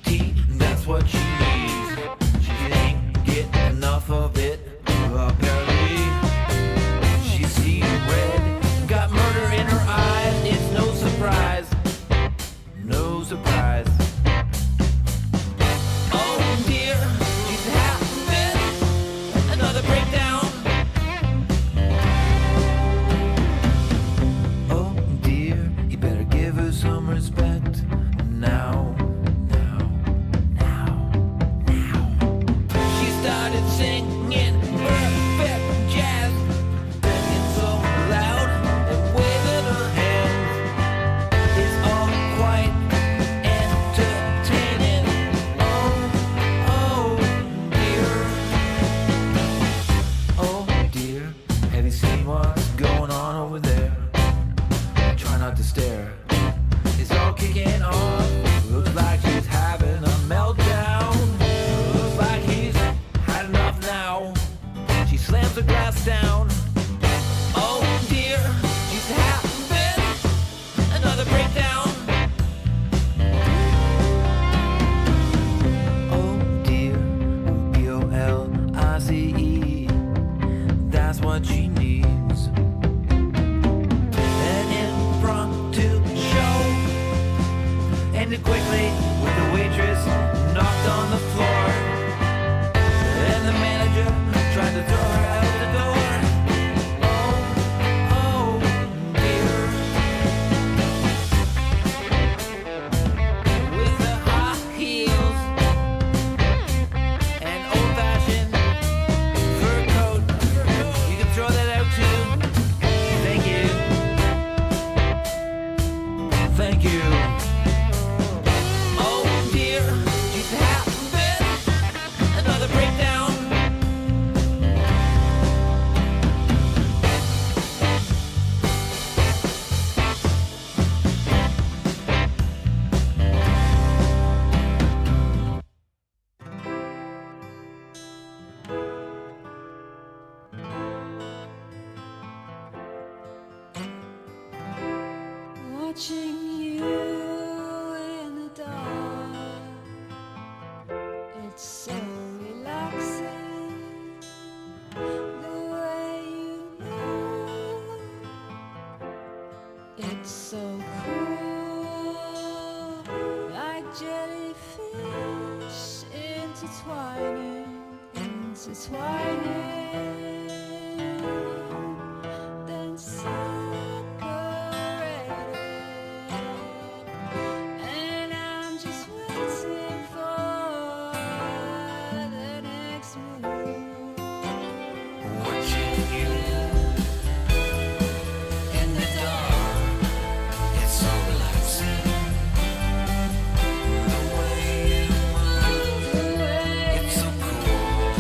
T, that's what she needs. She ain't get enough of it, apparently. She sees red, got murder in her eyes. It's no surprise, no surprise. Oh dear, she's having another breakdown. Oh dear, you better give her some respect now. She started singing perfect jazz, banging so loud and waving her hands. It's all quite entertaining. Oh dear, have you seen what's going on over there? Try not to stare. It's all kicking off. Looks like she's having a meltdown. Looks like he's had enough now. She slams the glass down. Oh dear, she's having another breakdown. Oh dear, Police. That's what she needs. An impromptu show ended quickly with the waitress knocked on the floor, and the manager tried to throw her out the door. Oh dear. With the high heels and old-fashioned fur coat, you can throw that out too. Thank you. Thank you. Oh dear, she's having another breakdown. Watching you in the dark, it's so relaxing. The way you move, it's so cool. Like jellyfish intertwining, then separating. And I'm just waiting for the next move. Watching you in the dark, it's so relaxing. The way you move, it's so cool.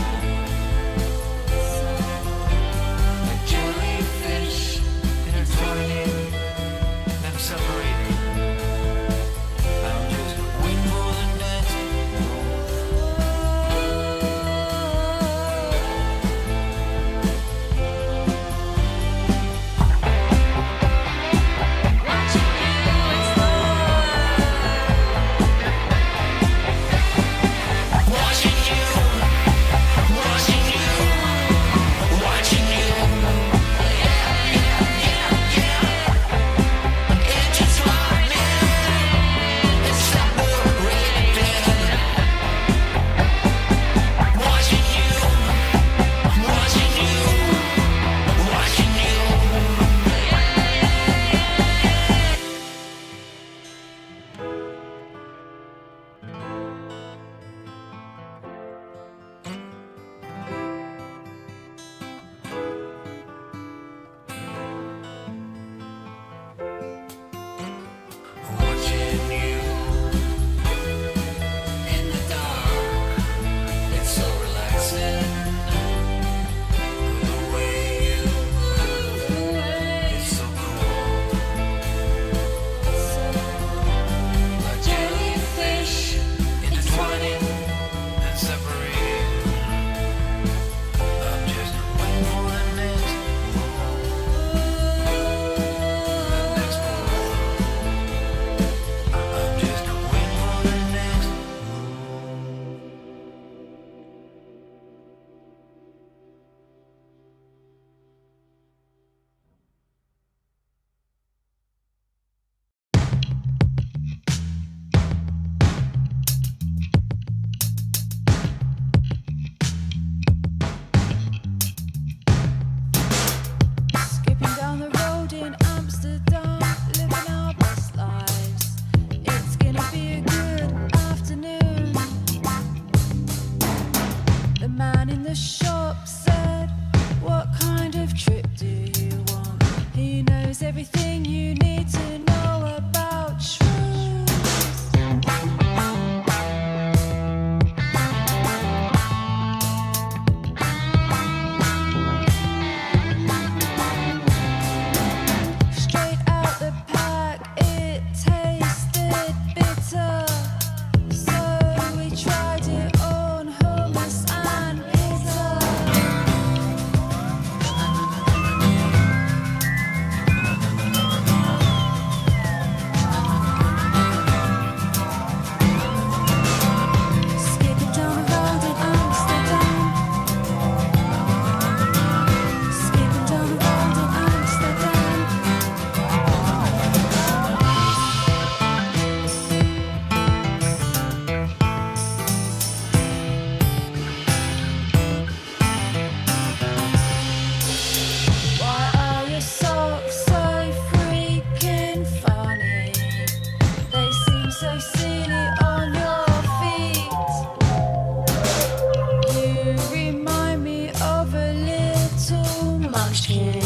munchkin.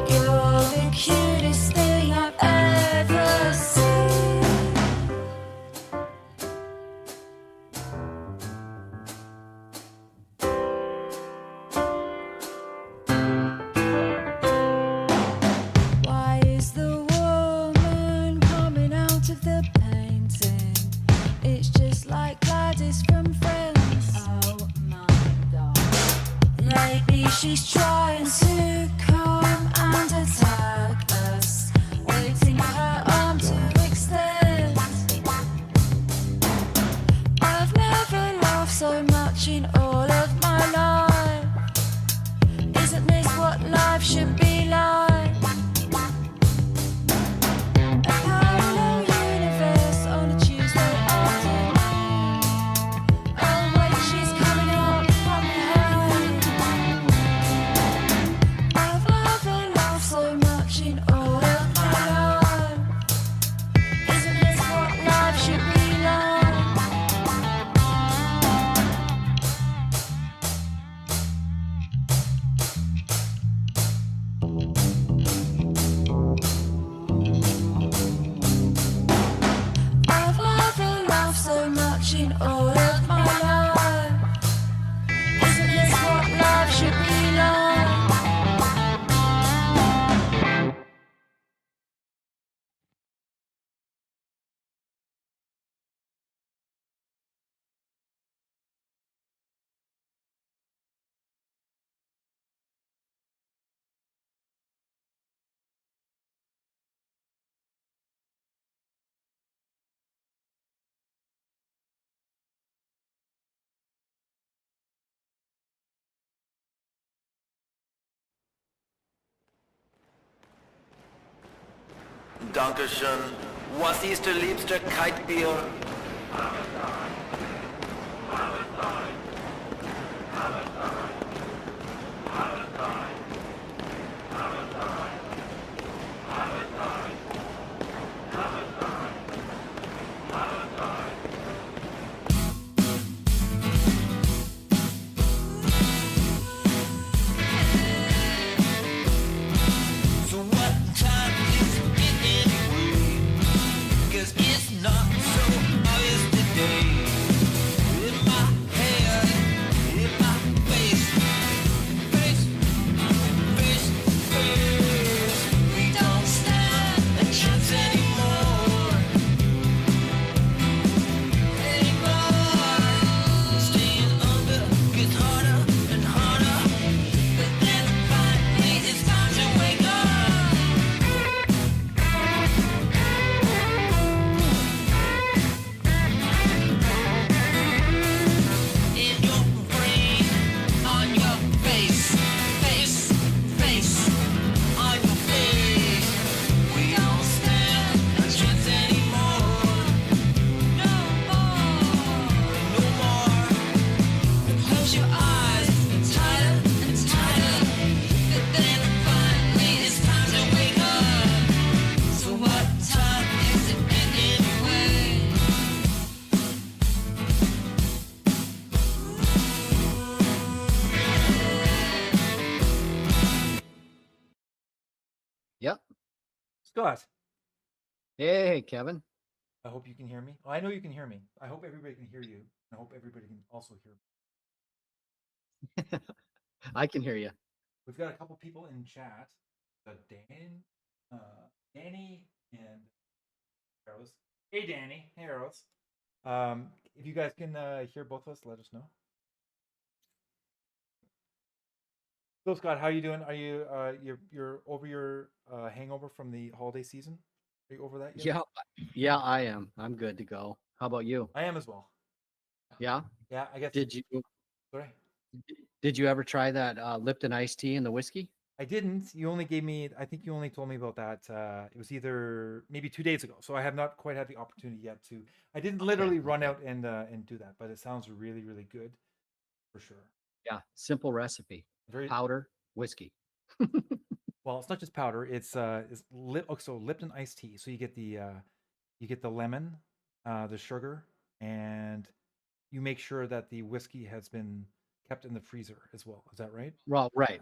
You're the cutest thing I've ever seen. Why is the woman coming out of the painting? It's just like Gladys from Friends. Oh my god. Maybe she's trying to come and attack us, waiting for her arm to extend. I've never laughed so much in all of my life. Isn't this what life should be like? A parallel universe on a Tuesday afternoon. Oh wait, she's coming up from behind. I've never laughed so much in all of my life. Isn't this what life should be like? I've never laughed so much in all of my life. Isn't this what life should be like? Dankeschön. Was ist der liebste Kaltbier? So what time is it anyway? 'Cause it's not so obvious today. In my head, in my face, face, face, face. We don't stand a chance anymore. Staying under gets harder and harder. But then finally it's time to wake up. In your brain, on your face, face, face, on your face. We don't stand a chance anymore. No more, no more. Close your eyes, tighter and tighter. But then finally it's time to wake up. So what time is it anyway? Yep. Scott, Hey, Kevin. I hope you can hear me. Well, I know you can hear me. I hope everybody can hear you. I hope everybody can also hear me. I can hear you. We've got a couple people in chat. Danny and Arrows. Hey, Danny. Hey, Arrows. If you guys can hear both of us, let us know. So, Scott, how are you doing? Are you you're over your hangover from the holiday season? Are you over that yet? Yeah, I am. I'm good to go. How about you? I am as well. Yeah. Yeah, I guess. Did you Sorry. did you ever try that Lipton iced tea and the whiskey? I didn't. You only gave me. I think you only told me about that. It was either maybe 2 days ago. So I have not quite had the opportunity yet to. I didn't literally run out and do that, but it sounds really really good, for sure. Yeah, simple recipe. Very Powder, whiskey. well. It's not just powder. It's so Lipton iced tea. So you get the lemon, the sugar, and you make sure that the whiskey has been kept in the freezer as well. Is that right? Well, right.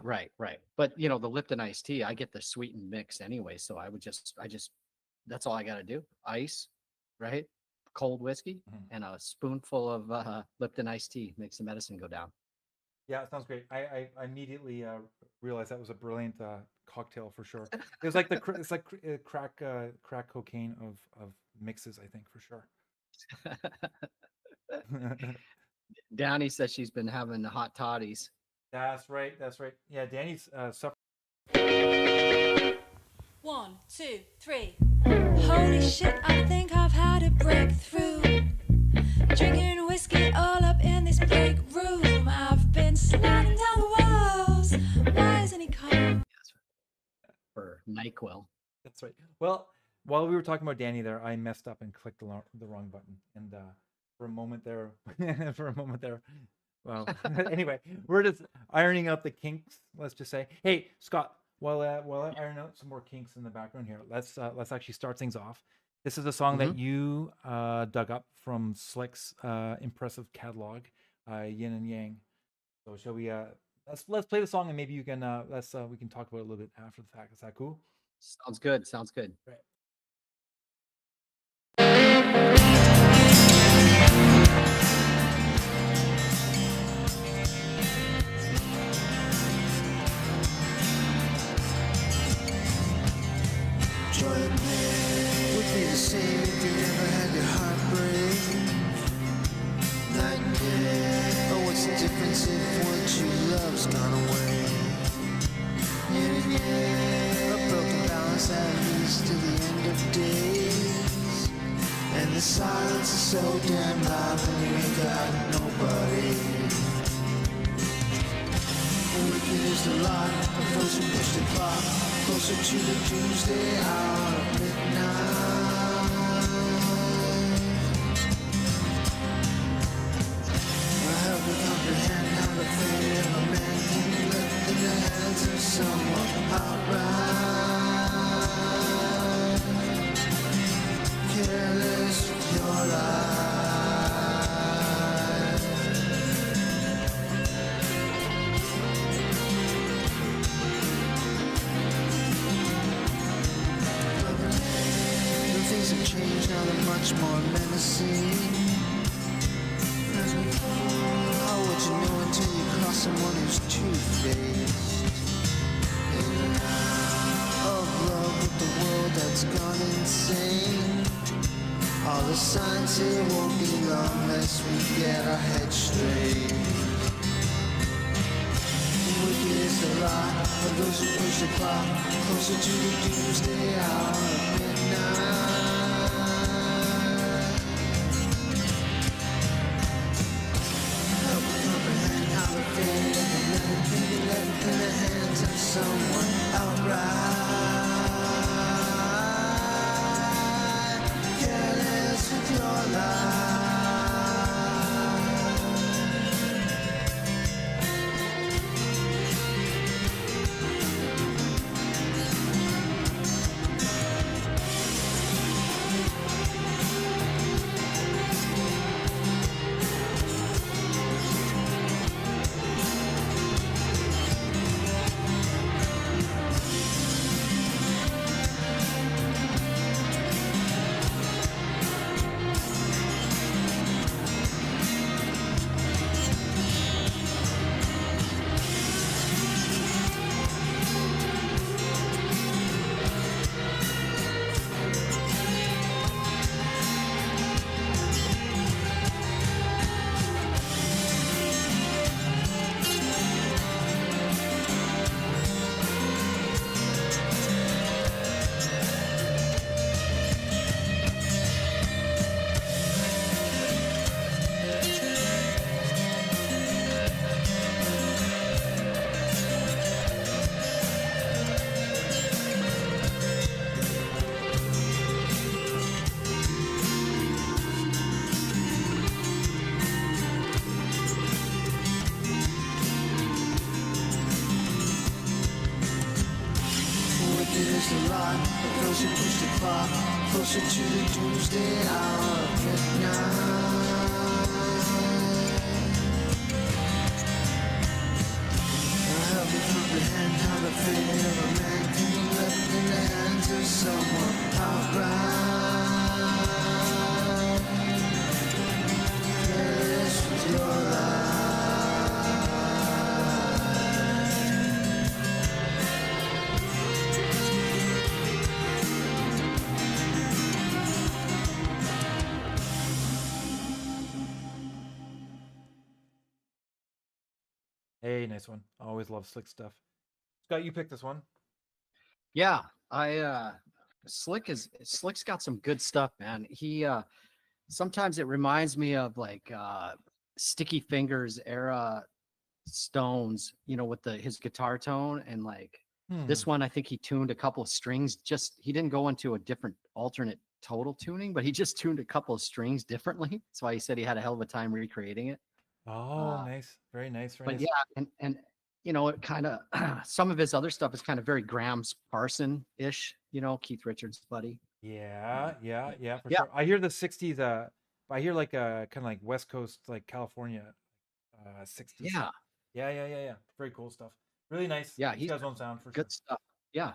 But you know, the Lipton iced tea, I get the sweetened mix anyway. So I just, that's all I got to do. Ice, right? Cold whiskey Mhm. and a spoonful of Lipton iced tea makes the medicine go down. Yeah, it sounds great. I immediately realized that was a brilliant cocktail for sure. It was like it's like crack cocaine of mixes, I think for sure. Downey says she's been having the hot toddies. That's right. That's right. Yeah, Danny's suffering. 1, 2, 3. Holy shit, I think I've had a breakthrough. Drinking whiskey all up in this break room. I've been sliding down the walls. Why isn't he calm? For NyQuil. That's right. Well, while we were talking about Danny there, I messed up and clicked the wrong button, and for a moment there, well, anyway, we're just ironing out the kinks. Let's just say, hey, Scott, while I iron out some more kinks in the background here, let's actually start things off. This is a song that you dug up from Slick's impressive catalog, Yin and Yang. So shall we? Let's play the song, and maybe you can we can talk about it a little bit after the fact. Is that cool? Sounds good. Sounds good. Right. Joy and pain would be the same if you never had your heart break. Night and day, oh, what's the difference if what you love's gone away? Yin and yang, a broken balance that leads to the end of days. And the silence is so damn loud when you ain't got nobody. Wicked is the lot of those who push the clock closer to the doomsday hour of midnight. I help you comprehend how the fate of a man can be left in the hands of someone outright careless with your life. Things have changed, now they're much more menacing. How would you know until you cross someone who's two-faced? In and out of love with the world that's gone insane. All the signs say it won't be long unless we get our heads straight. Wicked is the lot of those who push the clock closer to the doomsday hour of midnight. Help me comprehend how the fate of the man can be left in the hands of someone outright careless with your life. Is the lot of those who push the clock closer to the doomsday hour of midnight. nice one. I always love Slick stuff. Scott, you picked this one. Yeah, Slick's got some good stuff, man. He sometimes it reminds me of like Sticky Fingers era Stones, with his guitar tone, and like this one I think he tuned a couple of strings, just he didn't go into a different alternate total tuning, but he just tuned a couple of strings differently. That's why he said he had a hell of a time recreating it. Oh, nice. Very nice. Very But nice. yeah, and it kind of some of his other stuff is kind of very Graham Parson-ish, Keith Richards' buddy. Yeah, for Yeah. sure. I hear the 60s, I hear like kind of like West Coast, like California 60s. Yeah. Very cool stuff. Really nice. Yeah, He's he's got his own sound for Good sure. stuff. Yeah.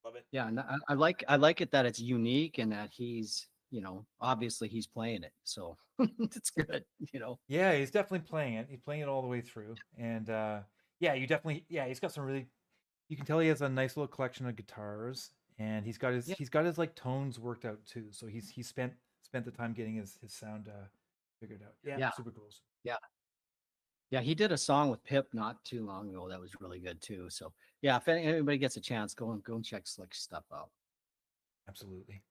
Love it. Yeah, and I like it that it's unique and that he's, obviously he's playing it. So it's good, Yeah, he's definitely playing it. He's playing it all the way through. And yeah, he's got some really, you can tell he has a nice little collection of guitars, and he's got his like tones worked out too. So he's spent the time getting his sound figured out. Yeah, super cool. Yeah, he did a song with Pip not too long ago that was really good too. So yeah, if anybody gets a chance, go and check Slick's stuff out. Absolutely.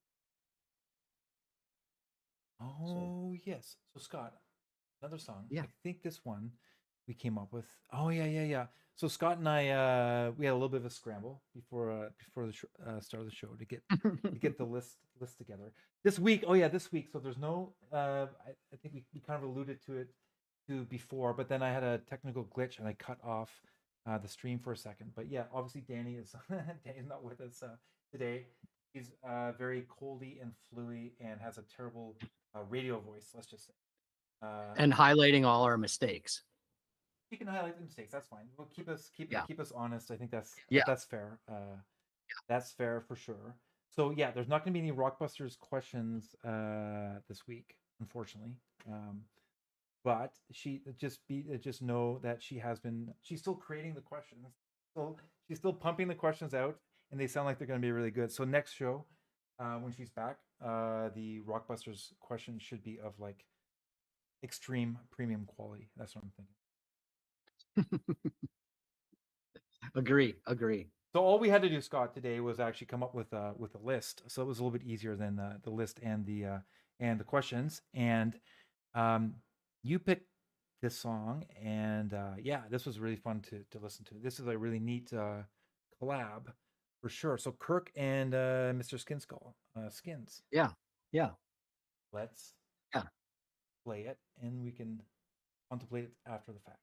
Oh, yes. So Scott, another song. Yeah. I think this one we came up with. Oh yeah. So Scott and I we had a little bit of a scramble before the start of the show to get the list together. This week. So there's no I think we kind of alluded to it before, but then I had a technical glitch and I cut off the stream for a second. But yeah, obviously Danny is Danny's not with us today. He's very coldy and fluey and has a terrible radio voice, let's just say. And highlighting all our mistakes. You can highlight the mistakes. That's fine. We'll keep us honest. I think that's fair. That's fair for sure. So yeah, there's not going to be any Rockbusters questions this week, unfortunately. But just know that she's still creating the questions. So she's still pumping the questions out, and they sound like they're going to be really good. So next show, when she's back, the Rockbusters questions should be of like extreme premium quality. That's what I'm thinking. Agree. So all we had to do, Scott, today was actually come up with a list. So it was a little bit easier than the list and the questions. And you picked this song, and yeah, this was really fun to listen to. This is a really neat collab for sure. So Kirk and Mr. Skins. Yeah. Let's Yeah. play it, and we can contemplate it after the fact.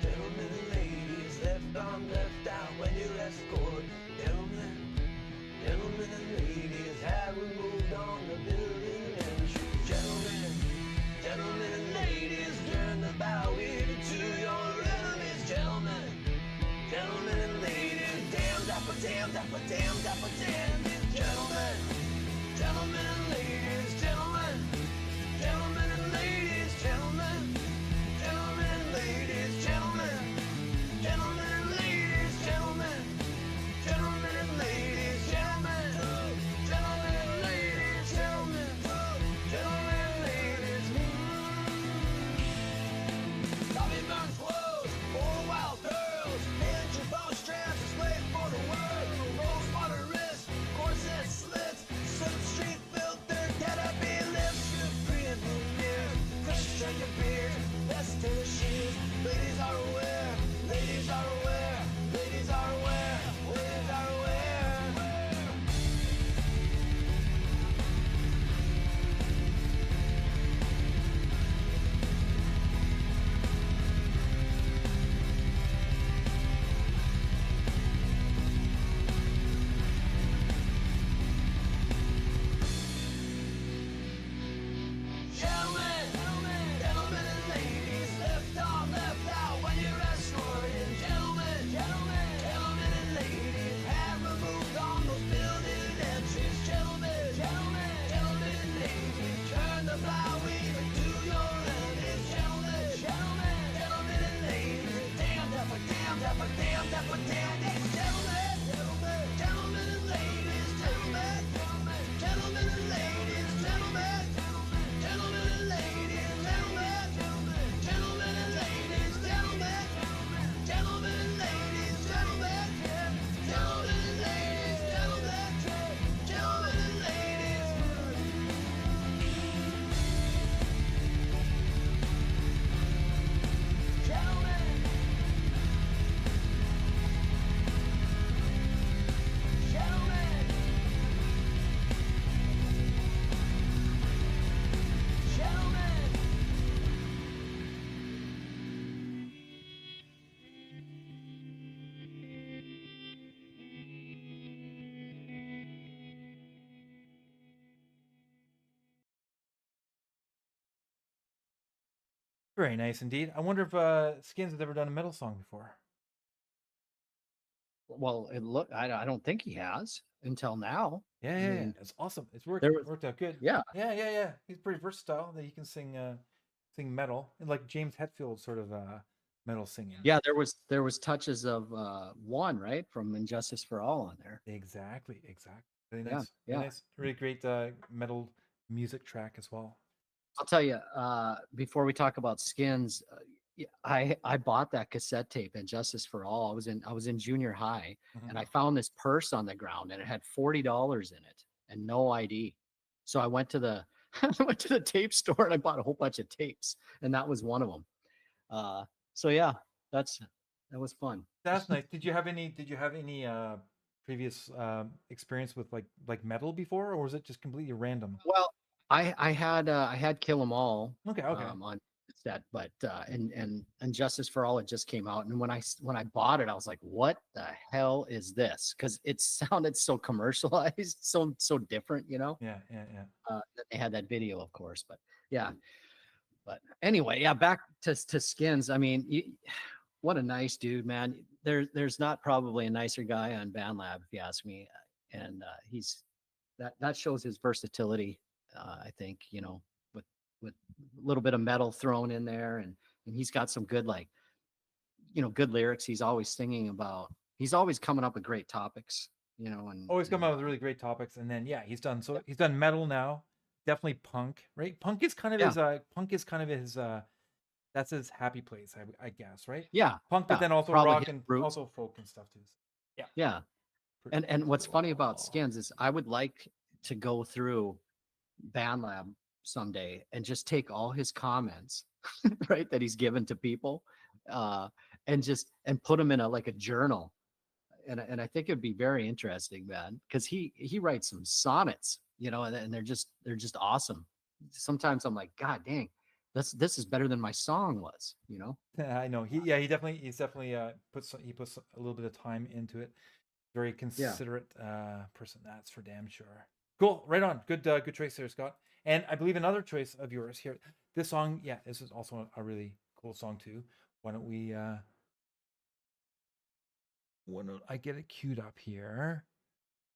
Gentlemen and ladies, left on, left out when you escort. Gentlemen and ladies, have we moved on the building entry? Gentlemen and ladies, turn the bow ear to your enemies. Gentlemen and ladies, damn dapper, damn dapper, damn dapper, damn these gentlemen and ladies, gentlemen and ladies, gentlemen and ladies, gentlemen and ladies, gentlemen and ladies, gentlemen and ladies, gentlemen and ladies. Bobby Burns clothes, 4 wild girls, and your bowstrap is late for the work. Rose water wrist, corset slits, Silk Street filled Very nice indeed. I wonder if Skins has ever done a metal song before. Well, I don't think he has until now. Yeah, I yeah, yeah. mean, It's awesome. It's worked there was, worked out good. yeah, Yeah, yeah, yeah. He's pretty versatile. That he can sing metal and like James Hetfield sort of metal singing. yeah, there was touches of one, right, from Injustice for All on there. Exactly, exactly. Really Yeah, nice. yeah. Really nice. Really great metal music track as well. I'll tell you, before we talk about Skins, I bought that cassette tape, Injustice for All. I was in junior high, Mhm. and I found this purse on the ground, and it had $40 in it and no ID. So I went to the I went to the tape store and I bought a whole bunch of tapes, and that was one of them. So yeah, that was fun. That's nice. Did you have any previous experience with like metal before, or was it just completely random? Well, I had Kill 'Em All Okay, okay. on set, but and Justice for All, it just came out, and when I bought it, I was like, what the hell is this? Because it sounded so commercialized, so different, you know. Yeah, yeah, yeah. Then they had that video, of course, but yeah. But anyway, yeah, back to Skins. I mean, what a nice dude, man. There's not probably a nicer guy on BandLab, if you ask me, and he's that shows his versatility. I think, with a little bit of metal thrown in there, and he's got some good, like, good lyrics. He's always singing about. He's always coming up with great topics, and Always come out with really great topics, and then yeah, he's done metal now. Definitely punk, right? Yeah. Punk is kind of his that's his happy place, I guess, right? yeah, Punk, but yeah, then also probably rock his and roots. also folk and stuff too. Yeah. Yeah. Pretty And what's funny about cool. Skins is I would like to go through BandLab someday and just take all his comments, right, that he's given to people, uh, and put them in a journal. And I think it'd be very interesting, man, because he writes some sonnets, and they're just awesome. Sometimes I'm like, God dang, this is better than my song was, Yeah, I know. He's definitely puts a little bit of time into it. Very Yeah. considerate person, that's for damn sure. Cool, right on. Good choice there, Scott. And I believe another choice of yours here. This song, yeah, this is also a really cool song too. Why don't I get it queued up here?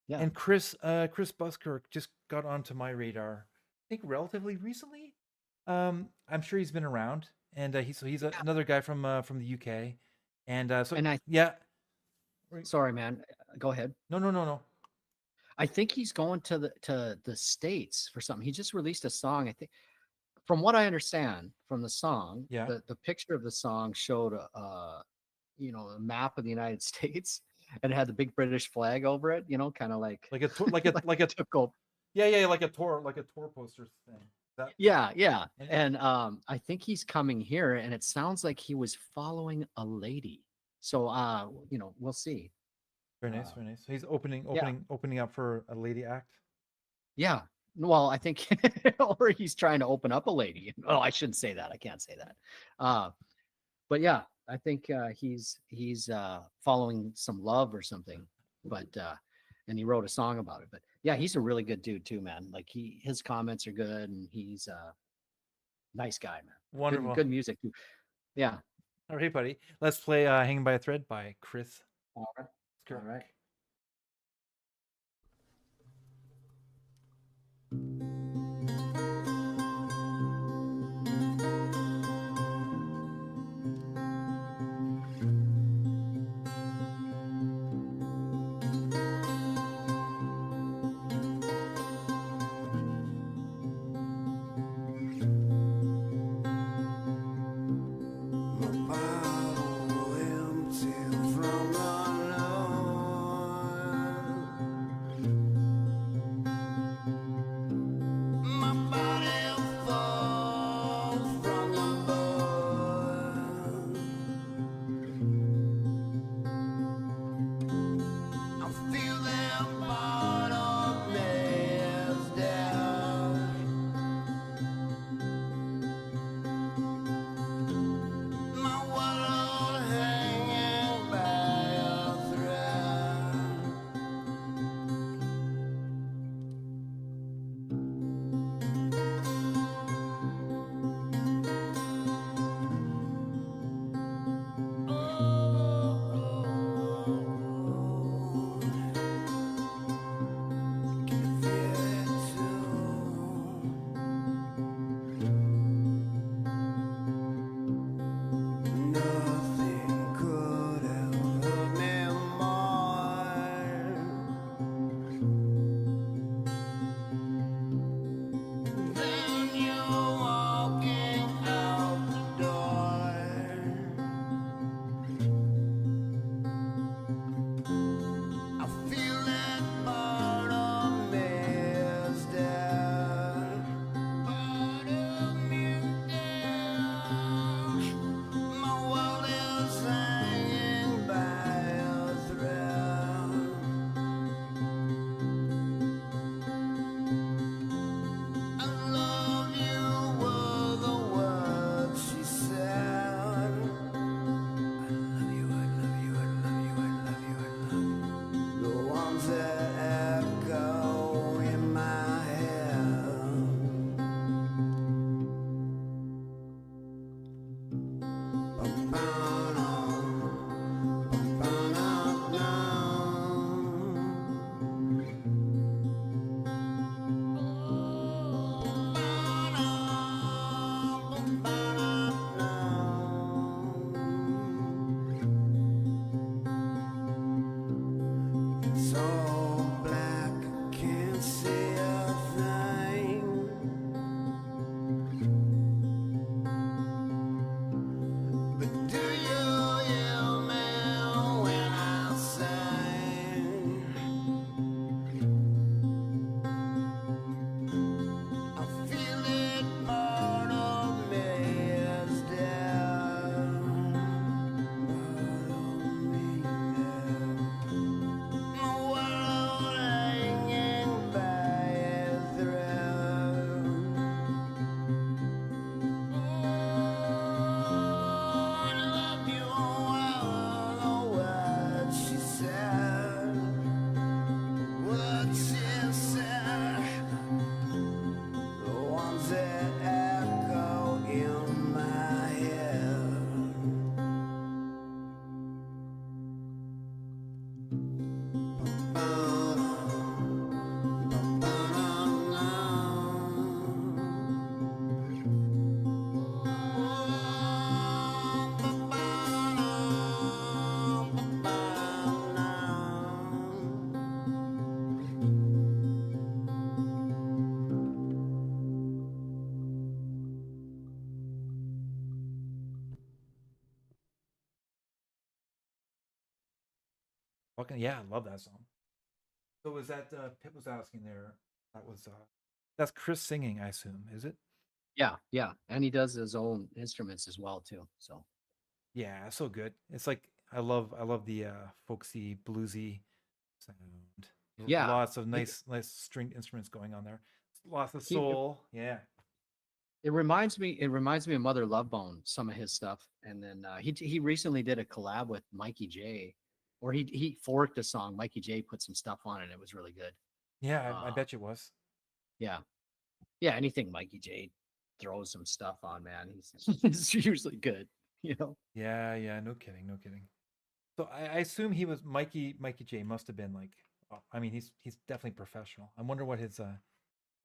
Yeah. And Chris Buskirk just got onto my radar, I think relatively recently. I'm sure he's been around, and another guy from the UK, and And yeah. sorry, man, go ahead. No. I think he's going to the States for something. He just released a song. I think, from what I understand from the song, Yeah. the picture of the song showed a map of the United States, and it had the big British flag over it. Kind of like Like a like a typical. yeah, like a tour poster thing. That Yeah, yeah. And- And I think he's coming here, and it sounds like he was following a lady. So we'll see. very nice, very nice. So he's opening up for a lady act. Yeah. Well, I think, or he's trying to open up a lady. Oh, I shouldn't say that. I can't say that. But yeah, I think he's following some love or something. But and he wrote a song about it. But yeah, he's a really good dude too, man. Like, his comments are good, and he's a nice guy, man. Wonderful. Good music too. Yeah. All right, buddy. Let's play "Hanging by a Thread" by Chris All right. All Buskirk. right. My bottle empty from the night. When I look into your eyes, I see Walking. Yeah, I love that song. So was that Pip was asking there? That was that's Chris singing, I assume, is it? Yeah, yeah, and he does his own instruments as well too. So Yeah, so good. It's like I love the folksy bluesy sound. yeah, Lots of it, nice string instruments going on there. Lots of he soul. Yeah. it reminds me of Mother Love Bone, some of his stuff. And then he recently did a collab with Mikey J, or he forked a song. Mikey J put some stuff on it. It was really good. Yeah, I Uh, bet you was. yeah, yeah. Anything Mikey J throws some stuff on, man, he's usually good. You know. Yeah, no kidding, no kidding. So I assume he was Mikey J must have been like I mean he's definitely professional. I wonder what his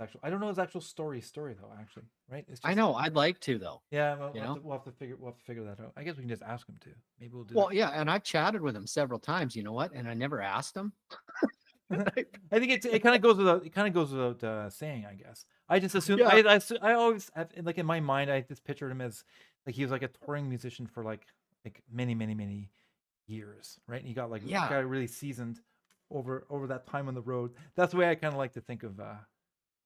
actual I don't know his actual story though, actually, right? It's I just know. I'd like to though. yeah, You know. we'll have to figure that out. I guess we can just ask him to. Maybe we'll do Well, yeah, and I've chatted with him several times. You know what? And I never asked him. that. I think it kind of goes without saying, I guess. I just assume Yeah. I always have, like in my mind I just pictured him as like he was like a touring musician for like many years, right? And he got Yeah. got really seasoned over that time on the road. That's the way I kind of like to think of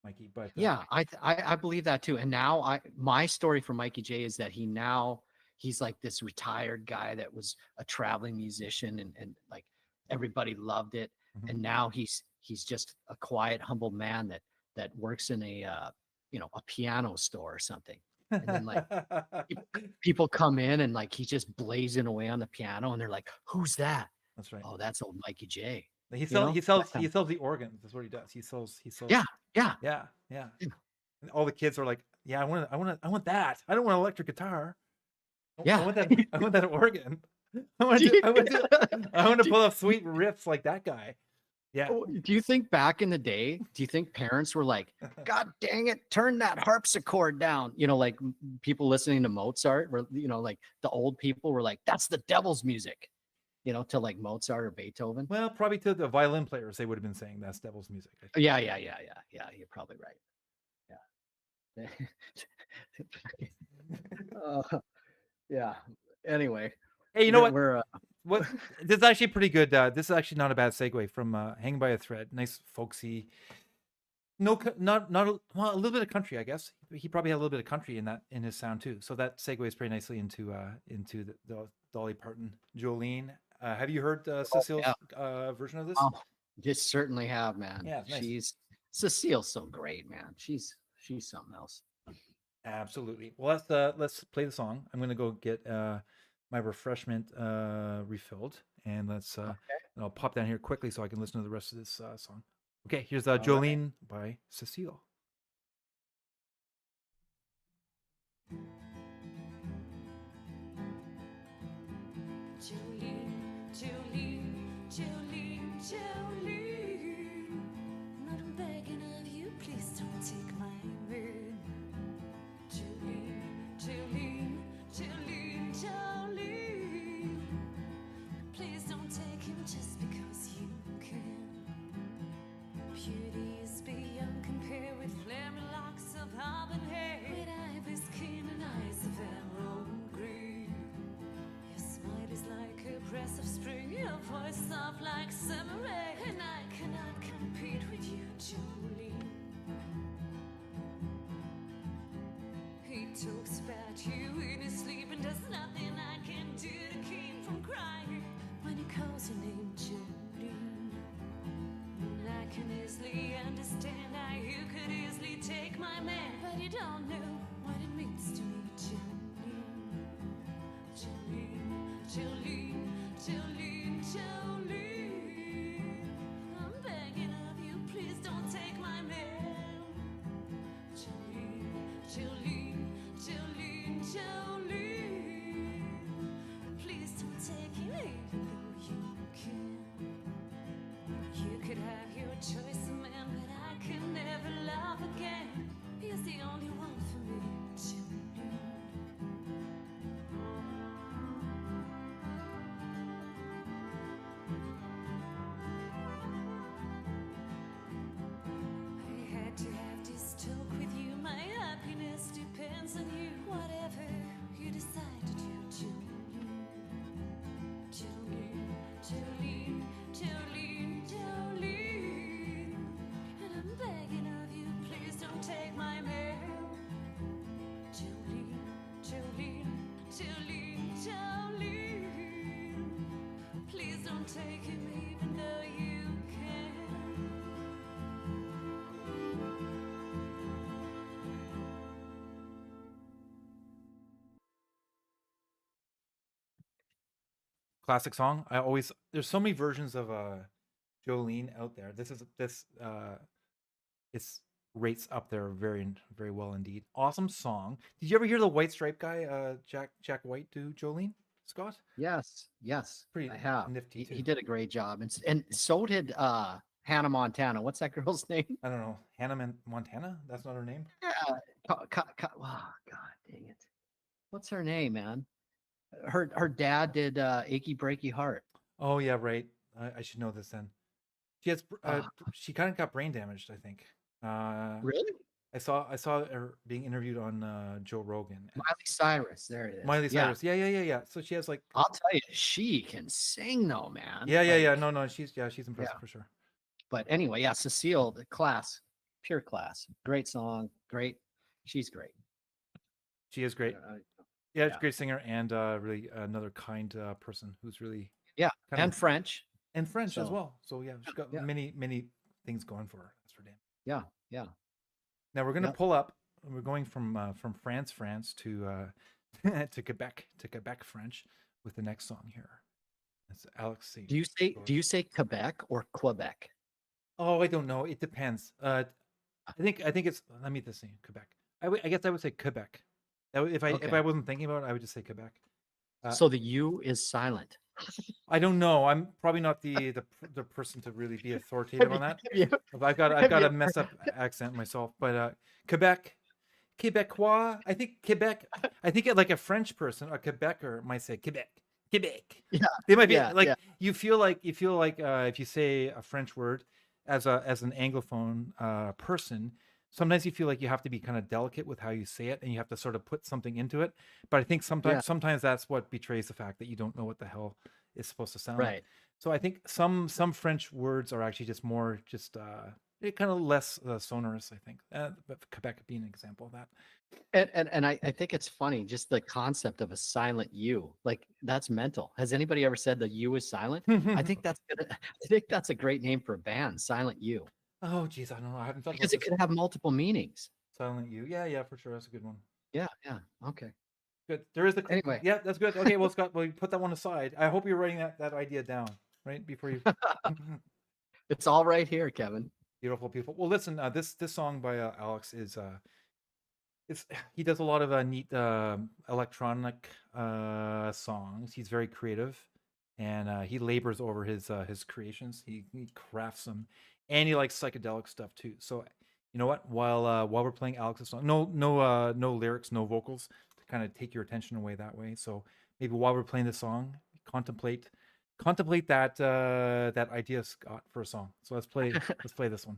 Mikey. But Yeah, I believe that too. And now my story for Mikey J is that he's like this retired guy that was a traveling musician and like everybody loved it. Mhm. And now he's just a quiet, humble man that works in a a piano store or something. And then like people come in and like he's just blazing away on the piano and they're like, "Who's that?" that's right. "Oh, that's old Mikey J." He You sells know? he That sells kind he of- sells the organs. That's what he does. He sells Yeah, yeah. yeah. And all the kids are like, yeah, I want that. I don't want an electric guitar. Yeah. I want that. I want that organ. I want to pull off sweet riffs like that guy. Yeah. Oh, do you think back in the day, do you think parents were like, God dang it, turn that harpsichord down? You know, like people listening to Mozart were, like the old people were like, that's the devil's music, to like Mozart or Beethoven. Well, probably to the violin players, they would have been saying that's devil's music. I think. Yeah. You're probably right. Yeah. Yeah. Anyway, Hey, you know what? we're What this is actually pretty good. This is actually not a bad segue from "Hanging by a Thread." Nice, folksy. No, well, a little bit of country, I guess. He probably had a little bit of country in his sound too. So that segues pretty nicely into the Dolly Parton, Jolene. Have you heard Cecile's version of this? oh, just certainly have, man. Yeah, it's nice. Cecile's so great, man. She's something else. Absolutely. Well, let's play the song. I'm gonna go get my refreshment refilled, and and I'll pop down here quickly so I can listen to the rest of this song. Okay, here's Jolene by Cecile. Jolene, Jolene, Jolene, Jolene. I'm begging of you, please don't take my man. Jolene, Jolene, Jolene, Jolene. Please don't take him just because you can. Beauty is beyond compare with flaming locks of auburn hair, with ivory skin and eyes of emerald green. Your smile is like a breath of spring, your voice soft like summer rain, and I cannot compete with you, Jolene. He talks about you in his sleep and does nothing I can do to keep from crying when he calls your name, Jolene. And I can easily understand how you could easily take my man, but you don't know what it means to me, Jolene. Jolene, Jolene, Jolene, Jolene. I'm begging of you, please don't take my man. Jolene, Jolene, Jolene, Jolene. Please don't take him even though you can. You could have your choice of man, but I can never love again. He's the only one for me, Jolene. take him even though you can. Classic song. I always there's so many versions of Jolene out there. This it's rates up there very well indeed. Awesome song. Did you ever hear the White Stripe guy, Jack White, do Jolene? Scott? Yes, yes, Pretty I have. nifty He too. did a great job, and so did Hannah Montana. What's that girl's name? I don't know. Montana? That's not her name? Yeah. Oh, God dang it. What's her name, man? Her dad did Achy Breaky Heart. Oh yeah, right. I should know this then. She has she kind of got brain damaged, I think. Really? I saw her being interviewed on Joe Rogan. Miley Cyrus. There it is. Miley Yeah. Cyrus. Yeah. So she has like I'll tell you, she can sing though, man. yeah. Like, No, she's impressive Yeah. for sure. But anyway, yeah, Cecile, the class, pure class. Great song. Great. She's great. She is great. Uh, Yeah, she's yeah. a great singer and really another kind person who's really yeah. kind And of French. and French as so- well. So yeah, she's got Yeah. many things going for her. That's for damn. Yeah. Yeah. Now we're gonna Yep. pull up. We're going from France to to Quebec French with the next song here. It's Alex C. Do you say Quebec or Quebec? Oh, I don't know. It depends. I think it's. Let me just say Quebec. I guess I would say Quebec. If I Okay. wasn't thinking about it, I would just say Quebec. So the U is silent. I don't know. I'm probably not the person to really be authoritative on that. Yeah. I've got have a you mess up accent myself, but Quebec, Quebecois. I think Quebec. I think like a French person, a Quebecer might say Quebec. Yeah, They might be yeah, like yeah. you feel like if you say a French word as an anglophone person, sometimes you feel like you have to be kind of delicate with how you say it, and you have to sort of put something into it. But I think sometimes that's what betrays the fact that you don't know what the hell it's supposed to sound like. Right. So I think some French words are actually just more kind of less sonorous. I think, but Quebec being an example of that. And I think it's funny, just the concept of a silent U. Like that's mental. Has anybody ever said the U is silent? I think that's a great name for a band, Silent U. Oh, geez, I don't know. I haven't thought Because about it could have multiple meanings. Silent U. Yeah, for sure. That's a good one. Yeah. Okay. Good. There is the Anyway. Yeah, that's good. Okay, well, Scott, well, put that one aside. I hope you're writing that idea down, right? Before you It's all right here, Kevin. beautiful. Well, listen, this song by Alex is he does a lot of neat electronic songs. He's very creative, and he labors over his creations. He crafts them, and he likes psychedelic stuff too. So, you know what? While we're playing Alex's song, no lyrics, no vocals to kind of take your attention away that way. So maybe while we're playing the song, contemplate that idea, Scott, for a song. So let's play this one.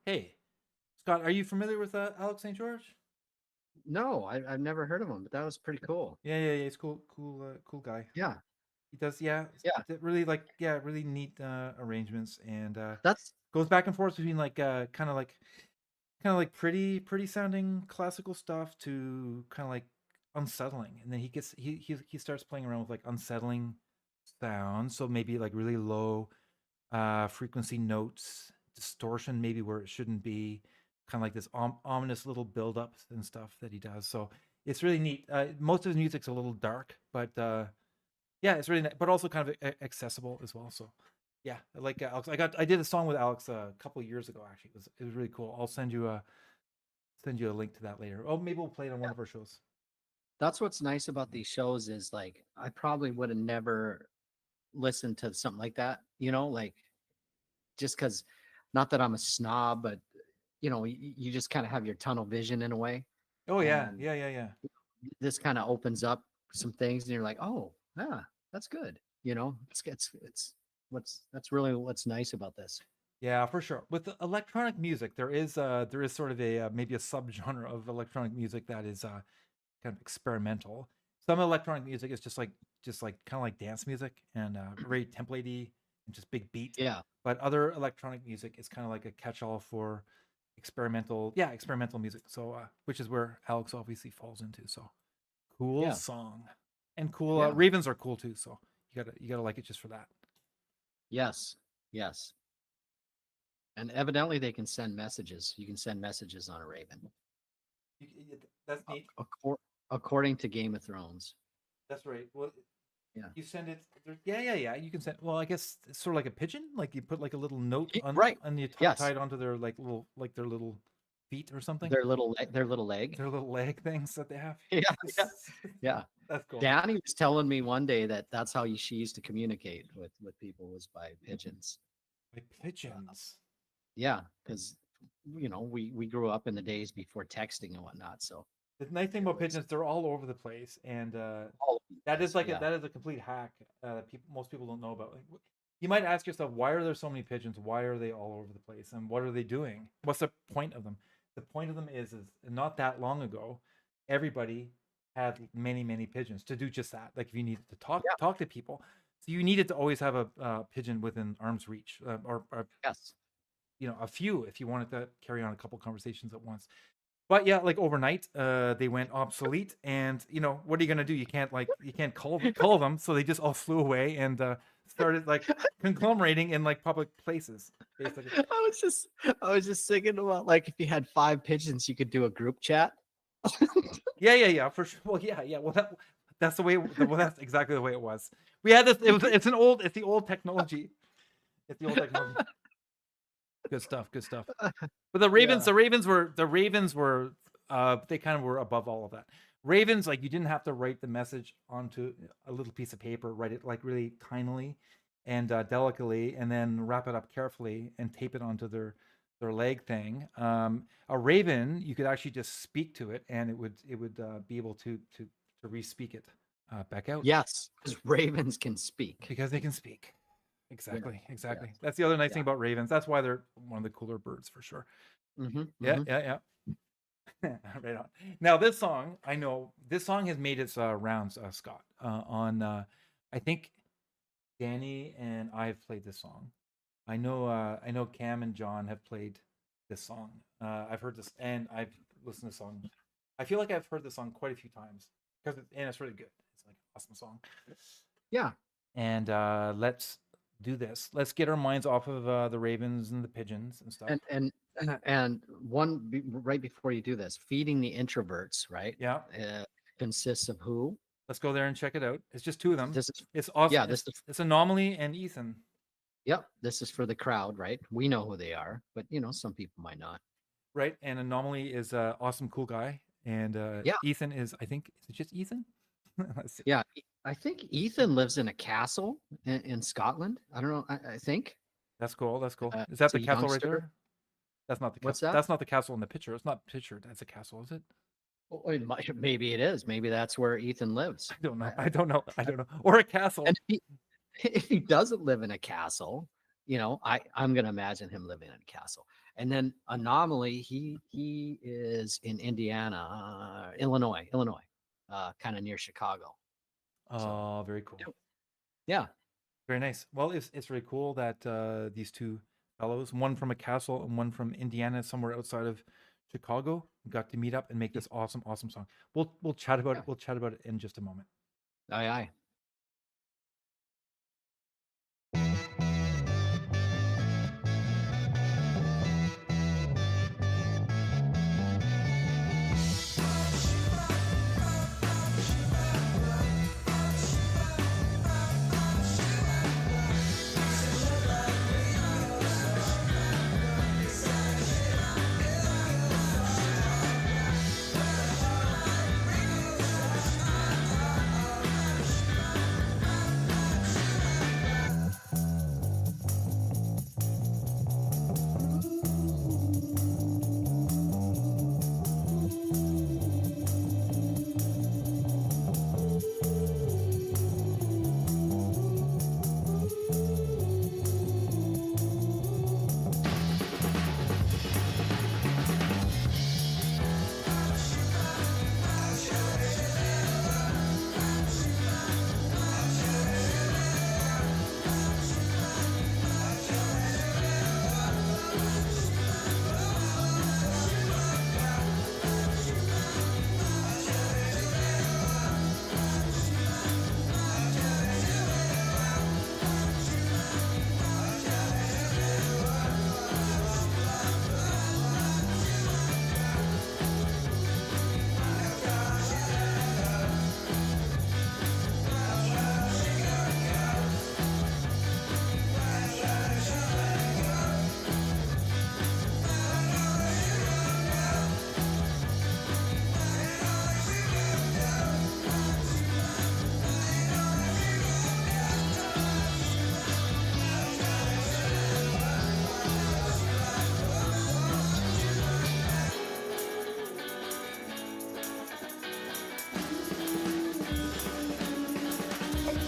Hey, Scott, are you familiar with Alex St. George? No, I've never heard of him, but that was pretty cool. Yeah. He's cool, cool guy. Yeah, He does, yeah, yeah. really like, yeah, really neat arrangements, and That's goes back and forth between like kind of like pretty sounding classical stuff to kind of like unsettling, and then he starts playing around with like unsettling sounds, so maybe like really low frequency notes, distortion maybe where it shouldn't be, kind of like this ominous little build-ups and stuff that he does. So it's really neat. Most of his music's a little dark, but yeah, it's really but also kind of accessible as well. So yeah, I like Alex. I did a song with Alex a couple years ago. Actually, it was really cool. I'll send you a link to that later. Oh, maybe we'll play it on one of our shows. that's what's nice about these shows is like I probably would have never listened to something like that, like just because not that I'm a snob, but you just kind of have your tunnel vision in a way. Oh yeah, And yeah. this kind of opens up some things and you're like, oh yeah, that's good. It's that's really what's nice about this. Yeah, for sure. With the electronic music, there is sort of a maybe a subgenre of electronic music that is kind of experimental. Some electronic music is just like kind of like dance music and very templatey and just big beat. Yeah. But other electronic music is kind of like a catch-all for experimental music. So which is where Alex obviously falls into. So cool Yeah. song. And cool Yeah. Ravens are cool too, so you gotta like it just for that. Yes. Yes. And evidently they can send messages. You can send messages on a Raven. That's neat. According to Game of Thrones. That's right. Well, Yeah. you send it. Yeah. You can send. Well, I guess it's sort of like a pigeon. Like you put like a little note on, right. and you Yes. tie it onto their like their little feet or something. Their little leg. Their little leg things that they have. Yeah. Yeah. That's cool. Danny was telling me one day that that's how she used to communicate with people was by pigeons. By pigeons. Yeah, because we grew up in the days before texting and whatnot. So The nice thing about pigeons, they're all over the place, and all that is like yeah. that is a complete hack. Most people don't know about. Like, you might ask yourself, why are there so many pigeons? Why are they all over the place? And what are they doing? What's the point of them? The point of them is not that long ago, everybody had many pigeons to do just that. Like if you needed to talk to people, so you needed to always have a pigeon within arm's reach, or yes. a few if you wanted to carry on a couple conversations at once. But yeah, like overnight, they went obsolete, and what are you gonna do? You can't call them, so they just all flew away and started like conglomerating in like public places, basically. I was just thinking about like if you had 5 pigeons, you could do a group chat. Yeah, for sure. Well, yeah. Well, that's the way. Well, that's exactly the way it was. We had this. It's the old technology. It's the old technology. Good stuff. But the Ravens, Yeah. the Ravens were they kind of were above all of that. Ravens, like you didn't have to write the message onto a little piece of paper, write it like really kindly and delicately, and then wrap it up carefully and tape it onto their leg thing. A Raven, you could actually just speak to it, and it would be able to re-speak it back out. Yes, because ravens can speak. Because they can speak. Exactly. That's the other nice thing about ravens. That's why they're one of the cooler birds for sure. Mm-hmm, Yeah. Right on. Now this song has made its rounds, Scott, on I think Danny and I have played this song. I know Cam and John have played this song. I've heard this and I've listened to the song. I feel like I've heard this song quite a few times because it's really good. It's like an awesome song. Yeah. And let's do this. Let's get our minds off of the ravens and the pigeons and stuff. And right before you do this, feeding the introverts, right? Yeah. Consists of who? Let's go there and check it out. It's just 2 of them. This is It's awesome. yeah, It's Anomaly and Ethan. Yep. This is for the crowd, right? We know who they are, but some people might not. Right. And Anomaly is awesome, cool guy. And Ethan is, I think, is it just Ethan? Let's see. Yeah, I think Ethan lives in a castle in Scotland. I don't know. I think That's cool. Is that it's the a castle right youngster. there? That's not the castle. What's that? That's not the castle in the picture. It's not pictured as a castle, is it? Oh, maybe it is. Maybe that's where Ethan lives. I don't know. Or a castle. And if he doesn't live in a castle, I'm going to imagine him living in a castle. And then Anomaly, he is in Indiana, Illinois, kind of near Chicago. Oh, very cool. Yeah, Very nice. Well, it's really cool that these two fellows, one from a castle and one from Indiana, somewhere outside of Chicago, got to meet up and make this awesome, awesome song. We'll chat about Yeah. it. We'll chat about it in just a moment. aye, aye.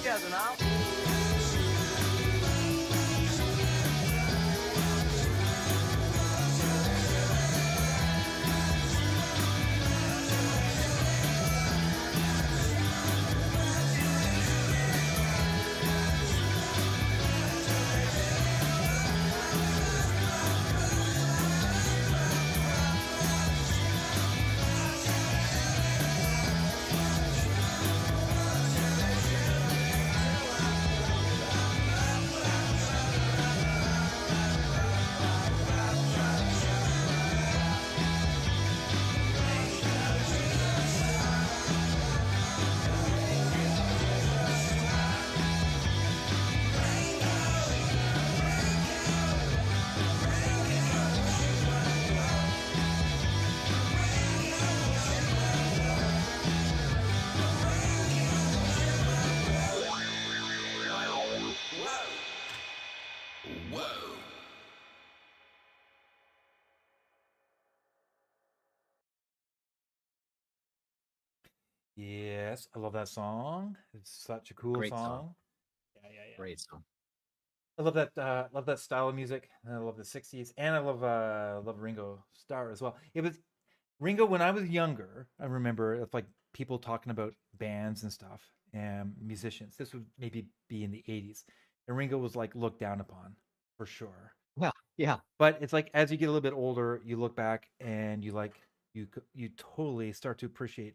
Together now. Yes, I love that song. It's such a cool Great song. song. Yeah. Great song. I love that style of music. And I love the 60s, and I love Ringo Starr as well. It was Ringo when I was younger. I remember it's like people talking about bands and stuff and musicians. This would maybe be in the 80s. And Ringo was like looked down upon for sure. Yeah, But it's like as you get a little bit older, you look back and you totally start to appreciate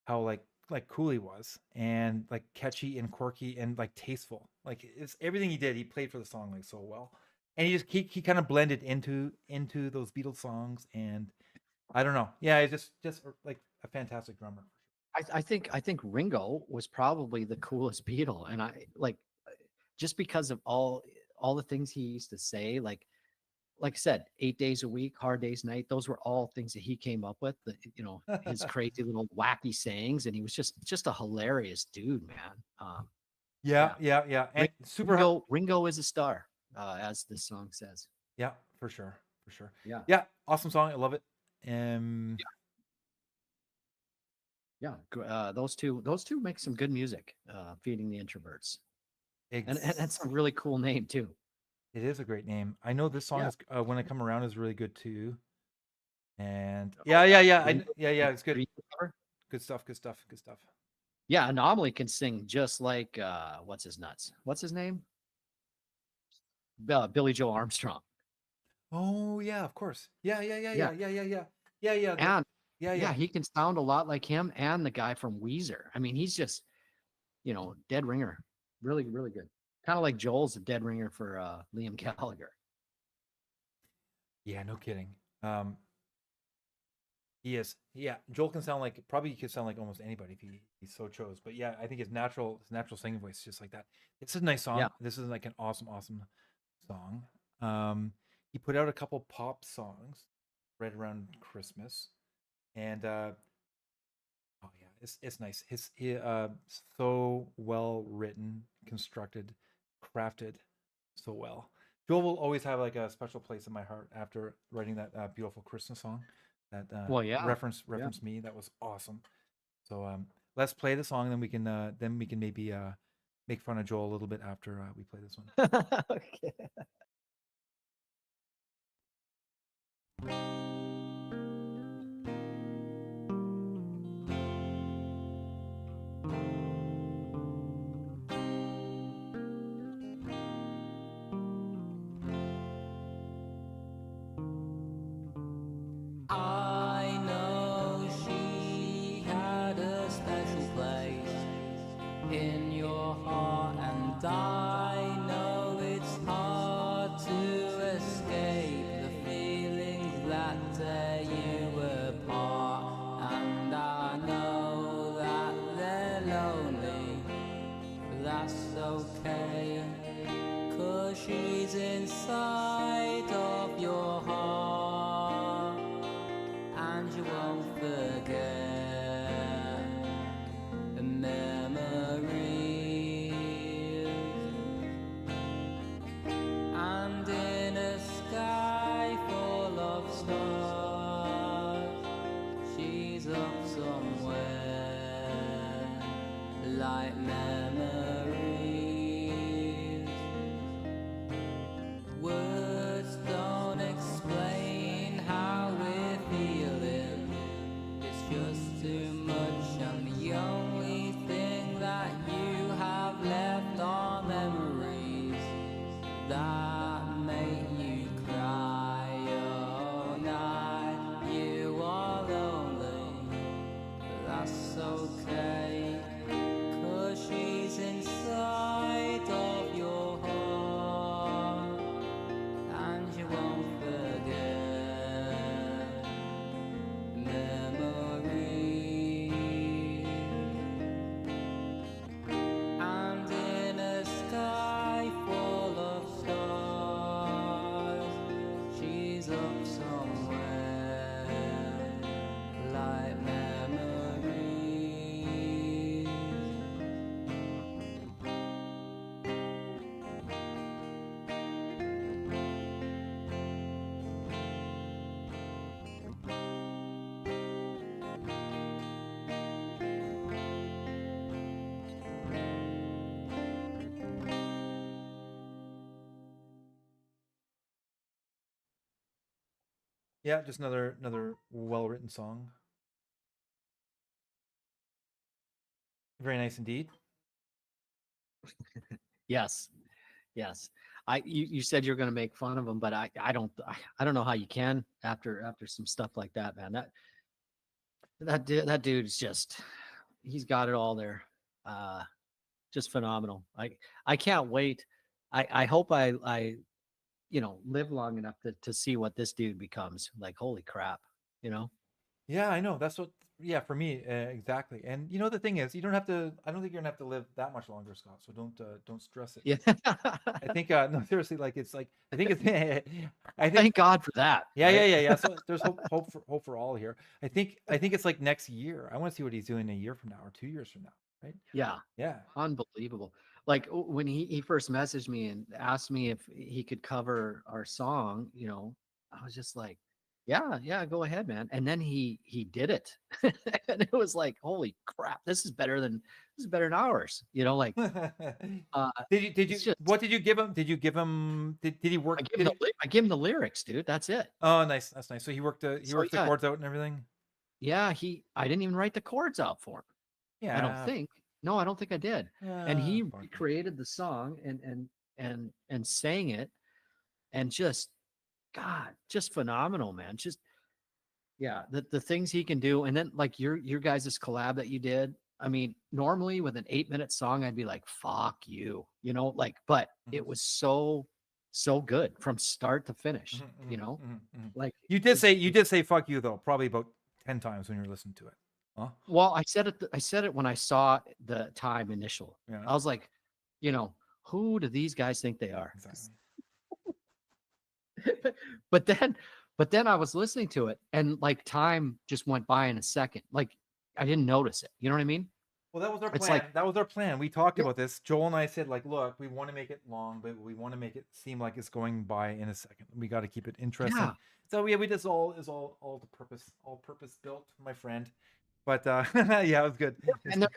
how like cool he was and like catchy and quirky and like tasteful. Like it's everything he did, he played for the song like so well. And he kind of blended into those Beatles songs, and I don't know. Yeah, he's just like a fantastic drummer. I think Ringo was probably the coolest Beatle, and I like just because of all the things he used to say, like I said, 8 days a week, hard days night. Those were all things that he came up with. His crazy little wacky sayings, and he was just a hilarious dude, man. Yeah. And super Ringo is a star, as this song says. Yeah, for sure. For sure. Yeah. Yeah, awesome song. I love it. Yeah, those two make some good music. Feeding the Introverts, and that's a really cool name too. It is a great name. I know this song Yeah. is When I Come Around is really good too. And Oh, yeah, Green- it's good. Green cover? Good stuff. Good stuff. Good stuff. Yeah, Anomaly can sing just like what's his nuts? What's his name? Billy Joe Armstrong. Oh yeah, of course. Yeah. Yeah. Yeah. And Yeah. yeah, he can sound a lot like him and the guy from Weezer. I mean, he's just, dead ringer. Really, really good. Kind of like Joel's a dead ringer for Liam Gallagher. Yeah, no kidding. He is. Yeah, Joel can sound like probably he could sound like almost anybody if he so chose. But yeah, I think his natural singing voice is just like that. It's a nice song. Yeah. This is like an awesome song. He put out a couple pop songs right around Christmas, and oh yeah, it's nice. So well written, constructed, crafted so well. Joel will always have like a special place in my heart after writing that beautiful Christmas song. That Well, yeah. reference me. That was awesome. So let's play the song, then we can maybe make fun of Joel a little bit after we play this one. Okay. I know she had a special place in your heart, and I know it's hard to escape the feelings that tear you apart. And I know that they're lonely, but that's okay, 'cause she's inside of your heart, and you won't forget the memories. And in a sky full of stars, she's up somewhere, like memories. Words don't explain how we're feeling, it's just too much, and the only thing that you have left are memories that make you cry all night. You are lonely, but that's okay, 'cause she's inside of your heart, and you won't forget memories. And in a sky full of stars, she's up somewhere, like memories. Yeah, just another well written song. Very nice indeed. Yes. Yes. You said you're going to make fun of him, but I don't know how you can after some stuff like that, man. That dude's just, he's got it all there. Just phenomenal. I can't wait. I hope I live long enough to see what this dude becomes. Like, holy crap, you know? Yeah, I know. That's what. Yeah, for me, exactly. And you know, the thing is, you don't have to. I don't think you're gonna have to live that much longer, Scott. So don't stress it. Yeah. I think no, seriously, like it's like I think it's. I think Thank God for that. yeah, right? yeah. So there's hope for all here. I think it's like next year. I want to see what he's doing a year from now or 2 years from now, right? Yeah. Yeah. Unbelievable. Like when he first messaged me and asked me if he could cover our song, I was just like, Yeah, go ahead, man. And then he did it. And it was like, holy crap, this is better than ours. Like did you it's just what did you give him? Did you give him did he work I give him the lyrics, dude. That's it. Oh, nice. That's nice. So he worked the So, the yeah. chords out and everything? Yeah, I didn't even write the chords out for him. Yeah. I don't think. No, I don't think I did. And he fuck. created the song and sang it, and just God, just phenomenal, man. Just yeah, the things he can do. And then like your guys' collab that you did. I mean, normally with an 8-minute song, I'd be like, fuck you, but it Mhm. was so good from start to finish, Mhm, mhm, mhm, mhm. like You did say fuck you though, probably about 10 times when you were listening to it. Huh? well, I said it when I saw the time initial. Yeah. I was like, who do these guys think they are? Exactly. but then I was listening to it, and like time just went by in a second. Like I didn't notice it. You know what I mean? Well, that was our It's plan. like- That was our plan. We talked Yeah. about this. Joel and I said, like, look, we want to make it long, but we want to make it seem like it's going by in a second. We got to keep it interesting. Yeah. So yeah, we just all purpose built, my friend. But yeah, it was good.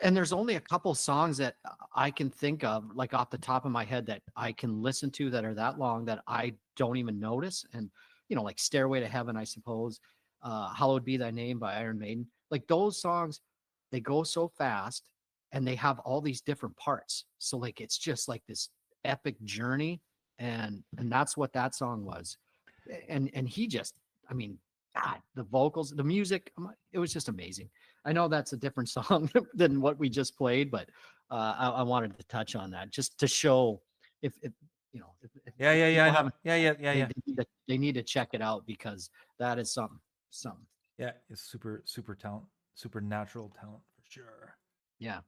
And there's only a couple songs that I can think of, like off the top of my head, that I can listen to that are that long that I don't even notice. And like Stairway to Heaven, I suppose, Hallowed Be Thy Name by Iron Maiden. Like those songs, they go so fast, and they have all these different parts. So like it's just like this epic journey, and that's what that song was. And he just, I mean, God, the vocals, the music, it was just amazing. I know that's a different song than what we just played, but I wanted to touch on that just to show if Yeah. I people know. haven't- Yeah. they need to check it out, because that is something. Yeah, it's super talent, supernatural talent for sure. Yeah.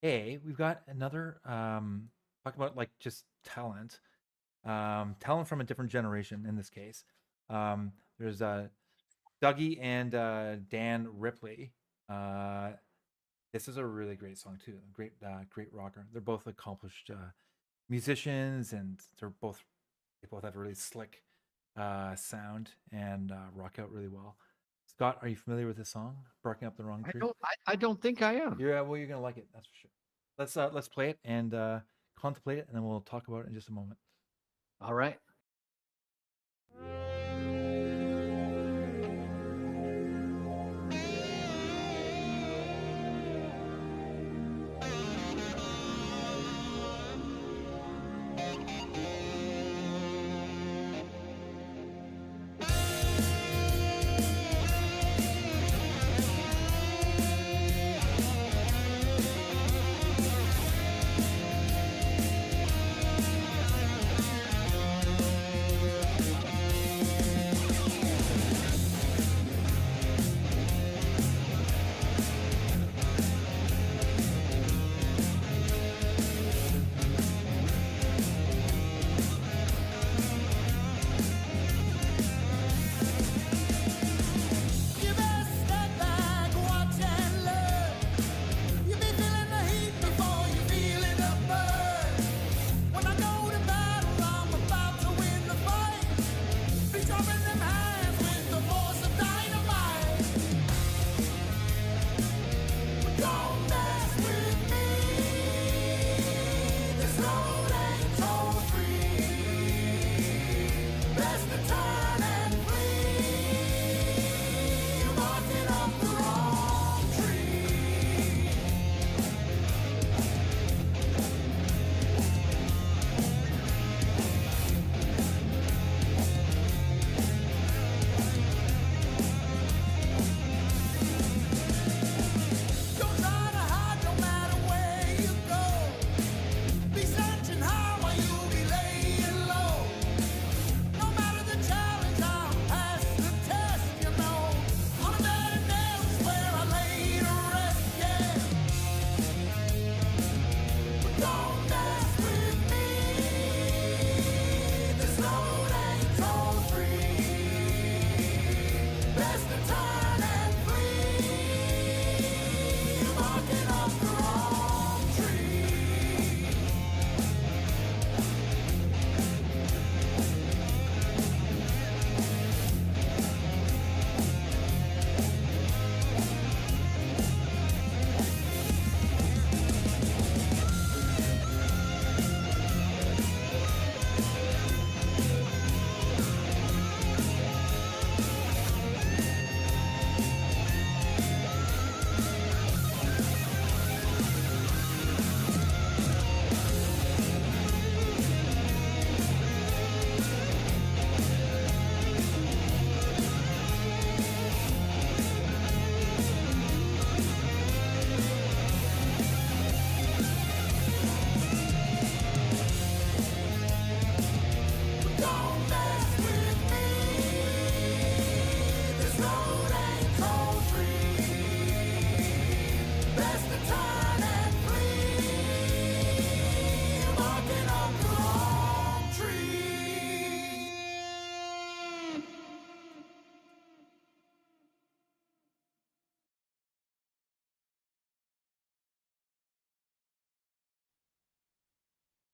Hey, we've got another talk about like just talent. Talent from a different generation in this case. There's Dougie and Dan Ripley. This is a really great song too. Great rocker. They're both accomplished musicians, and they both have a really slick sound and rock out really well. Scott, are you familiar with this song? Barking Up the Wrong Tree. I don't think I am. You're gonna like it, that's for sure. Let's play it and contemplate it, and then we'll talk about it in just a moment. All right. Thank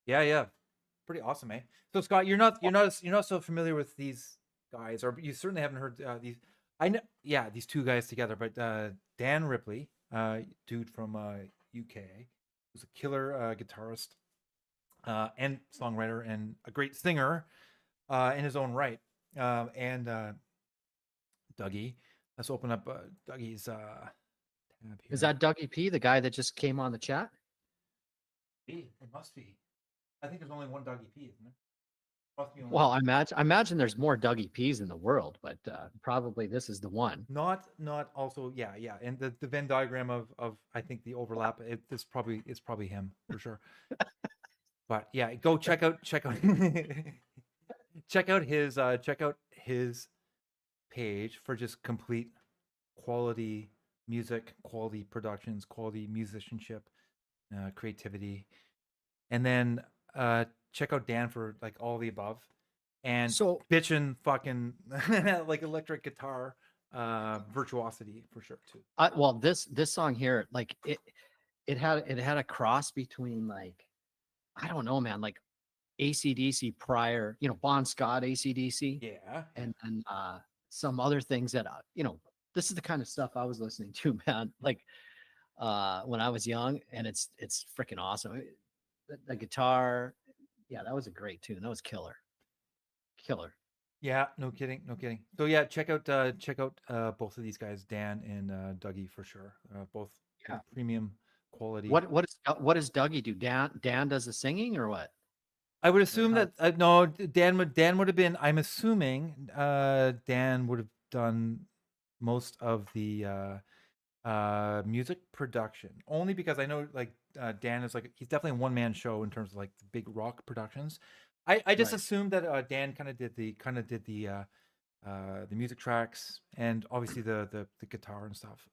Yeah. Pretty awesome, eh? So Scott, you're not so familiar with these guys, or you certainly haven't heard these. I know, yeah, these two guys together, but Dan Ripley, dude from UK, who's a killer guitarist and songwriter and a great singer in his own right. And Dougie, let's open up Dougie's tab here. Is that Dougie P, the guy that just came on the chat? It must be. I think there's only one Dougie P, isn't there? Must be only Well, I imagine there's more Dougie P's in the world, but probably this is the one. not also yeah, and the Venn diagram of I think the overlap it's probably him for sure. But yeah, go check out check out his page for just complete quality music, quality productions, quality musicianship, creativity, and then check out Dan for like all the above, and So bitchin' fucking like electric guitar virtuosity for sure too. well, this song here, like it had a cross between like, I don't know, man, like AC/DC prior, Bon Scott AC/DC, Yeah, and some other things that this is the kind of stuff I was listening to, man. Like when I was young, and it's freaking awesome. The guitar, yeah, that was a great tune. That was killer. yeah, no kidding. So yeah, check out both of these guys, Dan and Dougie for sure. Both Yeah. premium quality. What does Dougie do? Dan does the singing or what? I would assume how- that no, Dan would have been. I'm assuming Dan would have done most of the music production, only because I know like Dan is like he's definitely a one man show in terms of like the big rock productions. I just Right. assumed that Dan kind of did the music tracks and obviously the guitar and stuff,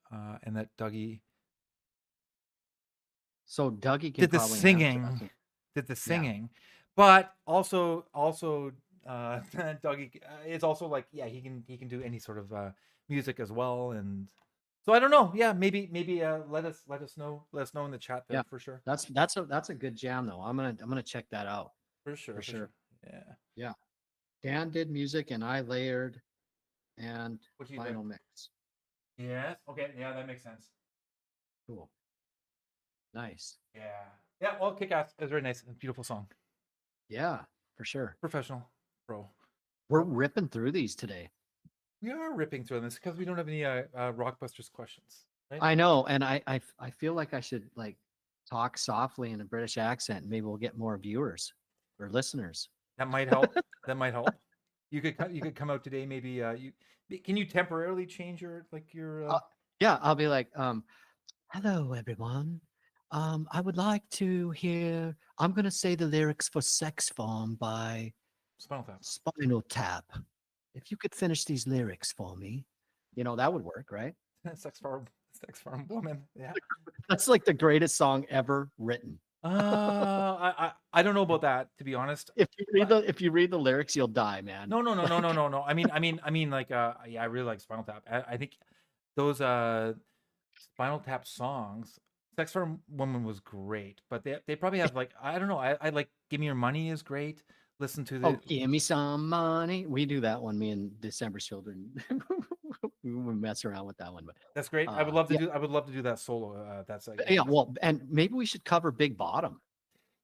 and that Dougie So Dougie can did the probably answer singing. that. But also Dougie is also like yeah he can do any sort of music as well, and so I don't know, yeah, maybe let us know in the chat there. Yeah. For sure, That's a good jam though. I'm gonna check that out. for sure. sure. Yeah, Dan did music and I layered and what do you final think? mix. Yes, okay, yeah, that makes sense. Cool. Nice. Yeah, well, kick ass. It's a very nice, beautiful song. Yeah, for sure. Professional pro. We're ripping through these today. We are ripping through this because we don't have any Rockbusters questions, right? I know, and I feel like I should like talk softly in a British accent. Maybe we'll get more viewers or listeners. That might help. That might help. You could come out today. Maybe can you temporarily change your Yeah, I'll be like, hello everyone. I would like to hear. I'm gonna say the lyrics for "Sex Farm" by Spinal Tap? Spinal Tap. If you could finish these lyrics for me, that would work, right? Sex farm woman. Yeah. That's like the greatest song ever written. I don't know about that, to be honest. If you read the lyrics, you'll die, man. No. I mean, like, yeah, I really like Spinal Tap. I think those Spinal Tap songs, Sex Farm Woman was great, but they probably have like I don't know. I like Give Me Your Money is great. Listen to the Oh, give me some money. We do that one. Me and December's Children. We mess around with that one, but that's great. I would love to yeah. do. I would love to do that solo. That's like yeah. Well, and maybe we should cover Big Bottom.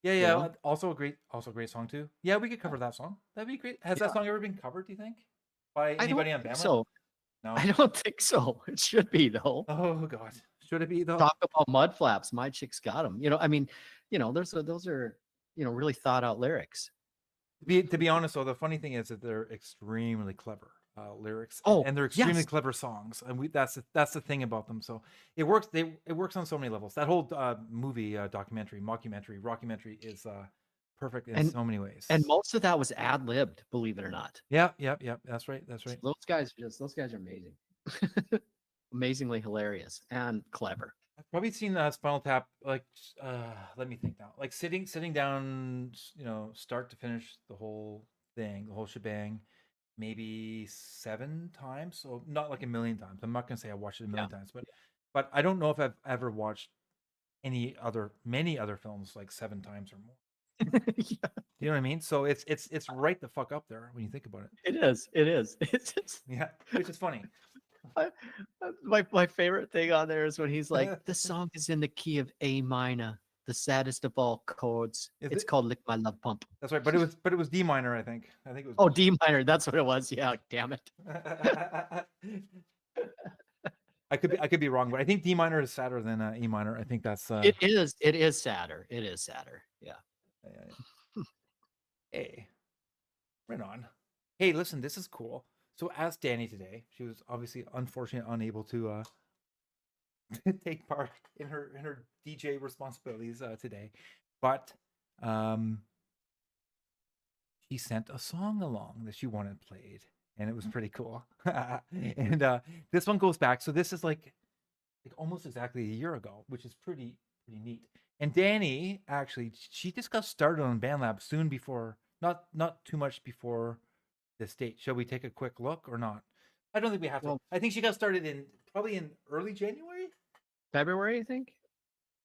yeah. know? Also a great song too. Yeah, we could cover that song. That'd be great. Has that song ever been covered? Do you think by I anybody don't on think Bama? so. No. I don't think so. It should be though. Oh God, should it be though? Talk about mud flaps. My chick's got them. I mean, those are really thought out lyrics. To be honest, though, the funny thing is that they're extremely clever lyrics. Oh, and they're extremely yes. clever songs, and that's the thing about them. So it works. It works on so many levels. That whole movie, documentary, mockumentary, rockumentary is perfect in so many ways. And most of that was ad libbed, believe it or not. Yeah. That's right. Those guys are amazing. Amazingly hilarious and clever. I've probably seen Spinal Tap like let me think now. Like sitting down, start to finish the whole thing, the whole shebang, maybe 7 times. So not like a million times. I'm not gonna say I watched it a million times, but I don't know if I've ever watched many other films like 7 times or more. Yeah, You know what I mean? So it's right the fuck up there when you think about it. it is. It is. It's just, Yeah, which is funny. my favorite thing on there is when he's like, "The song is in the key of A minor, the saddest of all chords. Is It's it? called Lick My Love Pump." That's right, but it was D minor, I think. I think it Oh, D minor. That's what it was. Yeah, damn it. was. I could be wrong, but I think D minor is sadder than E minor. I think that's It is. It is sadder. It is sadder. Yeah. yeah. Hey, right on. Hey, listen, this is cool. So asked Danny today. She was obviously unfortunately unable to take part in her DJ responsibilities today, but she sent a song along that she wanted played, and it was pretty cool. And this one goes back. So this is like almost exactly a year ago, which is pretty neat. And Danny actually, she just got started on BandLab soon before, not too much before this date. Shall we take a quick look or not? I don't think we have to. Well- I think she got started probably in early January, February, I think.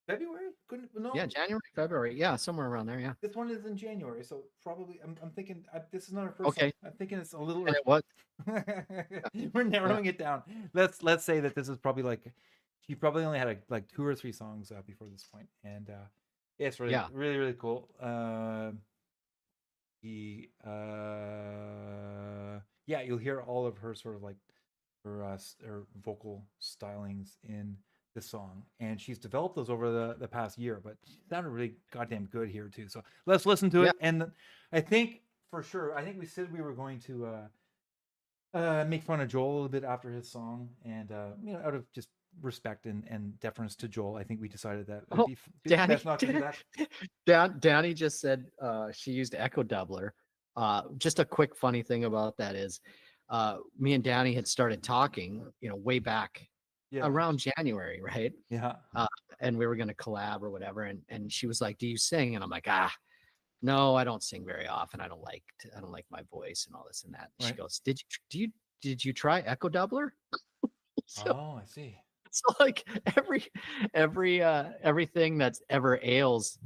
February. Couldn't no. Yeah, January, February. Yeah, somewhere around there. Yeah. This one is in January, so probably I'm thinking this is not her first. Okay. I'm thinking it's a little. And it was. We're narrowing it down. Let's say that this is probably like she probably only had like 2 or 3 songs before this point, and it's really Yeah. really cool. Yeah, you'll hear all of her sort of like her vocal stylings in this song, and she's developed those over the past year, but she sounded really goddamn good here too. So let's listen to it. And I think for sure, I think we said we were going to make fun of Joel a little bit after his song, and out of just respect and deference to Joel, I think we decided that it'd be Danny, best not to do that. Danny just said she used Echo Doubler. Just a quick funny thing about that is, me and Danny had started talking, way back Yeah, around January, right? yeah. And we were going to collab or whatever. And she was like, "Do you sing?" And I'm like, no, I don't sing very often. I don't like my voice and all this and that. And she Right. goes, did you try Echo Doubler? So, Oh, I see. so like everything that's ever ails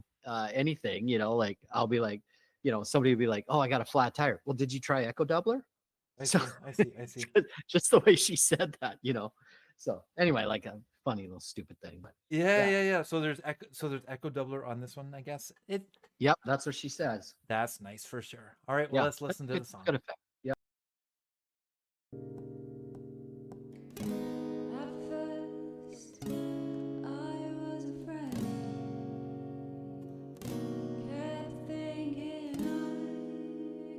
anything, like I'll be like, somebody will be like, "Oh, I got a flat tire." Well, did you try Echo Doubler? I So- see. I see. Just the way she said that, So anyway, like a funny little stupid thing, but Yeah. So there's Echo Doubler on this one, I guess. yep, that's what she says. That's nice for sure. All right, well, let's listen to the It's song. good effect. Yep. At first, I was afraid. Kept thinking I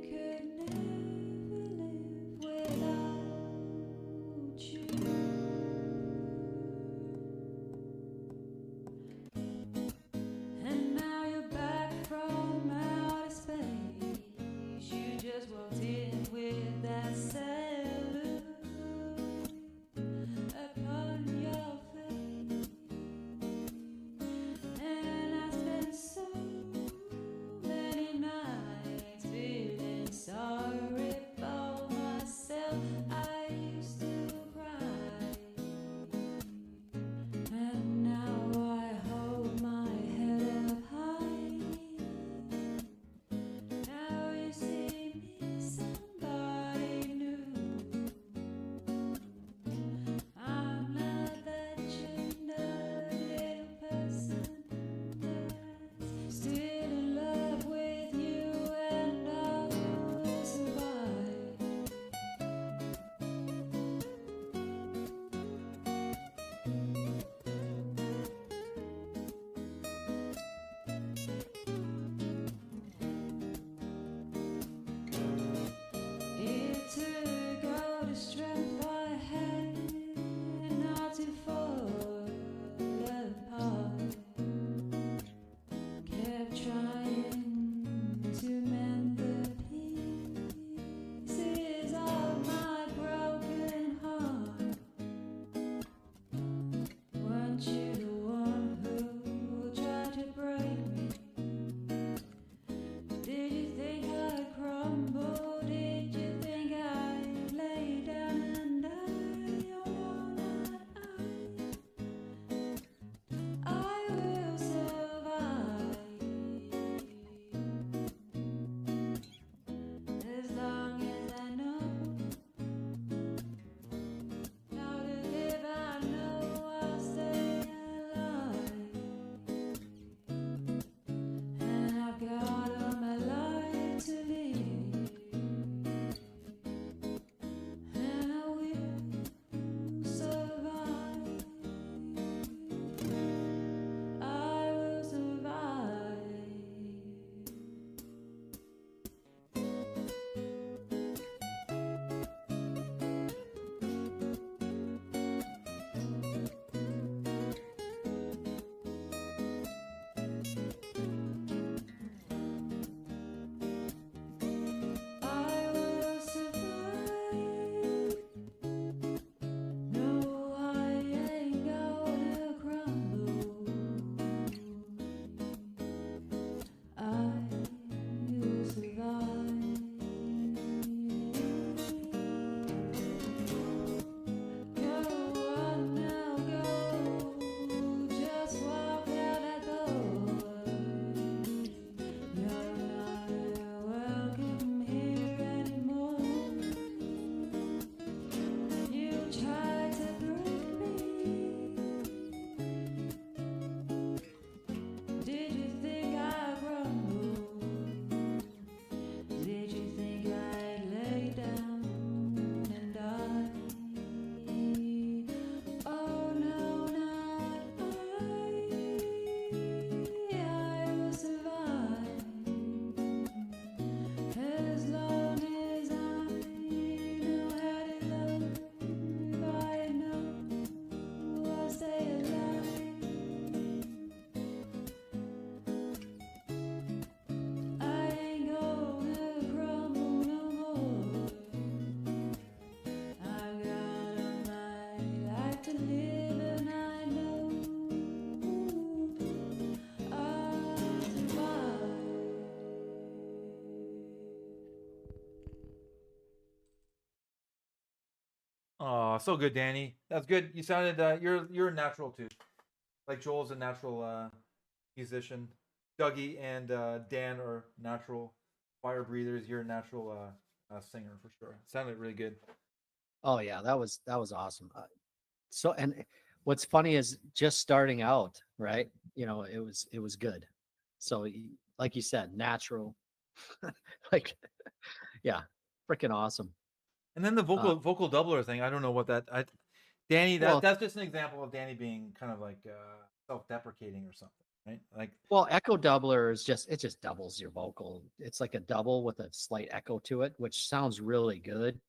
could never live without you. And now you're back from outer space. You just walked in so good, Danny. That's good. You sounded you're a natural too. Like Joel's a natural musician. Dougie and Dan are natural fire breathers. You're a natural singer for sure. Sounded really good. Oh yeah, that was awesome. So and what's funny is just starting out, right? You know, it was good. So like you said, natural, like yeah, freaking awesome. And then the vocal doubler thing. I don't know what that. Danny, Well- that's just an example of Danny being kind of like self-deprecating or something, right? Like Well, echo doubler is it just doubles your vocal. It's like a double with a slight echo to it, which sounds really good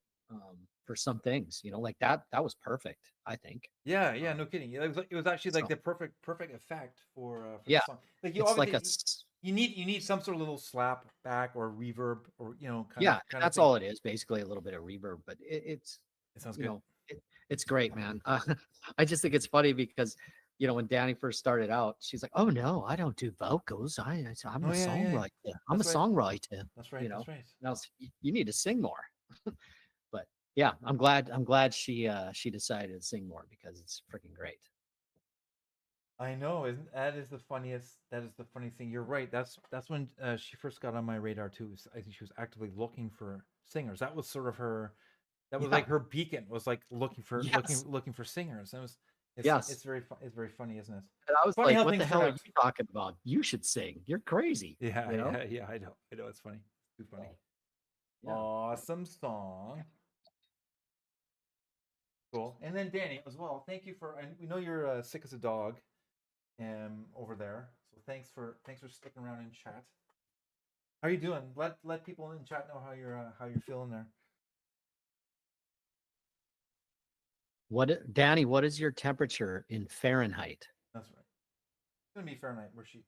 for some things. You know, like that was perfect, I think. yeah, no kidding. It was actually like So- the perfect effect for Yeah, the song. Like you It's like obviously you need some sort of little slap back or reverb or yeah, kind that's of thing. all it is, basically a little bit of reverb, but it's It sounds you good. know, it's great, man. I just think it's funny because when Danny first started out, she's like, "Oh no, I don't do vocals. I'm a Oh, yeah, yeah. songwriter. I'm a That's right. songwriter." That's right. you know, That's right. And I was, you need to sing more. But yeah, I'm glad she decided to sing more because it's freaking great. I know, isn't that is the funniest? That is the funny thing. You're right. That's when she first got on my radar too. I think she was actively looking for singers. That was sort of her. That was Yeah. like her beacon. Was like looking for Yes. looking for singers. And it's Yes. it's very it's very funny, isn't it? And I was Funny like, how "What the things hell turn are out. you talking about? You should sing. You're crazy." Yeah, you know? yeah. I know. It's funny. Too funny. Yeah. Awesome song. Cool. And then Danny as well. Thank you for. And we know you're sick as a dog, over there. So thanks for sticking around in chat. How are you doing? Let people in chat know how you're feeling there. Danny, what is your temperature in Fahrenheit? That's right. It's gonna be Fahrenheit. Where she?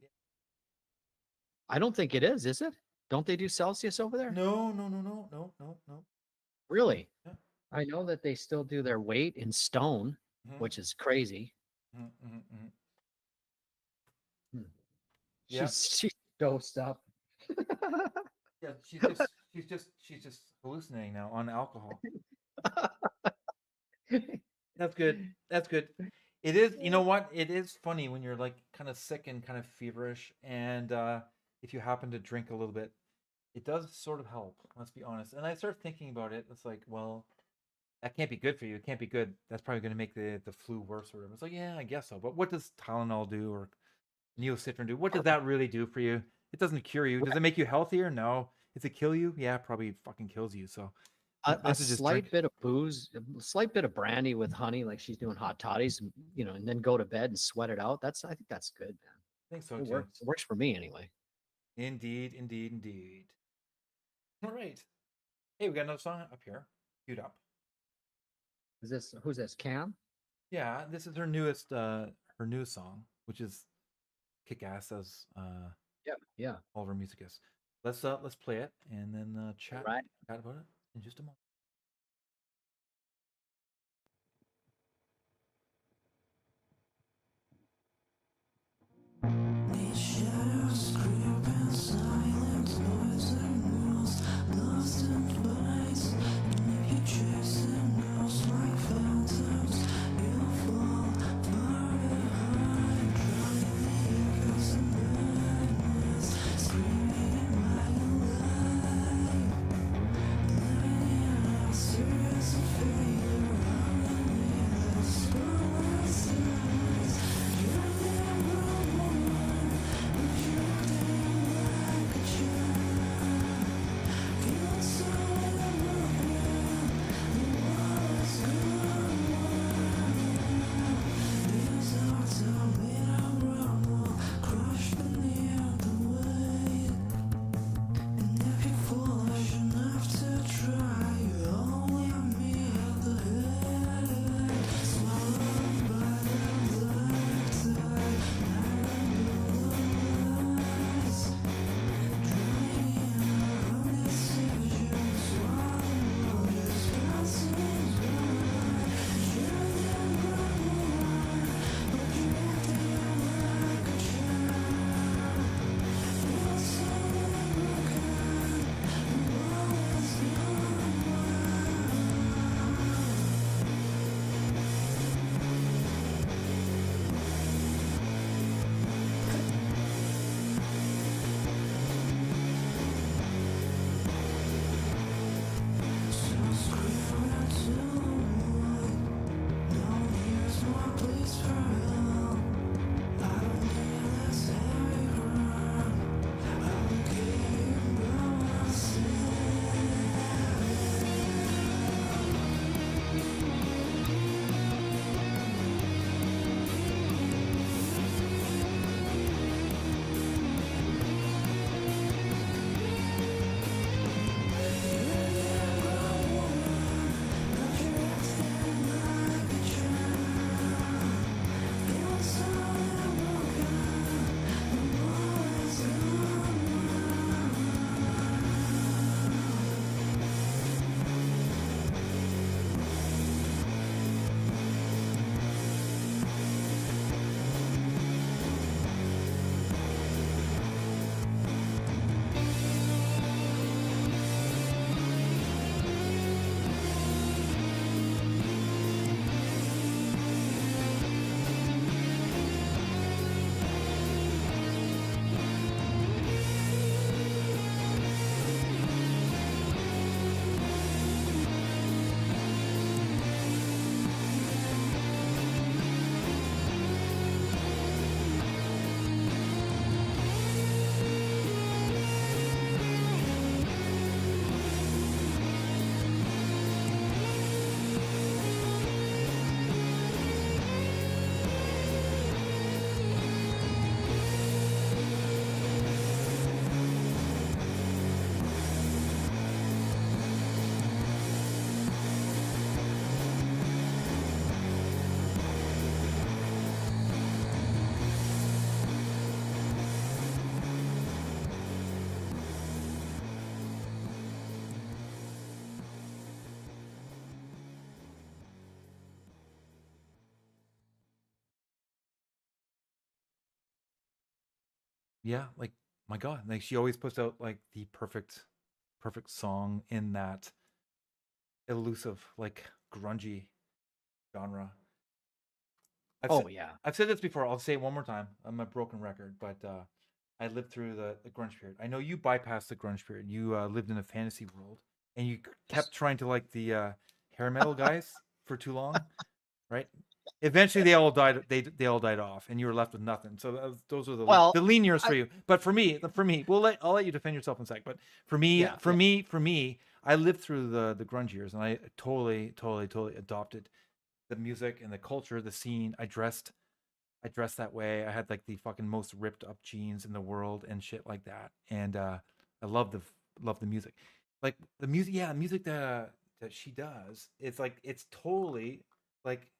I don't think it is it? Don't they do Celsius over there? No. Really? Yeah. I know that they still do their weight in stone, Mhm. which is crazy. Yeah. She's dosed up. Yeah, she's just hallucinating now on alcohol. That's good. That's good. It is. You know what? It is funny when you're like kind of sick and kind of feverish, and if you happen to drink a little bit, it does sort of help. Let's be honest. And I start thinking about it. It's like, well, that can't be good for you. It can't be good. That's probably going to make the flu worse or whatever. It's like, yeah, I guess so. But what does Tylenol do or Neocitrin do? What does that really do for you? It doesn't cure you. Does it make you healthier? No. Does it kill you? Yeah, probably fucking kills you. So A best to just slight drink. bit of booze, a slight bit of brandy with honey, like she's doing hot toddies, and then go to bed and sweat it out. I think that's good, man. I think so It too. works. It works for me anyway. Indeed. All right. Hey, we got another song up here. Queued up. Who's this? Cam? Yeah, this is her newest song, which is kick ass as Yeah. all of her music is. Let's play it and then chat Right. about it in just a moment. These shadows creep in silence, noise and walls, lost in space. And if you chase them else like phantoms, you'll fall far behind. Trying to echoes and madness, screaming in my life. Living in Yeah, like my God, like she always puts out like the perfect song in that elusive, like grungy genre. I've said Oh yeah. I've said this before. I'll say it one more time. I'm a broken record, but I lived through the grunge period. I know you bypassed the grunge period. You lived in a fantasy world, and you kept trying to like the hair metal guys for too long, right? Eventually, they all died. They all died off, and you were left with nothing. So those are Well, the lean years for I you. But for me, I'll let you defend yourself in a sec. But yeah, yeah. for me, I lived through the grunge years, and I totally adopted the music and the culture, the scene. I dressed that way. I had like the fucking most ripped up jeans in the world and shit like that. And I love the music. Like the music, yeah, music that she does. It's like it's totally like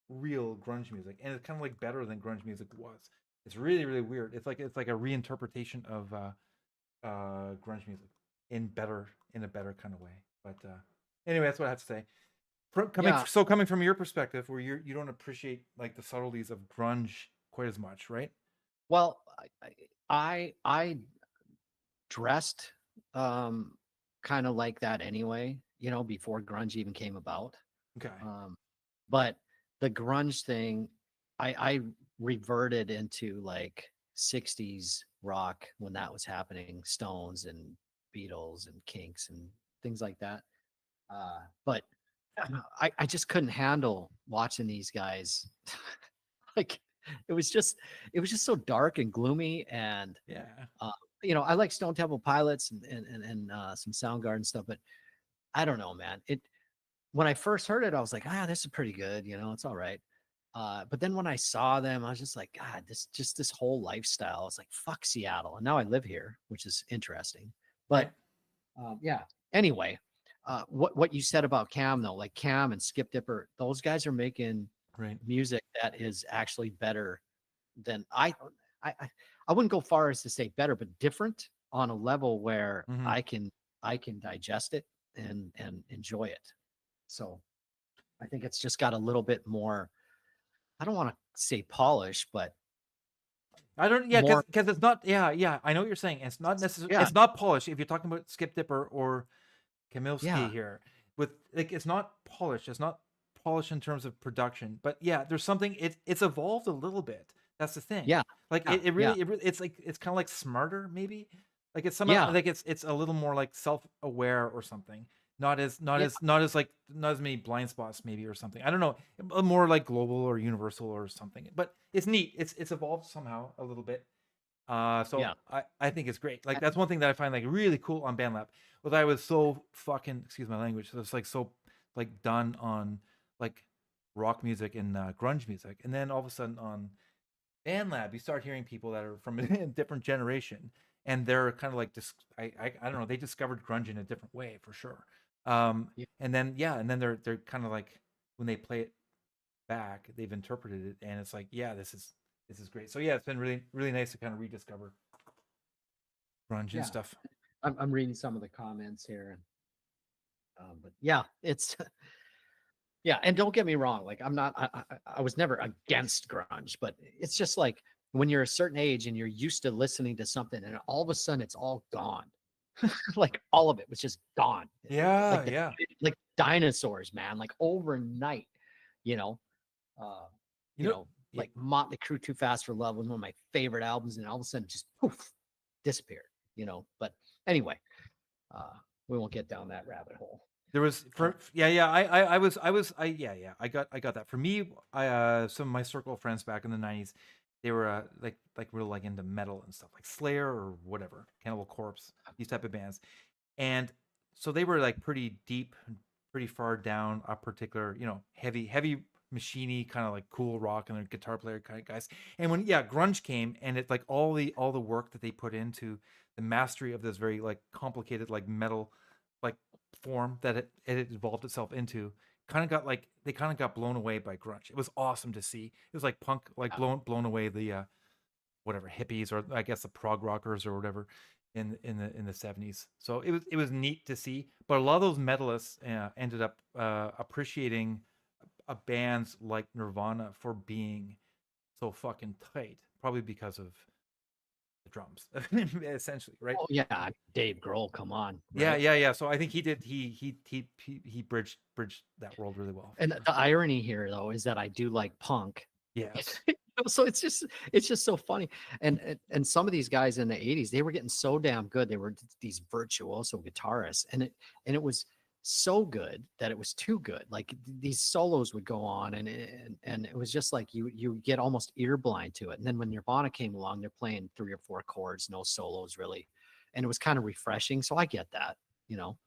real grunge music, and it's kind of like better than grunge music was. It's really weird. It's like a reinterpretation of grunge music in a better kind of way. But anyway, that's what I have to say. Yeah. Coming from your perspective, where you don't appreciate like the subtleties of grunge quite as much, right? Well, I dressed kind of like that anyway, before grunge even came about. Okay. Um, but the grunge thing, I reverted into like 60s rock when that was happening, Stones and Beatles and Kinks and things like that. But I just couldn't handle watching these guys. Like it was just so dark and gloomy and Yeah. uh, I like Stone Temple Pilots and some Soundgarden stuff, but I don't know, man. It When I first heard it, I was like, this is pretty good, it's all right. But then when I saw them, I was just like, God, this whole lifestyle. It's like fuck Seattle, and now I live here, which is interesting. But Right. yeah. Anyway, what you said about Cam though, like Cam and Skip Dipper, those guys are making Right. music that is actually better than I I I wouldn't go far as to say better, but different on a level where Hmm. I can digest it and enjoy it. So I think it's just got a little bit more, I don't want to say polish, but I don't. Yeah, more, because it's not. Yeah. I know what you're saying. It's not necessarily. yeah, It's not polished. If you're talking about Skip Dipper or Kamilski yeah, here, with like, it's not polished. It's not polished in terms of production. But yeah, there's something. It's evolved a little bit. That's the thing. yeah, Like yeah, yeah, it's like it's kind of like smarter maybe. Like it's somehow yeah, like it's a little more like self aware or something. yeah, Not as many blind spots maybe or something. I don't know. More like global or universal or something. But it's neat. It's evolved somehow a little bit. So yeah, I think it's great. Like that's one thing that I find like really cool on BandLab. Was I was so fucking, excuse my language. So it's like so like done on like rock music and grunge music, and then all of a sudden on BandLab you start hearing people that are from a different generation, and they're kind of like I don't know. They discovered grunge in a different way for sure. yeah, And then and then they're kind of like when they play it back, they've interpreted it, and it's like this is great. So yeah, it's been really nice to kind of rediscover grunge and yeah. stuff. I'm reading some of the comments here, and but yeah, it's yeah. And don't get me wrong, like I was never against grunge, but it's just like when you're a certain age and you're used to listening to something, and all of a sudden it's all gone. Like all of it was just gone. Yeah, Like yeah. like dinosaurs, man, like overnight, you know. Uh, You know, yeah, like Motley Crue Too Fast for Love was one of my favorite albums, and all of a sudden just poof, disappeared, But anyway, we won't get down that rabbit hole. there was Uh, for yeah. I got that. For me, I some of my circle of friends back in the '90s, they were like real like into metal and stuff like Slayer or whatever, Cannibal Corpse, these type of bands, and so they were like pretty deep, and pretty far down a particular heavy machiney kind of like cool rock and their guitar player kind of guys. And when grunge came, and it's like all the work that they put into the mastery of this very like complicated like metal like form that it evolved itself into, kind of got like they kind of got blown away by grunge. It was awesome to see. It was like punk like yeah, blown away the whatever hippies, or I guess the prog rockers or whatever in the 70s. So it was neat to see. But a lot of those metalists ended up appreciating a bands like Nirvana for being so fucking tight, probably because of the drums, essentially, right? Oh yeah, Dave Grohl, come on. Yeah, right? yeah, yeah. So I think he did. He bridged that world really well. And the irony here though is that I do like punk. Yes. So it's just so funny. And some of these guys in the 80s, they were getting so damn good. They were these virtuoso guitarists, and it was so good that it was too good. Like these solos would go on, and it was just like you get almost ear blind to it. And then when Nirvana came along, they're playing 3 or 4 chords, no solos really, and it was kind of refreshing. So I get that, you know.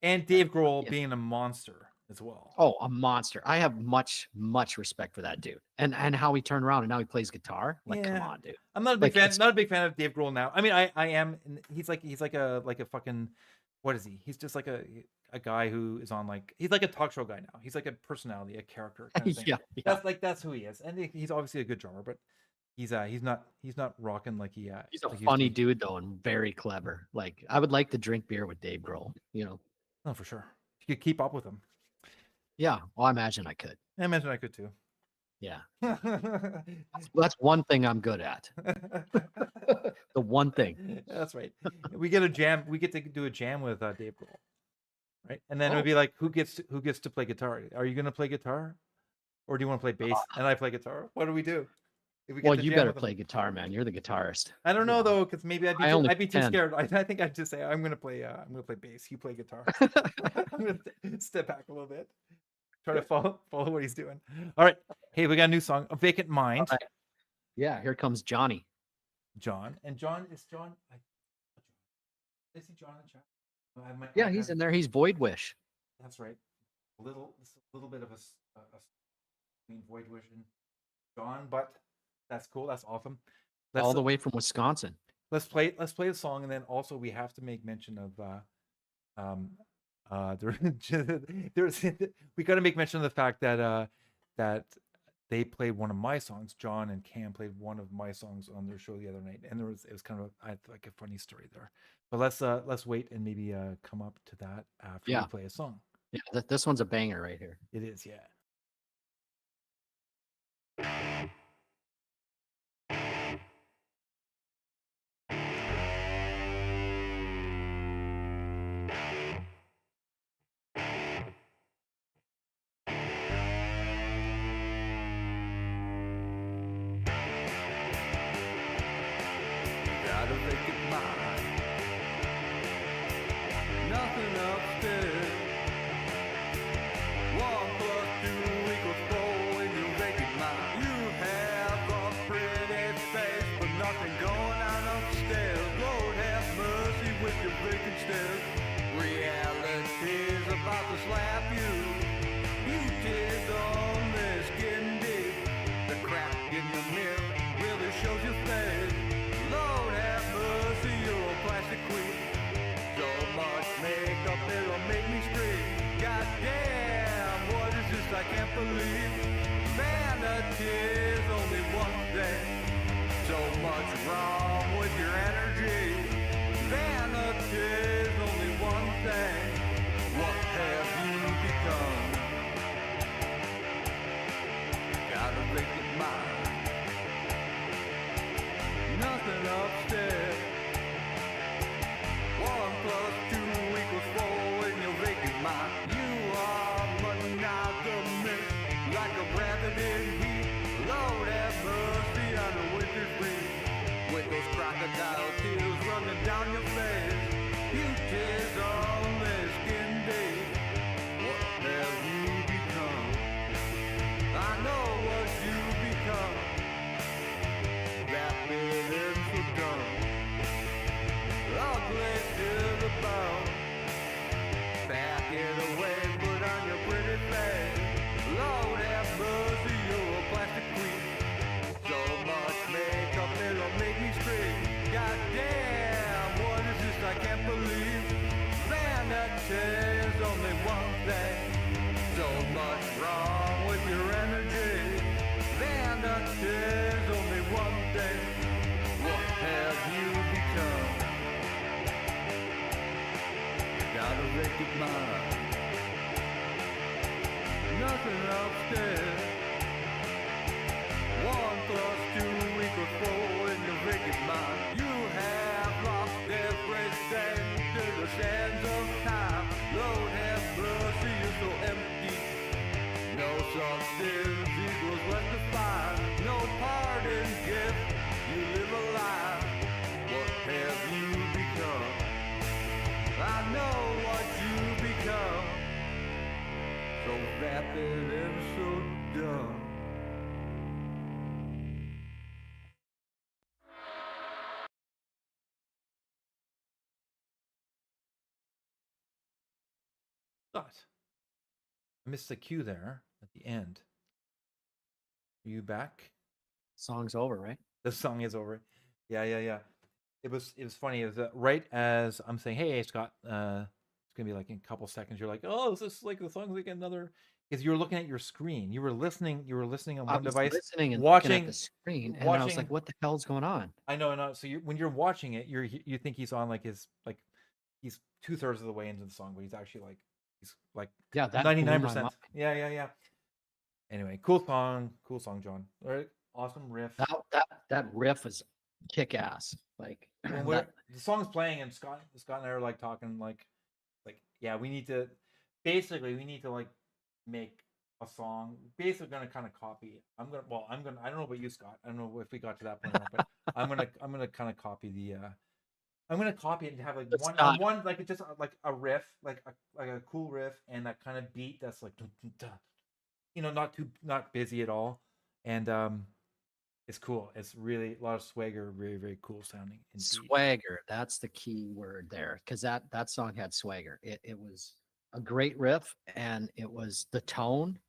And Dave Grohl yeah. being a monster as well. Oh, a monster! I have much respect for that dude, and how he turned around and now he plays guitar. Like, come Yeah. on, dude. I'm not a Like, big fan. it's- Not a big fan of Dave Grohl now. I mean, I am. He's like a fucking. What is he? He's just like a guy who is on like he's like a talk show guy now. He's like a personality, a character kind of thing. yeah. That's who he is, and he's obviously a good drummer, but he's not rocking like he. He's a like he used to funny be. dude though, and very clever. Like I would like to drink beer with Dave Grohl. You know. Oh, for sure. You could keep up with him. Yeah. Well, I imagine I could. I imagine I could too. Yeah. That's one thing I'm good at. The one thing. That's right. We get a jam. We get to do a jam with Dave Grohl, right? And then it Oh. would be like, who gets to play guitar? Are you going to play guitar, or do you want to play bass and I play guitar? What do we do? If we get Well, to you jam better with him? play guitar, man. You're the guitarist. I don't know Yeah. though, because maybe I only I'd be too pretend. scared. I think I'd just say I'm going to play bass. You play guitar. I'm going to step back a little bit, try to follow what he's doing. All right. Hey, we got a new song, "A Vacant Mind." All right. Yeah. Here comes Johnny. John is John. Is he John in chat? Yeah, he's in there. He's Void Wish. That's right. A little bit of between Void Wish and John, but that's cool. That's awesome. All the way from Wisconsin. Let's play the song, and then also we have to make mention of there's we got to make mention of the fact that that they played one of my songs. John and Cam played one of my songs on their show the other night, and it was kind of like a funny story there. But let's wait and maybe come up to that after Yeah. we play a song. Yeah, this one's a banger right here. It is, yeah. Got a vacant mind. Nothing upstairs. 1 + 2 = 4 in your vacant mind. You have a pretty face, but nothing going on upstairs. Lord have mercy with your vacant stairs. Reality's about to slap you. You tears on this skin deep. The crack in the mirror really shows your face. Lord have mercy, you're a plastic queen. So much makeup, it'll make me scream. God damn, what is this? I can't believe. Vanity's only one thing. So much wrong with your energy. Vanity's only one thing. What have you become? Got a vacant mind. Nothing upstairs. 1 + 2 = 4 in your vacant mind. You are monogamous, like a rabbit in heat. Lord have mercy on a winter's breeze. With those crocodile tears running down your face. You tears on their skin deep. What have you become? I know what you become. Vapid and so dumb. Ugly to the bone. Back it away, put on your pretty face. Lord have mercy, you're a plastic queen. So much makeup, it'll make me scream. God damn, what is this? I can't believe. Scott, I missed the cue there at the end. Are you back? Song's over, right? The song is over. Yeah. It was funny. It was right as I'm saying, "Hey, Scott, it's gonna be like in a couple seconds." You're like, "Oh, is this like the song's like another?" Because you were looking at your screen. You were listening. You were listening on I one was device, listening and looking at watching. the screen, and I was watching- like, "What the hell's going on?" I know. So when you're watching it, you think he's on like his like he's 2/3 of the way into the song, but he's actually like he's like Yeah, that blew my 99%. mind. Yeah. Anyway, cool song, John. All right, awesome riff. That riff was kick ass. Like When the song's playing and Scott and I are like talking like yeah, we need to like make a song. Basically gonna kind of copy. I don't know about you, Scott. I don't know if we got to that point or not, but I'm gonna kind of copy the I'm gonna copy it and have like The one style. one like just like a riff, like a cool riff and that kind of beat that's like dun, dun, dun. Not busy at all. And it's cool. It's really a lot of swagger, very, very cool sounding. Indeed. Swagger, that's the key word there, because that song had swagger. It was a great riff, and it was the tone.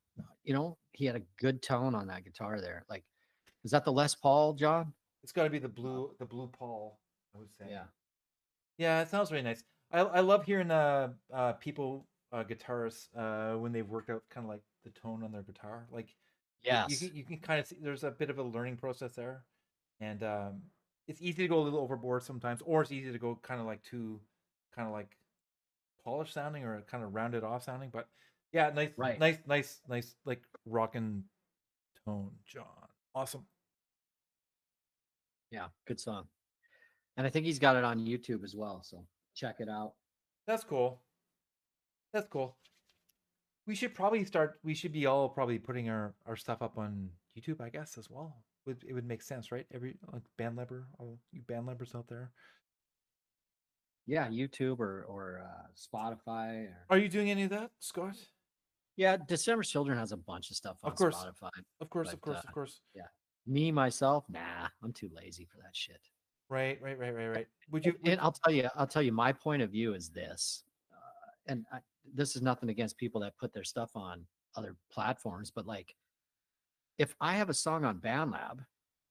He had a good tone on that guitar there. Like, is that the Les Paul, John? It's got to be the blue Paul, I would say. Yeah. Yeah, it sounds really nice. I love hearing people guitarists when they've worked out kind of like the tone on their guitar. Like Yes. you can kind of see there's a bit of a learning process there, and it's easy to go a little overboard sometimes, or it's easy to go kind of like too kind of like polished sounding or kind of rounded off sounding. But yeah, Right. nice like rockin' tone, John. Awesome. Yeah, good song. And I think he's got it on YouTube as well, so check it out. That's cool. That's cool. We should be all probably putting our stuff up on YouTube, I guess, as well. It would make sense, right? Every like Bandlabber, all you Bandlabbers out there. Yeah, YouTube or Spotify. Are you doing any of that, Scott? Yeah, December Children has a bunch of stuff on Of course. Spotify. Of course. But, Me myself, nah, I'm too lazy for that shit. Right. Would you? And I'll tell you, my point of view is this, this is nothing against people that put their stuff on other platforms, but like, if I have a song on BandLab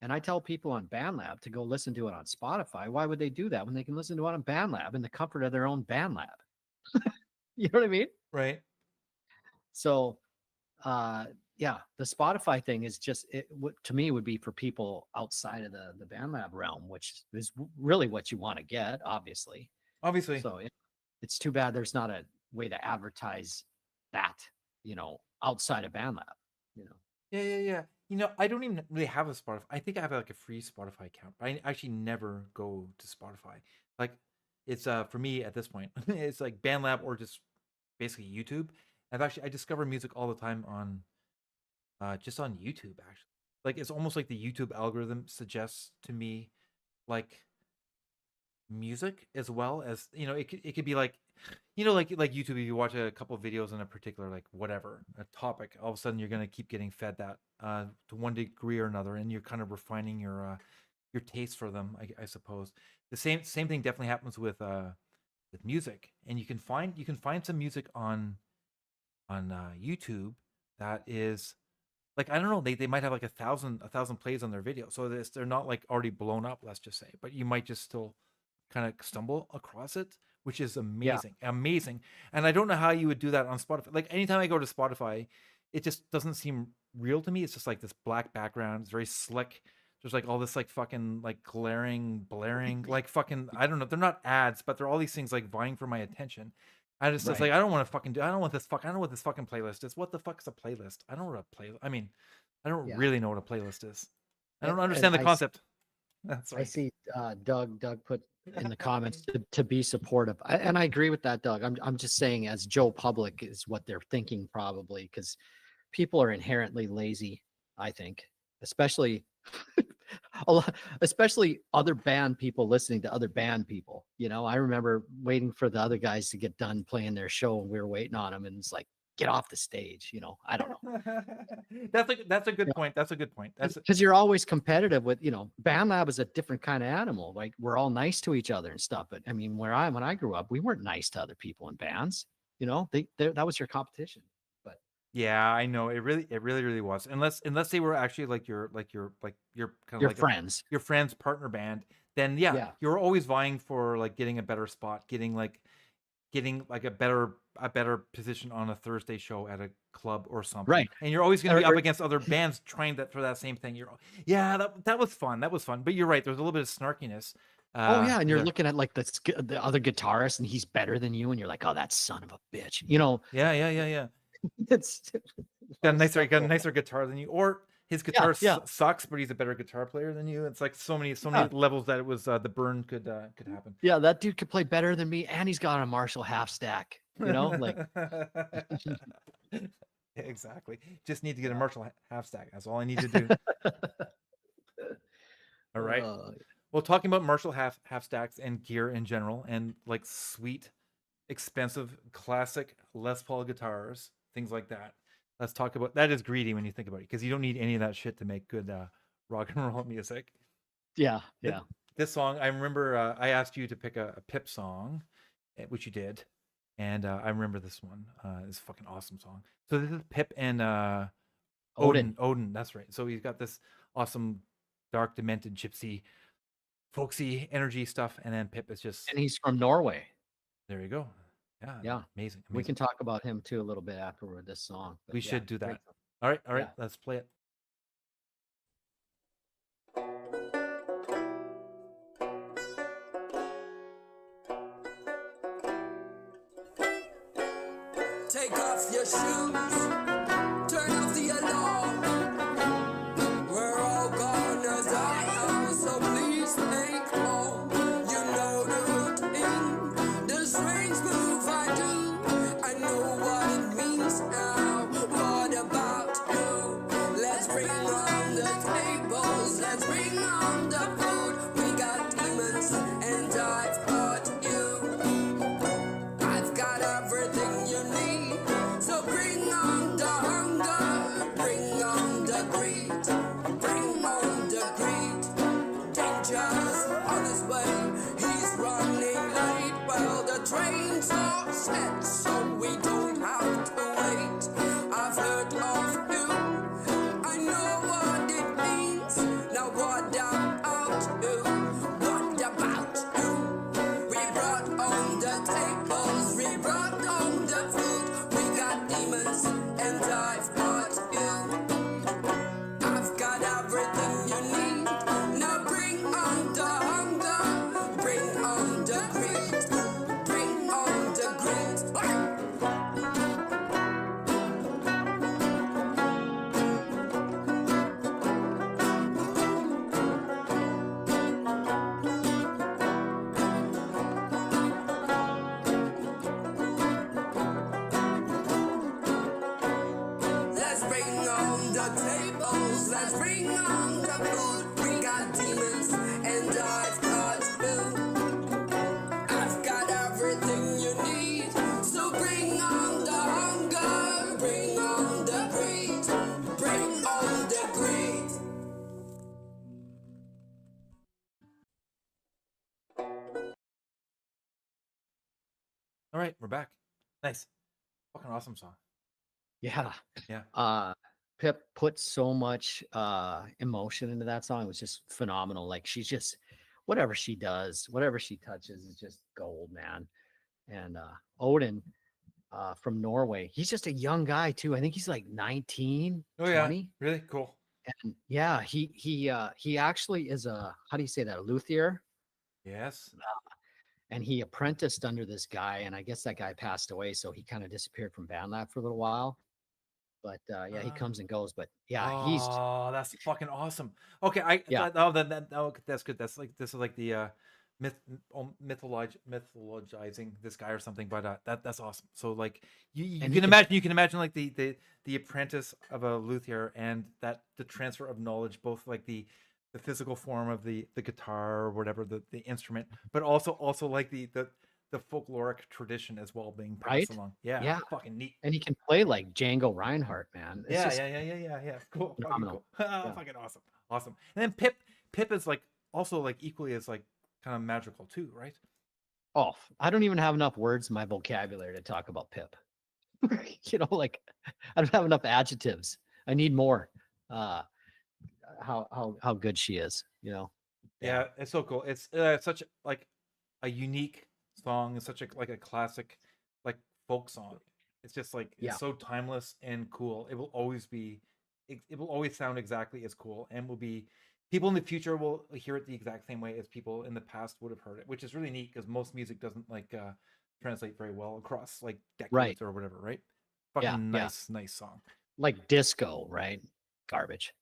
and I tell people on BandLab to go listen to it on Spotify, why would they do that when they can listen to it on BandLab in the comfort of their own BandLab? You know what I mean? Right. So, yeah, the Spotify thing is just to me would be for people outside of the BandLab realm, which is really what you want to get, obviously. Obviously. So it's too bad there's not a way to advertise that, outside of BandLab. Yeah. I don't even really have a Spotify. I think I have like a free Spotify account, but I actually never go to Spotify. Like it's for me at this point, it's like BandLab or just basically YouTube. I discover music all the time on just on YouTube actually. Like it's almost like the YouTube algorithm suggests to me like music as well as it could be like like YouTube, if you watch a couple of videos on a particular like whatever a topic, all of a sudden you're going to keep getting fed that to one degree or another, and you're kind of refining your taste for them, I suppose. The same thing definitely happens with music, and you can find some music on YouTube that is like, I don't know, they might have like 1,000 plays on their video, so they're not like already blown up, let's just say, but you might just still kind of stumble across it, which is amazing. And I don't know how you would do that on Spotify. Like anytime I go to Spotify, it just doesn't seem real to me. It's just like this black background. It's very slick. There's like all this like fucking like blaring, like fucking, I don't know. They're not ads, but they're all these things like vying for my attention. It's Right. like, I don't know what this fucking playlist is. What the fuck is a playlist? I don't know what a playlist. I mean, I don't Yeah. really know what a playlist is. I don't And understand the I concept. That's I right. see Doug put in the comments to be supportive. And I agree with that, Doug. I'm just saying, as Joe Public is what they're thinking, probably, because people are inherently lazy, I think, especially especially other band people listening to other band people. I remember waiting for the other guys to get done playing their show, and we were waiting on them, and it's like, get off the stage. I don't know. That's a good point. That's a good point. Because you're always competitive with, BandLab is a different kind of animal. Like, we're all nice to each other and stuff. But I mean, when I grew up, we weren't nice to other people in bands. You know, that was your competition. But Yeah, I know. It really was. Unless they were actually like your kind of your like friends. your friend's partner band, then yeah, Yeah. you're always vying for like getting a better spot, getting like a better position on a Thursday show at a club or something. Right. And you're always going to be Or- up or- against other bands trying that for that same thing. Yeah, that was fun. That was fun. But you're right. There's a little bit of snarkiness. Oh yeah, and you're there. looking at like the other guitarist, and he's better than you, and you're like, oh, that son of a bitch. You know, Yeah. it's Got a was so nicer, got a cool. nicer guitar than you, or his guitar yeah. sucks, but he's a better guitar player than you. It's like so many Yeah. levels that it was the burn could happen. Yeah, that dude could play better than me, and he's got a Marshall half stack. You know, like Exactly. Just need to get a Marshall half stack. That's all I need to do. All right. uh, Well, talking about Marshall half stacks and gear in general, and like sweet, expensive, classic Les Paul guitars, things like that. Let's talk about that. Is greedy when you think about it, because you don't need any of that shit to make good rock and roll music. yeah, Th- yeah. This song, I remember I asked you to pick a Pip song, which you did, and I remember this one. It's a fucking awesome song. So this is Pip and Odin. Odin, that's right. So he's got this awesome, dark, demented, gypsy, folksy energy stuff, and then Pip is just And he's from Norway. there. You go. Yeah, Yeah. amazing. We can talk about him too a little bit afterward. This song. But We yeah, should do great that. song. All right, Yeah. let's play it. Take off your shoes, turn off the alarm. We're all gonna die, so please take home. You know the routine, the strange move I do. I know what it means now. What about you? Let's bring on the tables, let's bring on the food. We got demons, and I've got you. I've got everything you need. So bring on the hunger, bring on the greed, bring on the greed. Danger's on his way, he's running late. Well, the train's all set, so we don't have to wait. I've heard of you, I know what it means. Now what about you? What about you? We brought on the tables, we brought on the food. We got demons, and I've got you. I've got everything you need. Now bring on the hunger, bring on the greed, bring on the greed. Let's bring on the tables, let's bring on the food. We got demons, and I've got you. I've got everything you need. So bring on the hunger, bring on the greed, bring on the greed. All right, we're back. Nice, fucking awesome song. Yeah. Yeah. Pip put so much emotion into that song. It was just phenomenal. Like she's just whatever she does, whatever she touches is just gold, man. And Odin from Norway, he's just a young guy too. I think he's like 19, Oh yeah, 20. really cool. And yeah, he actually is a, how do you say that, a luthier? Yes. And he apprenticed under this guy, and I guess that guy passed away, so he kind of disappeared from BandLab for a little while. But yeah, he Ah. comes and goes. But yeah, he's Oh, that's fucking awesome. Okay, Yeah. That's good. This is like the mythologizing this guy or something. But that's awesome. So like you And can he imagine, like the apprentice of a luthier, and that the transfer of knowledge, both like the physical form of the guitar or whatever the instrument, but also like the folkloric tradition as well being passed Right? along. Yeah, Yeah. fucking neat. and he can play like Django Reinhardt, man. It's Yeah, just, yeah. Cool. Fucking phenomenal. cool. Yeah. Fucking awesome. And then Pip is like also like equally as like kind of magical too, right? Oh, I don't even have enough words in my vocabulary to talk about Pip. Like I don't have enough adjectives. I need more. Uh, how good she is. Yeah, it's so cool. It's such like a unique song. It's such a like a classic, like folk song. It's just like Yeah. it's so timeless and cool. It will always be. It will always sound exactly as cool, and will be people in the future will hear it the exact same way as people in the past would have heard it, which is really neat because most music doesn't like translate very well across like decades Right. or whatever, right? Yeah, Fucking yeah. nice song. Like disco, right? Garbage.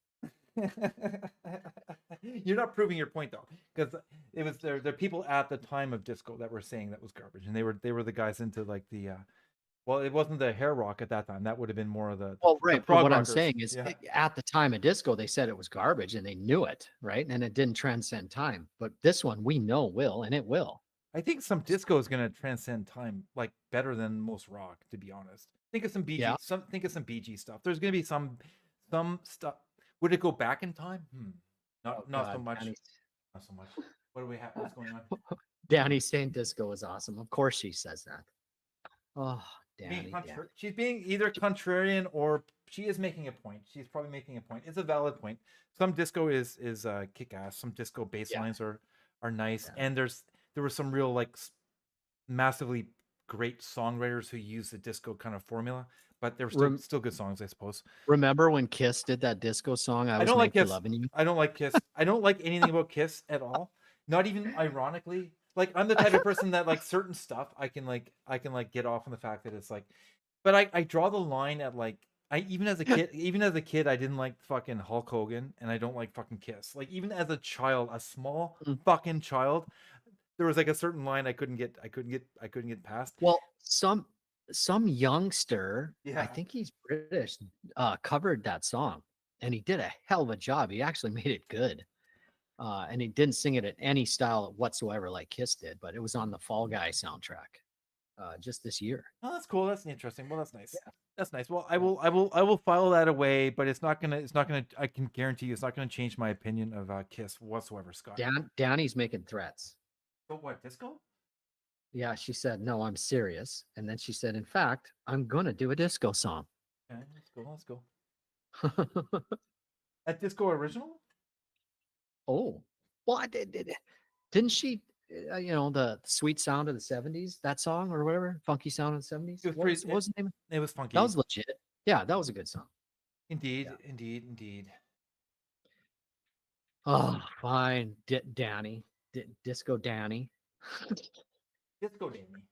You're not proving your point though, because it was there people at the time of disco that were saying that was garbage, and they were the guys into like the well, it wasn't the hair rock at that time. That would have been more of the Well, the right. But prog what I'm rockers. saying is, Yeah. at the time of disco, they said it was garbage, and they knew it, right? And it didn't transcend time. But this one, we know will, and it will. I think some disco is gonna transcend time like better than most rock, to be honest. Think of some BG, Yeah. think of some BG stuff. There's gonna be some stuff. Would it go back in time? Not so God, much. Danny's, Not so much. What do we have? What's going on? Danny's saying disco is awesome. Of course, she says that. Oh, Being Danny. she's being either contrarian or she is making a point. She's probably making a point. It's a valid point. Some disco is kick ass. Some disco bass Yeah. lines are nice, Yeah. and there were some real like massively great songwriters who use the disco kind of formula, but they were still good songs, I suppose. Remember when Kiss did that disco song? I was don't like made for Kiss. loving you. I don't like Kiss. I don't like anything about Kiss at all. Not even ironically. Like I'm the type of person that like certain stuff I can get off on the fact that it's like, but I draw the line at like even as a kid I didn't like fucking Hulk Hogan and I don't like fucking Kiss. Like even as a child, a small fucking child, there was like a certain line I couldn't get past. Well, some youngster, I Yeah. think he's British, covered that song, and he did a hell of a job. He actually made it good. And he didn't sing it at any style whatsoever like Kiss did, but it was on the Fall Guy soundtrack just this year. Oh, that's cool. That's interesting. Well, that's nice. That's nice. Well, I will file that away, but it's not gonna. I can guarantee you, it's not gonna change my opinion of Kiss whatsoever, Scott. Danny's making threats. But what, disco? Yeah, she said, "No, I'm serious." And then she said, "In fact, I'm gonna do a disco song." Okay, let's go. A disco original? Oh, well, didn't she? The sweet sound of the '70s, that song or whatever, funky sound of the '70s. It was What was the name? It was funky. That was legit. Yeah, that was a good song. Indeed, Yeah. indeed. Oh, fine, Danny, Disco Danny. Disco Danny.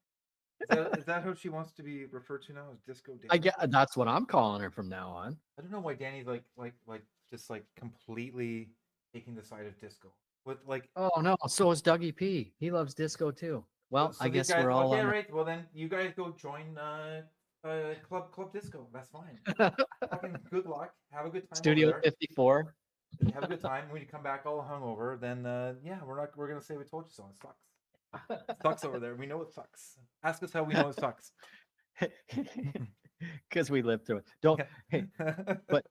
Is that how she wants to be referred to now? As Disco Danny? I get that's what I'm calling her from now on. I don't know why Danny's like just like completely taking the side of disco. With like Oh no, so is Dougie P. He loves disco too. Well, so I these guess guys, we're all okay, on. right. Well then you guys go join Club Disco. That's fine. Fucking good luck. Have a good time. Studio over there. 54. Have a good time. When you come back all hungover, then yeah, we're gonna say we told you so. It sucks. It sucks over there. We know it sucks. Ask us how we know it sucks. Because we lived through it. Don't. Hey, but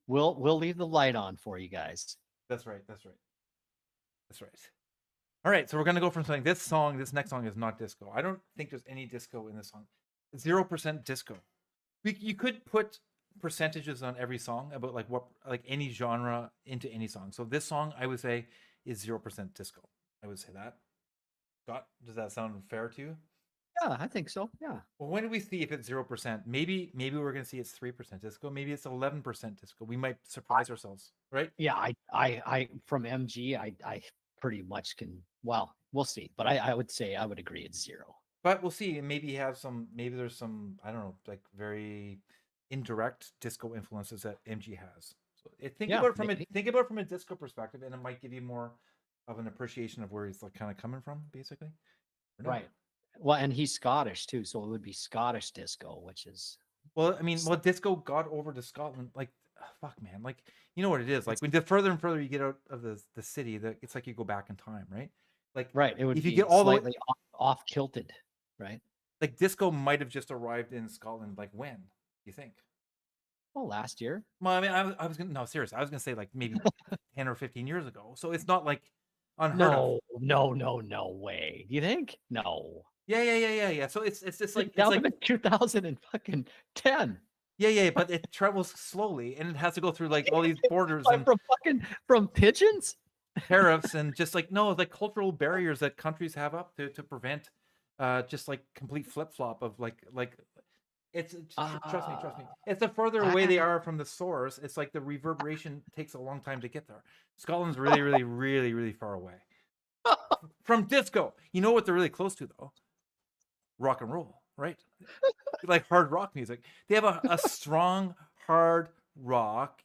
we'll leave the light on for you guys. That's right. All right, so we're gonna go from something. This next song is not disco. I don't think there's any disco in this song. 0% disco. You could put percentages on every song about like any genre into any song. So this song I would say is 0% disco. I would say that. Scott, does that sound fair to you? Yeah, I think so. Yeah. Well, when do we see if it's 0%? Maybe we're gonna see it's 3% disco. Maybe it's 11% disco. We might surprise ourselves, right? Yeah, I from MG, I pretty much can. Well, we'll see, but I would say I would agree it's 0. But we'll see. Maybe there's some, I don't know, like very indirect disco influences that MG has. So think Yeah, about it from a disco perspective, and it might give you more of an appreciation of where he's like kind of coming from, basically. Or no? Right. Well, and he's Scottish too, so it would be Scottish disco, which is Well, I mean, disco got over to Scotland. Like, fuck, man. Like, you know what it is. Like, when the further and further you get out of the city, it's like you go back in time, right? Like, right. It would if be you get all the way, slightly off kilted, right? like disco might have just arrived in Scotland. Like when? Do you think? Well, last year. Well, I mean, I was gonna no, serious. I was gonna say like maybe 10 or 15 years ago. So it's not like Unheard of. No way. Do you think? No. Yeah. So it's just like That it's would like have been 2010. yeah, but it travels slowly and it has to go through like all these borders and From pigeons? tariffs and just like no, like cultural barriers that countries have up to prevent just like complete flip flop of like it's trust me. It's the further away they are from the source, it's like the reverberation takes a long time to get there. Scotland's really far away from disco. You know what they're really close to though? Rock and roll, right? Like hard rock music. They have a strong hard rock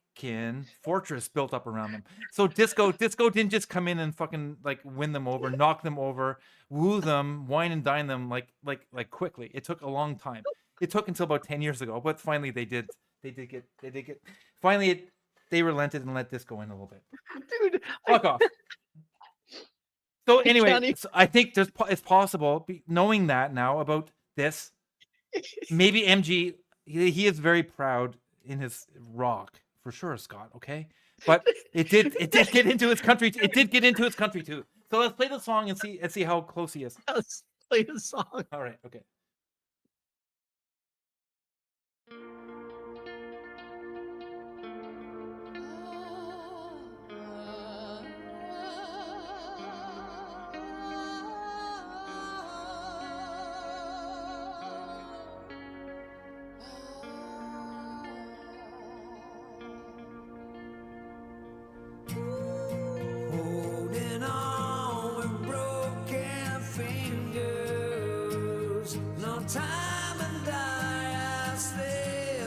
fortress built up around them. So disco didn't just come in and fucking like win them over, knock them over, woo them, wine and dine them like quickly. It took a long time. It took until about 10 years ago, but finally they did get finally they relented and let disco in a little bit. Dude, Fuck off. So anyway, Johnny. I think it's possible, knowing that now about this, maybe MG, he is very proud in his rock for sure, Scott. Okay, but it did get into his country. It did get into his country too. So let's play the song and see how close he is. Let's play the song. All right. Okay. Holding on with broken fingers, no time and die, I stay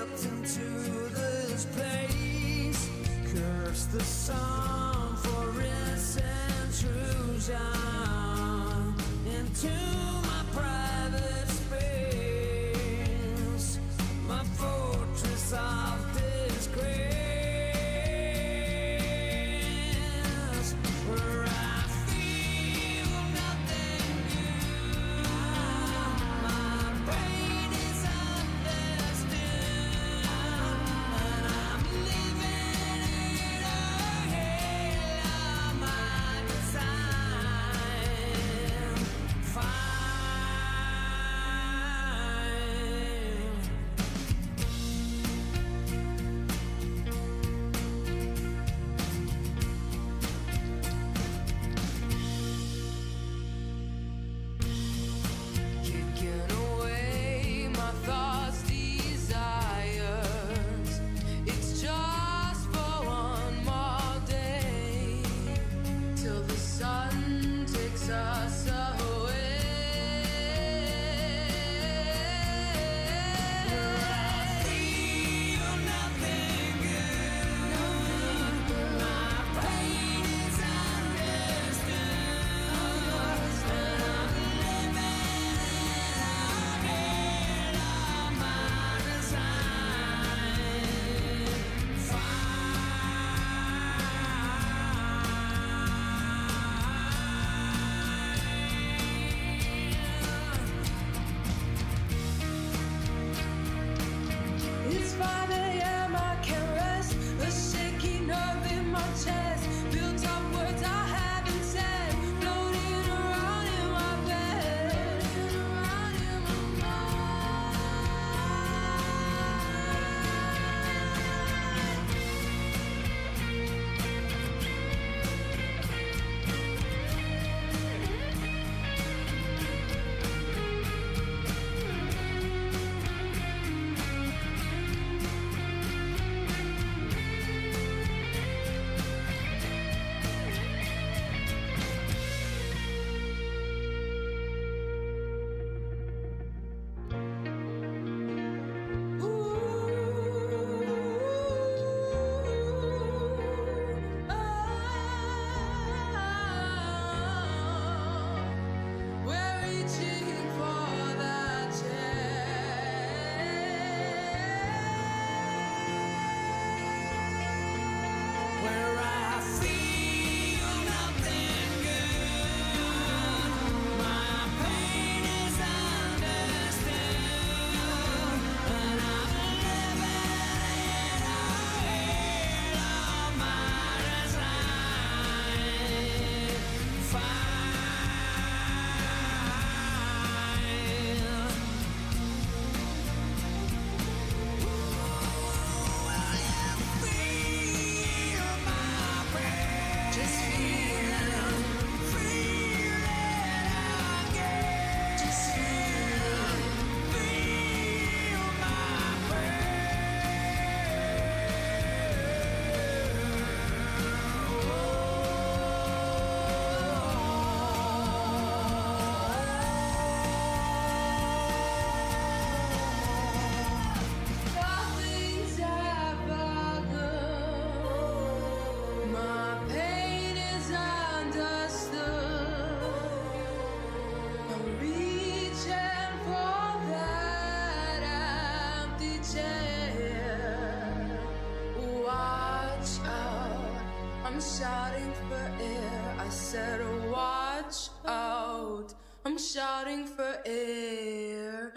shouting for air. I said, oh, watch out. I'm shouting for air.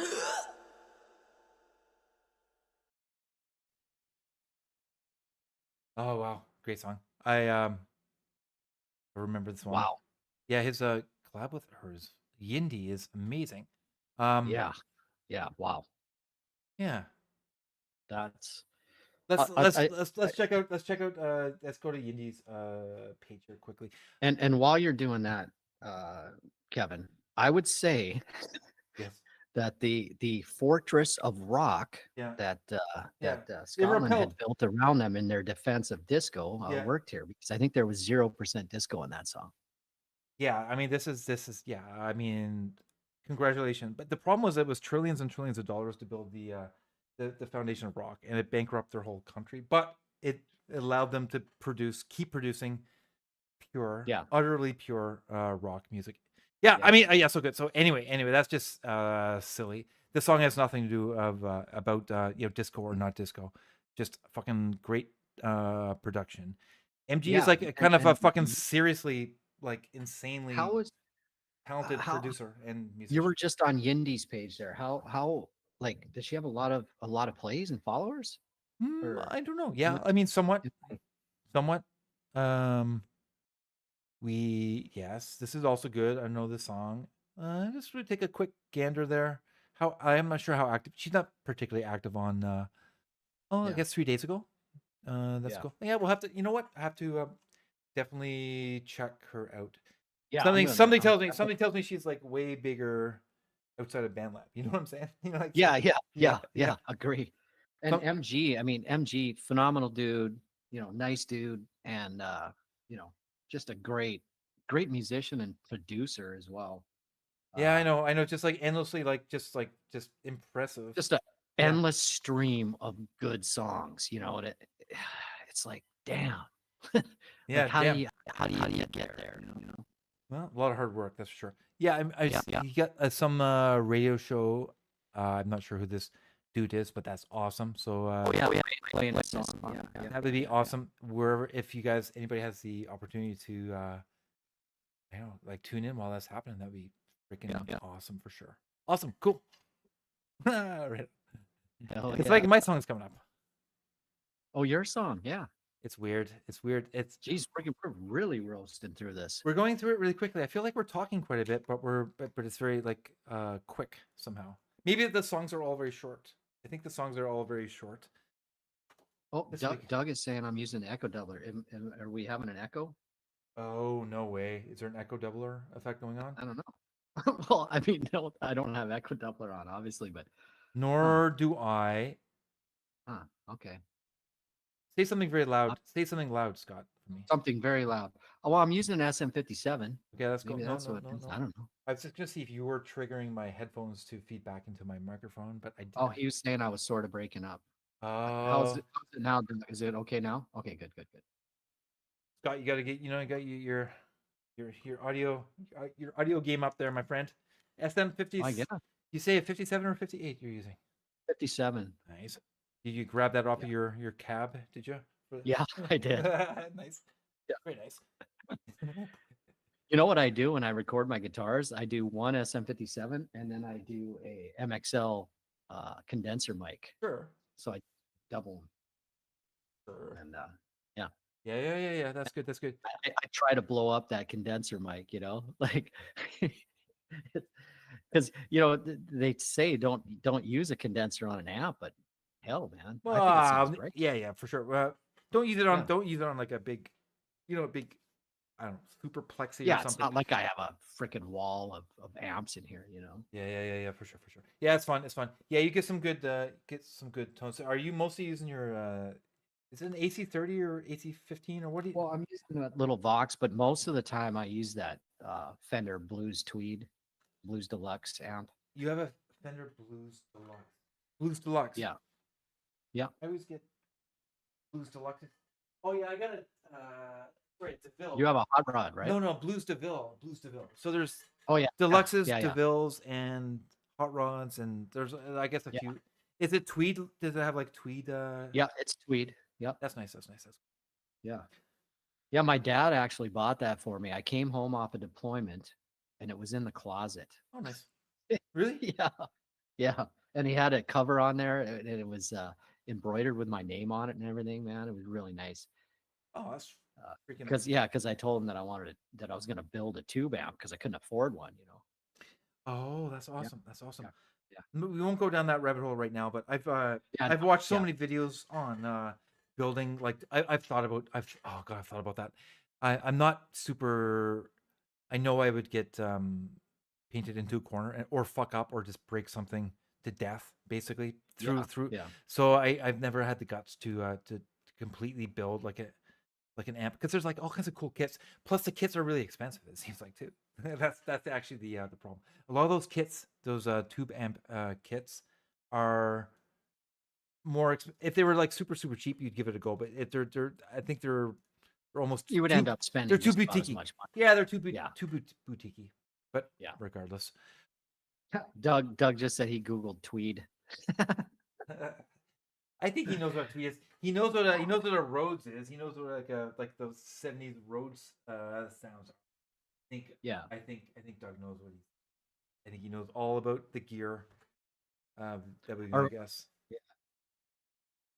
Oh wow, great song. I remember this one. Wow. Yeah, his collab with hers Yindi is amazing. Yeah. Yeah. Wow. Yeah. That's Let's I- let's I- let's check out let's go to Yindi's page here quickly. and while you're doing that, Kevin, I would say Yes. that the fortress of rock Yeah. that Yeah. Scotland repelled. had built around them in their defense of disco Yeah. worked here, because I think there was 0% disco in that song. Yeah, I mean this is yeah, I mean congratulations. But the problem was it was trillions and trillions of dollars to build the foundation of rock, and it bankrupted their whole country. But it allowed them to keep producing pure, Yeah. utterly pure rock music. Yeah, I Yeah. mean yeah, so good. So anyway, that's just silly. The song has nothing to do about disco or not disco. Just fucking great production. MG Yeah, is like and- kind of a and fucking seriously like insanely How is talented how- producer and musician. you were just on Yindi's page there? How like does she have a lot of plays and followers? or- I don't know. Yeah, not- I mean somewhat. Okay. Somewhat. Yes, this is also good. I know this song. Just would take a quick gander there. How I'm not sure how active. She's not particularly active on. I Yeah. guess 3 days ago. That's Yeah. cool. Yeah, we'll have to. You know what? I have to definitely check her out. Yeah, something I'm something gonna tells me definitely- something tells me she's like way bigger outside of BandLab. You know what I'm saying? You know, like Yeah, agree. And Some- MG, I mean, MG, phenomenal dude, nice dude, and just a great musician and producer as well. Yeah, I Uh, know. Just like endlessly, just impressive. Just a Yeah. endless stream of good songs, and it's like, damn. Yeah, Like, how damn. do you get there? Well, a lot of hard work, that's for sure. Yeah, Yeah. he got some radio show. I'm not sure who this dude is, but that's awesome. So we playing a song. Yeah. that would be awesome. Wherever, if anybody has the opportunity to, like tune in while that's happening, that'd be freaking Yeah. awesome for sure. Awesome, cool. Right. Hell It's yeah. like my song's coming up. Oh, your song, yeah. It's weird. Geez, we're really roasting through this. We're going through it really quickly. I feel like we're talking quite a bit, but but it's very like quick somehow. Maybe the songs are all very short. I think the songs are all very short. Oh, This Doug, week. Doug is saying I'm using the echo doubler. Are we having an echo? Oh no way! Is there an echo doubler effect going on? I don't know. Well, I mean, no, I don't have echo doubler on, obviously, but Nor do I. okay. Say something very loud. Say something loud, Scott, for me. Something very loud. Oh, well, I'm using an SM57. Okay, that's cool. Maybe No, that's no, what no, it is. no. I don't know. I was just gonna see if you were triggering my headphones to feed back into my microphone, but I didn't. Oh, he was saying I was sort of breaking up. Oh, How's it now? Is it okay now? Okay, good. Scott, you gotta get. You got your audio game up there, my friend. SM50. I get it. You say a 57 or 58 you're using? 57. Nice. Did you grab that off of your cab? Did you? Yeah, I did. Nice. Yeah. Very nice. You know what I do when I record my guitars? I do one SM57 and then I do a MXL condenser mic. Sure. So I double 'em. Sure. And Yeah. That's good. That's good. I try to blow up that condenser mic, like because they say don't use a condenser on an amp, but hell, man, I think it sounds great. Yeah, for sure. Don't use it on. Yeah. Don't use it on like a big, a big, I don't know, super plexi Yeah, or it's something. not like I have a freaking wall of amps in here, Yeah, for sure. Yeah, it's fun. Yeah, you get some good tones. Are you mostly using your is it an AC30 or AC15 or what do you? Well, I'm using that little Vox, but most of the time I use that Fender Blues Deluxe amp. You have a Fender Blues Deluxe. Blues Deluxe. Yeah. I always get Blues Deluxe. Oh yeah, I got it. Right, DeVille. You have a hot rod, right? No, Blues DeVille. So there's Oh yeah. Deluxes, yeah. DeVilles, and hot rods, and there's I guess a Yeah. few. Is it tweed? Does it have like tweed? Yeah, it's tweed. Yep. That's nice. Yeah. Yeah, my dad actually bought that for me. I came home off a deployment and it was in the closet. Oh, nice. Really? Yeah. Yeah. And he had a cover on there and it was embroidered with my name on it and everything, man. It was really nice. Oh, that's freaking Because nice. because I told him that that I was gonna build a tube amp because I couldn't afford one, you know. Oh, that's awesome. That's awesome. Yeah. We won't go down that rabbit hole right now, but Yeah, I've no, watched so yeah. many videos on building. Like I've thought about. Oh god, I've thought about that. I'm not super. I know I would get painted into a corner or fuck up or just break something to death, basically through. Yeah. So I've never had the guts to completely build like an amp because there's like all kinds of cool kits. Plus the kits are really expensive. It seems like too. That's actually the problem. A lot of those kits, those tube amp kits, are more. If they were like super cheap, you'd give it a go. But if they're I think they're almost You would too, end up spending they're too just about as boutiquey. much money. Yeah, they're Yeah. too boutiquey. But Yeah. regardless, Doug just said he Googled tweed. I think he knows what a tweet is. He knows what a Rhodes is. He knows what like those 70s Rhodes sounds. Yeah. I think Doug knows what he's. I think he knows all about the gear. That would be my guess.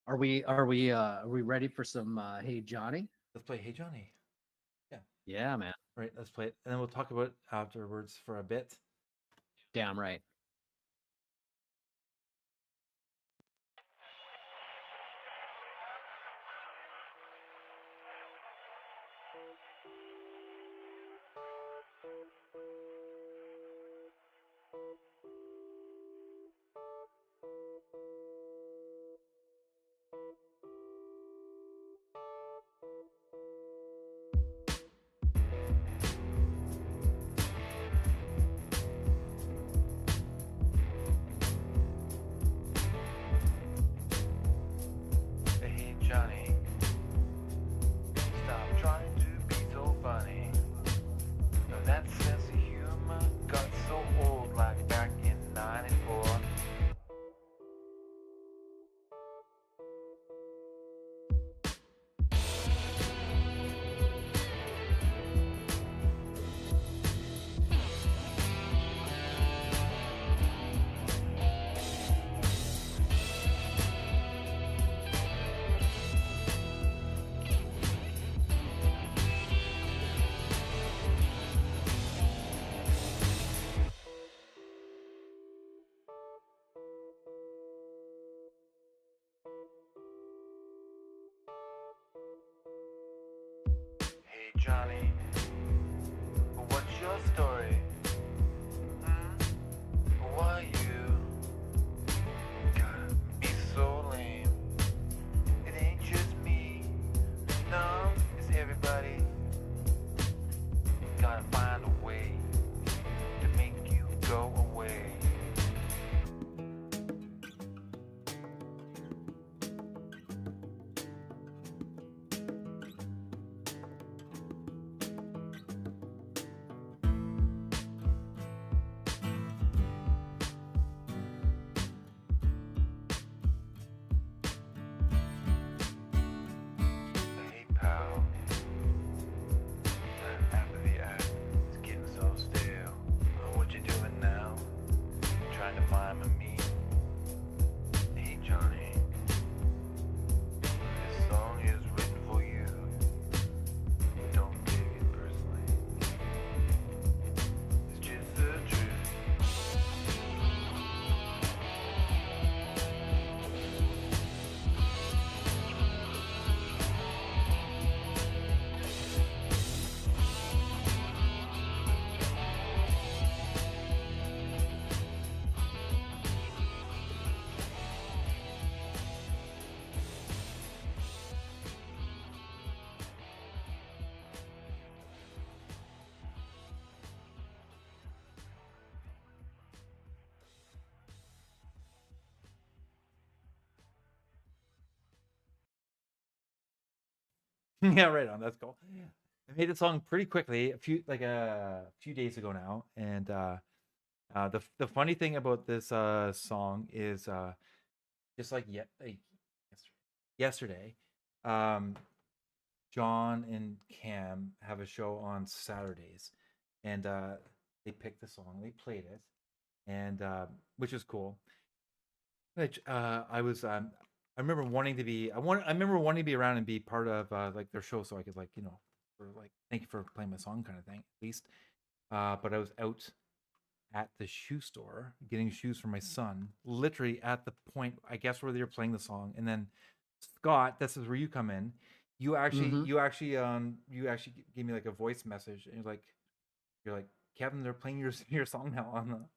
Are we ready for some Hey Johnny? Let's play Hey Johnny. Yeah, man. Right, let's play it, and then we'll talk about it afterwards for a bit. Damn right. Hey Johnny, stop trying to be so funny. No, that sense of humor got so old like back in '94. Hey Johnny, what's your story? Why you gotta be so lame? It ain't just me, no, it's everybody. Gotta find a way to make you go away. Hey pal, after the act is getting so stale. What you doing now? Trying to mime me? Hey Johnny, this song is written for you. Don't take it personally. It's just the truth. Yeah, right on. That's cool. I made the song pretty quickly, a few days ago now, and the funny thing about this song is just like yesterday, John and Cam have a show on Saturdays, and they picked the song, they played it, and which is cool. Which I remember wanting to be. I remember wanting to be around and be part of like their show, so I could, like, for like, thank you for playing my song kind of thing, at least. But I was out at the shoe store getting shoes for my son, literally at the point, I guess, where they were playing the song. And then Scott, this is where you come in. You actually gave me like a voice message, and you're like, Kevin, they're playing your song now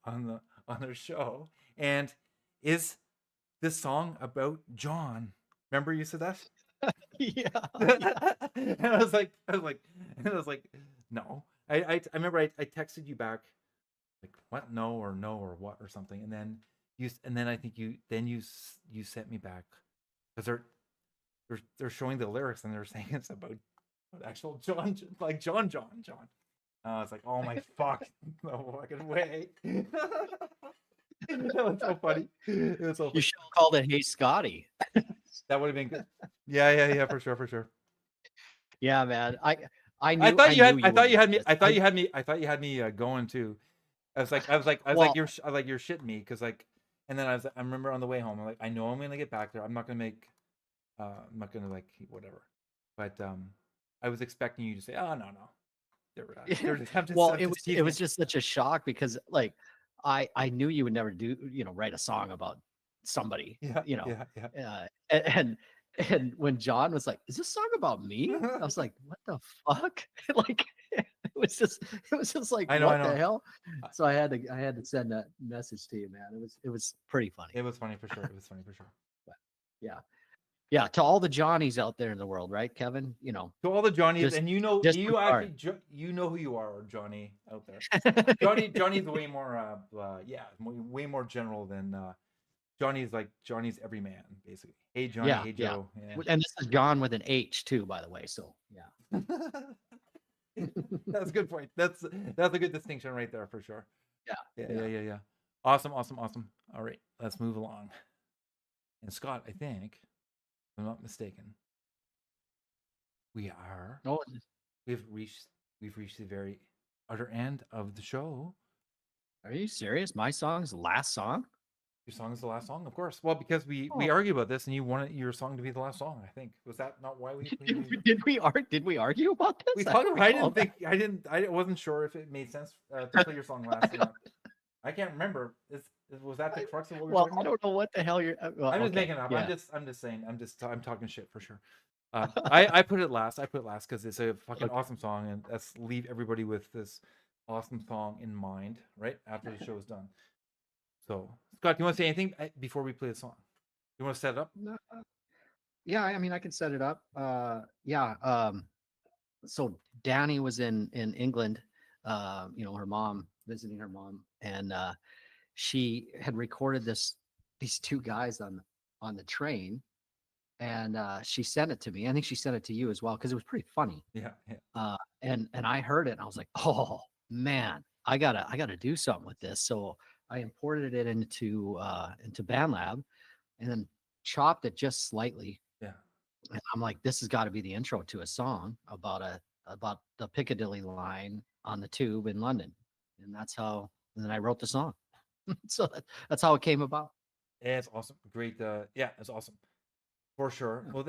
on their show. And is this song about John? Remember you said that? Yeah. And I was like, no. I remember I texted you back, like, what? No or what or something, and then I think you sent me back, because they're showing the lyrics and they're saying it's about actual John, like John. I was like, oh my fuck, no fucking way. That was so funny. It was so You funny. should have called it Hey Scotty. That would have been good. Yeah, for sure. Yeah, man. I I thought you had me. would- I thought you had me going too. I was like, Well- you're shitting me, because like, and then I remember on the way home, I'm like, I know I'm gonna get back there. I'm not gonna like whatever. But I was expecting you to say, oh no. They're just, I'm just, well, I'm it just was teasing. just such a shock, because like I knew you would never do, write a song about somebody, Yeah. and when John was like, is this song about me? I was like, what the fuck? Like, it was just like, I know, what I know. the hell? So I had to send that message to you, man. It was pretty funny. It was funny for sure. Yeah, to all the Johnnies out there in the world, right, Kevin? To all the Johnnies, Just and you disregard. actually you know who you are, Johnny out there. Johnny's way more way more general than Johnny's every man, basically. Hey Johnny, Yeah, hey yeah. Joe. And this is John with an H too, by the way. So yeah. That's a good point. That's a good distinction right there for sure. Yeah. Awesome. All right, let's move along. And Scott, I think, if I'm not mistaken, we've reached the very utter end of the show. Are you serious? My song's the last song? Your song is the last song, of course. Well, because we Oh. argued about this, and you wanted your song to be the last song. I think, was that not why we? Did we argue about this? We talked about. I recall didn't think. I wasn't sure if it made sense to play your song last. or not. I can't remember. Was that the crux of what we were Well, talking I about? don't know what the hell you're. Well, I'm just okay, making it up. yeah. I'm just saying. I'm talking shit for sure. I put it last. Because it's a fucking awesome song, and let's leave everybody with this awesome song in mind, right after the show is done. So, Scott, do you want to say anything before we play the song? You want to set it up? No, yeah, I mean, I can set it up. So Danny was in England, her mom, visiting her mom, and she had recorded these two guys on the train, and she sent it to me. I think she sent it to you as well, because it was pretty funny. Yeah. And I heard it, and I was like, oh man, I gotta do something with this. So I imported it into BandLab, and then chopped it just slightly. Yeah. And I'm like, this has got to be the intro to a song about the Piccadilly line on the tube in London, and then I wrote the song. So that's how it came about. Yeah, it's awesome. Great. It's awesome for sure. Well,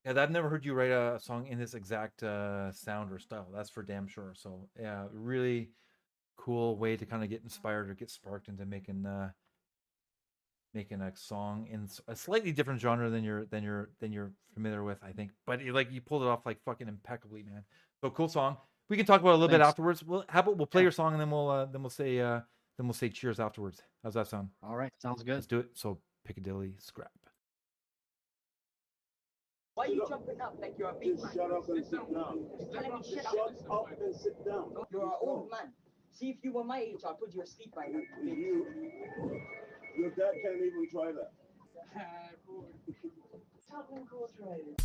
I've never heard you write a song in this exact sound or style. That's for damn sure. So yeah, really cool way to kind of get inspired or get sparked into making a song in a slightly different genre than you're familiar with, I think. But you pulled it off like fucking impeccably, man. So cool song. We can talk about it a little bit Thanks. afterwards. How about we'll play your song, and then we'll say cheers afterwards. How's that sound? All right, sounds good. Let's do it. So Piccadilly Scrap. Why are you jumping up like you're a big man? Shut up and sit down. You're telling me shut Shut up. up and sit down. You're an old man. See, if you were my age, I'll put you asleep by now. Your dad can't even try that. Tottenham Court Road.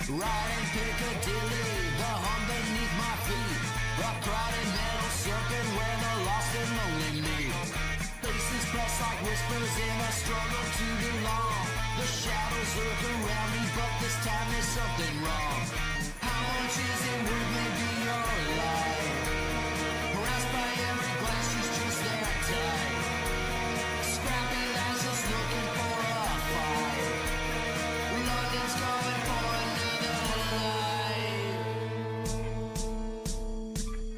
Riding Piccadilly, the hum beneath my feet. A crowded metal circuit where the lost and lonely meet. Faces press like whispers in a struggle to belong. The shadows lurk around me, but this time there's something wrong. How much is it worth? Maybe your life. Harassed by every glass, she's just that tight. Scrappy lads just looking for a fight. London's coming for another life.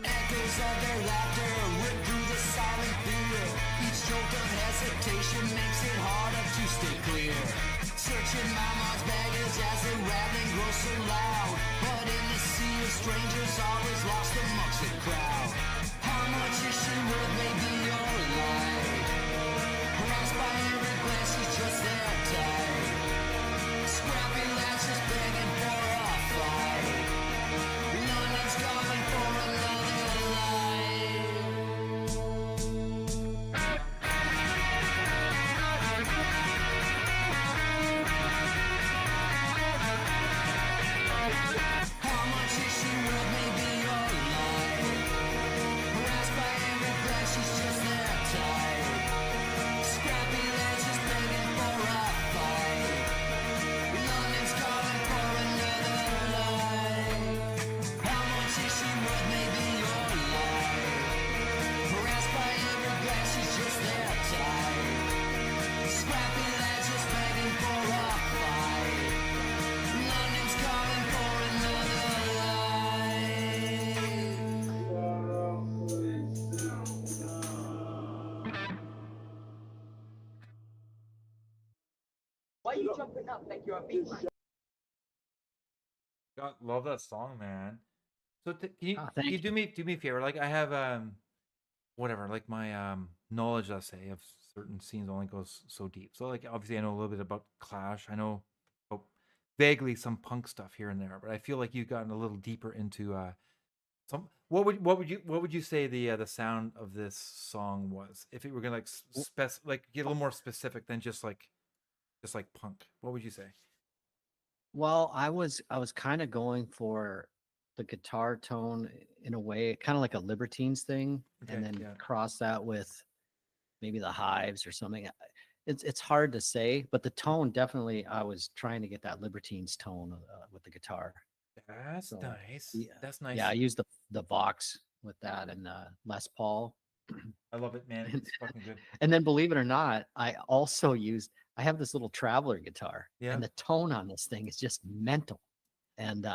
Echoes of their laughter rip through the silent fear. Each jolt of hesitation makes it harder to stay clear. Searching my mind's baggage as the rattling grows so loud. But in the sea of strangers, always lost amongst the crowd. How much is she worth? Maybe your life. Harassed by every glance, she's just that tight. Scrappy lads just begging for a fight. London's coming for another life. How much is she worth? Maybe your life. Harassed by every glance, she's just that tight. Scrappy lads just begging for a fight. London's calling for another life. How much is she worth? Maybe your life. Harassed by every glance, she's just that tight. Scrappy lads just begging for a fight. London's calling for another Why are you jumping up like you're a big man? God, love that song, man. So can you Oh, can thank you do me a favor? Like I have whatever, like my knowledge, let's say, of certain scenes only goes so deep. So like obviously I know a little bit about Clash. I know oh, vaguely some punk stuff here and there, but I feel like you've gotten a little deeper into some. What would you say the sound of this song was if it were gonna like get a little more specific than just like punk? What would you say? Well, I was kind of going for the guitar tone in a way, kind of like a Libertines thing, Okay, and then yeah. cross that with maybe the Hives or something. It's hard to say, but the tone definitely, I was trying to get that Libertines tone with the guitar. That's So, nice. yeah, That's nice. yeah, I used the Vox with that and Les Paul. I love it, man. It's fucking good. And then believe it or not, I have this little traveler guitar, Yeah. and the tone on this thing is just mental. And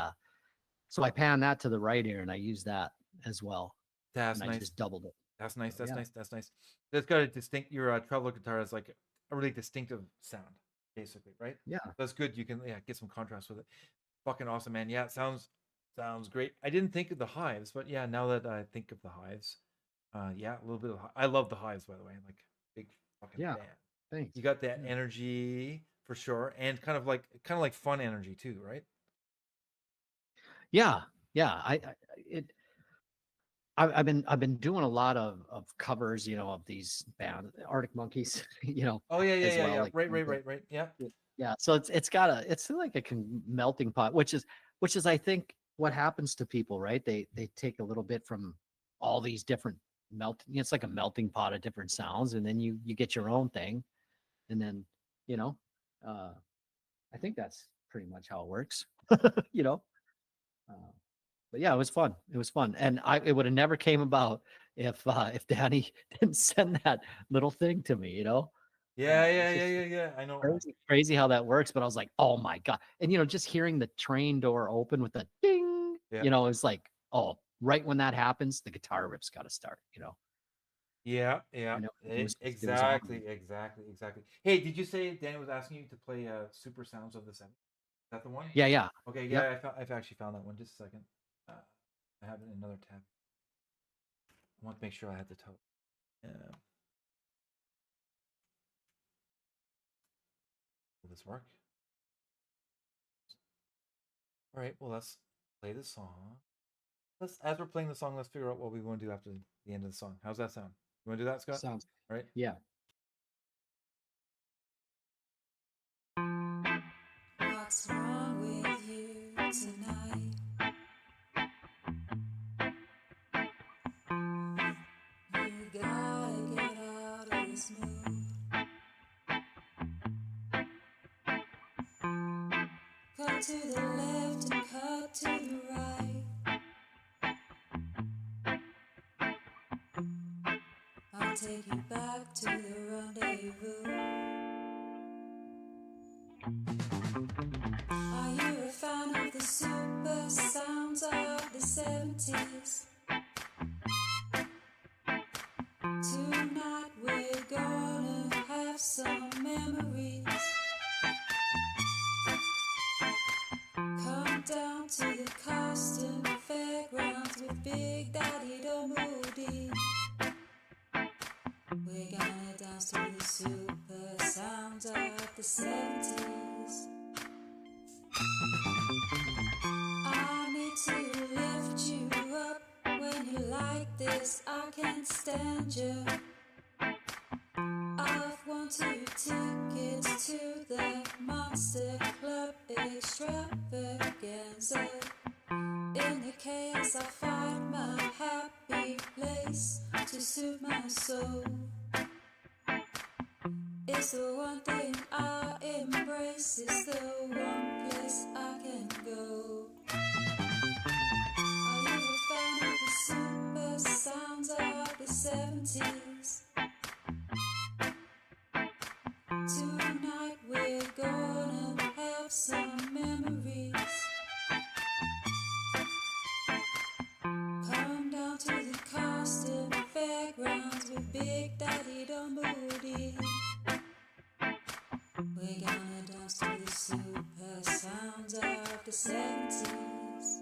so I pan that to the right ear and I use that as well. That's And I nice. just doubled it. That's nice. So, That's yeah. nice. That's nice. That's got a distinct. Your traveler guitar has like a really distinctive sound, basically, right? Yeah. That's good. You can get some contrast with it. Fucking awesome, man. Yeah, it sounds great. I didn't think of the Hives, but yeah, now that I think of the Hives, yeah, a little bit of. I love the Hives, by the way. Like big fucking Yeah. fan. Thanks. You got that Yeah. energy for sure, and kind of like fun energy too, right? Yeah. Yeah. I've been doing a lot of covers, of these bands, Arctic Monkeys, Oh yeah, as well, yeah. like Right. Yeah. yeah. So it's like a melting pot, which is I think what happens to people, right? They take a little bit from all these different it's like a melting pot of different sounds, and then you get your own thing, and then I think that's pretty much how it works, you know. But yeah, it was fun. It was fun, and it would have never came about if Danny didn't send that little thing to me. Yeah. It's just I know. crazy how that works. But I was like, oh my god! And just hearing the train door open with the ding, Yeah. it's like, oh, right when that happens, the guitar riff's got to start. Yeah. It was Exactly. Hey, did you say Danny was asking you to play Super Sounds of the Seven? Is that the one? Yeah. Okay, Yep. yeah, I've actually found that one. Just a second. I have it in another tab. I want to make sure I had the toe. Will this work? All right. Well, let's play the song. As we're playing the song, let's figure out what we want to do after the end of the song. How's that sound? You want to do that, Scott? Sounds All right. yeah. What's wrong with you tonight? You gotta get out of this cut to the left and cut to the right. I'll take you back to the rendezvous. Are you a fan of the super sounds of the 70s? Tonight we're gonna have some memories. Come down to the Custom Fairgrounds with Big Daddy Don't Moody. We're gonna dance to the super sounds of the 70s. I need to lift you up when you like this. I can't stand you. I've won 2 tickets to the Monster Club extravaganza. In the chaos I find my happy place to soothe my soul. It's the one thing I embrace, it's the one place I can go. Are you a fan of the super sounds of the 70s? Tonight we're gonna have some memories. Come down to the Custom Fairgrounds with Big Daddy Don't Moody. We're gonna dance to the super sounds of the 70s.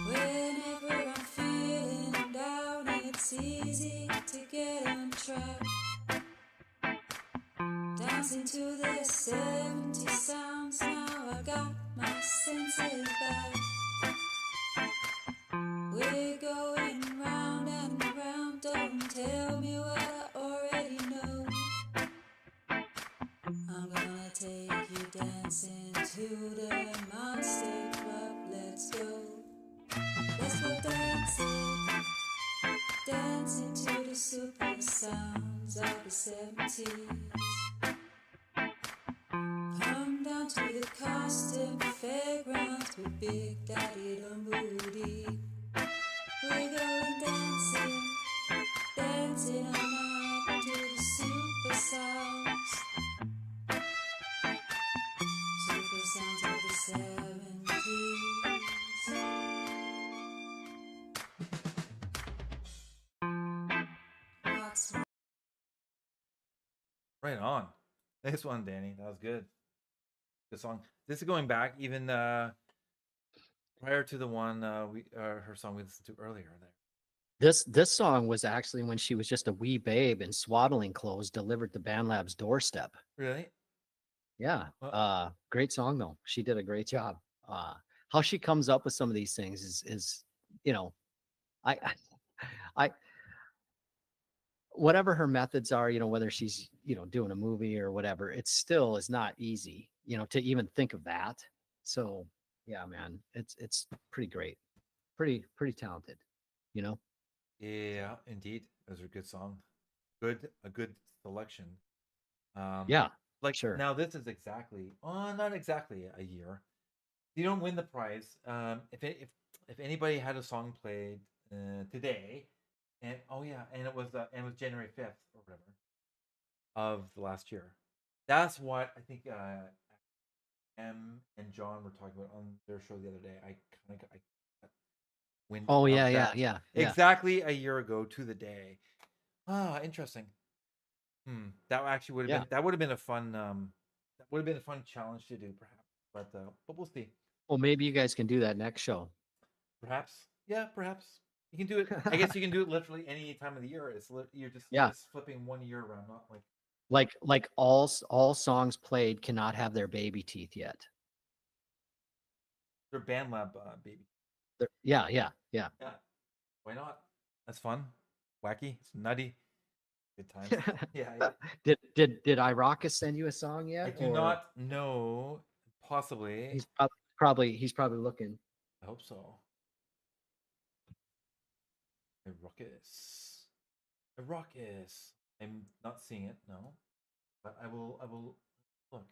Whenever I'm feeling down, it's easy to get on track. Dancing to the 70s sounds, now I got my senses back. We're going round and round, don't tell me what I already know. I'm gonna take you dancing to the Monster Club, let's go. Let's go dancing, dancing to the super sounds of the 70s. Come down to the Custom Fairgrounds with Big Daddy Don't Moody. We're going dancing, dancing all night to the super sounds. Super sounds of the 70s. What's Right on. Nice one, Danny. That was good. Good song. This is going back even prior to the one her song we listened to earlier there. This song was actually when she was just a wee babe in swaddling clothes, delivered to BandLab's doorstep. Really? Yeah. Well- Great song though. She did a great job. How she comes up with some of these things is you know, I I whatever her methods are, you know, whether she's, you know, doing a movie or whatever, it still is not easy, you know, to even think of that. So yeah, man, it's pretty great. Pretty talented, you know? Yeah, indeed. Those are good song. A good selection. Yeah, Like sure. now this is exactly not exactly a year. You don't win the prize. If anybody had a song played today, and and it was January 5th or whatever of the last year. That's what I think Em and John were talking about on their show the other day. I got wind Oh of yeah, that. yeah. Exactly a year ago to the day. Ah, interesting. That actually would have Yeah. been that would have been a fun that would have been a fun challenge to do perhaps. But we'll see. Well, maybe you guys can do that next show. Perhaps. Yeah, perhaps. You can do it. I guess you can do it literally any time of the year. You're Yeah. just flipping one year around, not like Like all songs played cannot have their baby teeth yet. their BandLab baby. Yeah. Yeah. Why not? That's fun. Wacky. It's nutty. Good times. Yeah. Did Iraka send you a song yet? I do or not know. Possibly. He's probably looking. I hope so. A ruckus. A ruckus. I'm not seeing it, no. But I will look.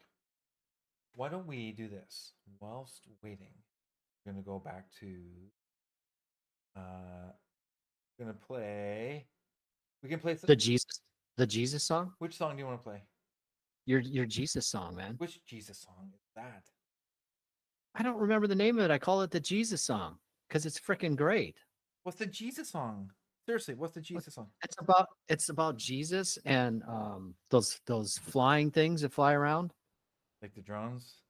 Why don't we do this whilst waiting? We're gonna go back to. Gonna play. We can play The Jesus song. Which song do you want to play? Your Jesus song, man. Which Jesus song is that? I don't remember the name of it. I call it the Jesus song because it's freaking great. What's the Jesus song? Seriously, what's the Jesus song? It's about Jesus and those flying things that fly around. Like the drones?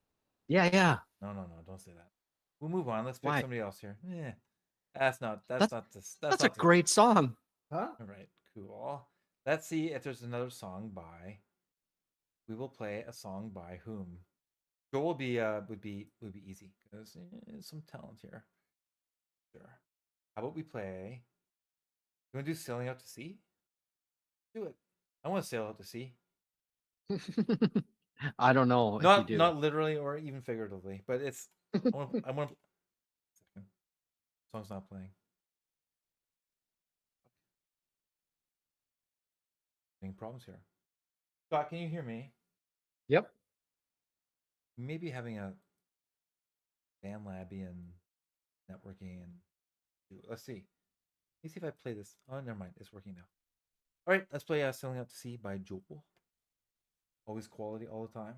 Yeah, yeah. No, don't say that. We'll move on. Let's pick Why? somebody else here. Yeah, that's not That's this. That's a not this. great song. Huh? All right, cool. Let's see if there's another song by. We will play a song by whom? Joel would be easy because there's some talent here. Sure. How about we play? You want to do Sailing Out to Sea? Do it. I want to sail out to sea. I don't know. if you Not do. not literally or even figuratively, but it's. I want. Second. Song's not playing. Having problems here. Scott, can you hear me? Yep. Maybe having a FanLabian networking and let's see. Let me see if I play this. Oh, never mind. It's working now. All right, let's play Sailing Out to Sea by Joel. Always quality all the time.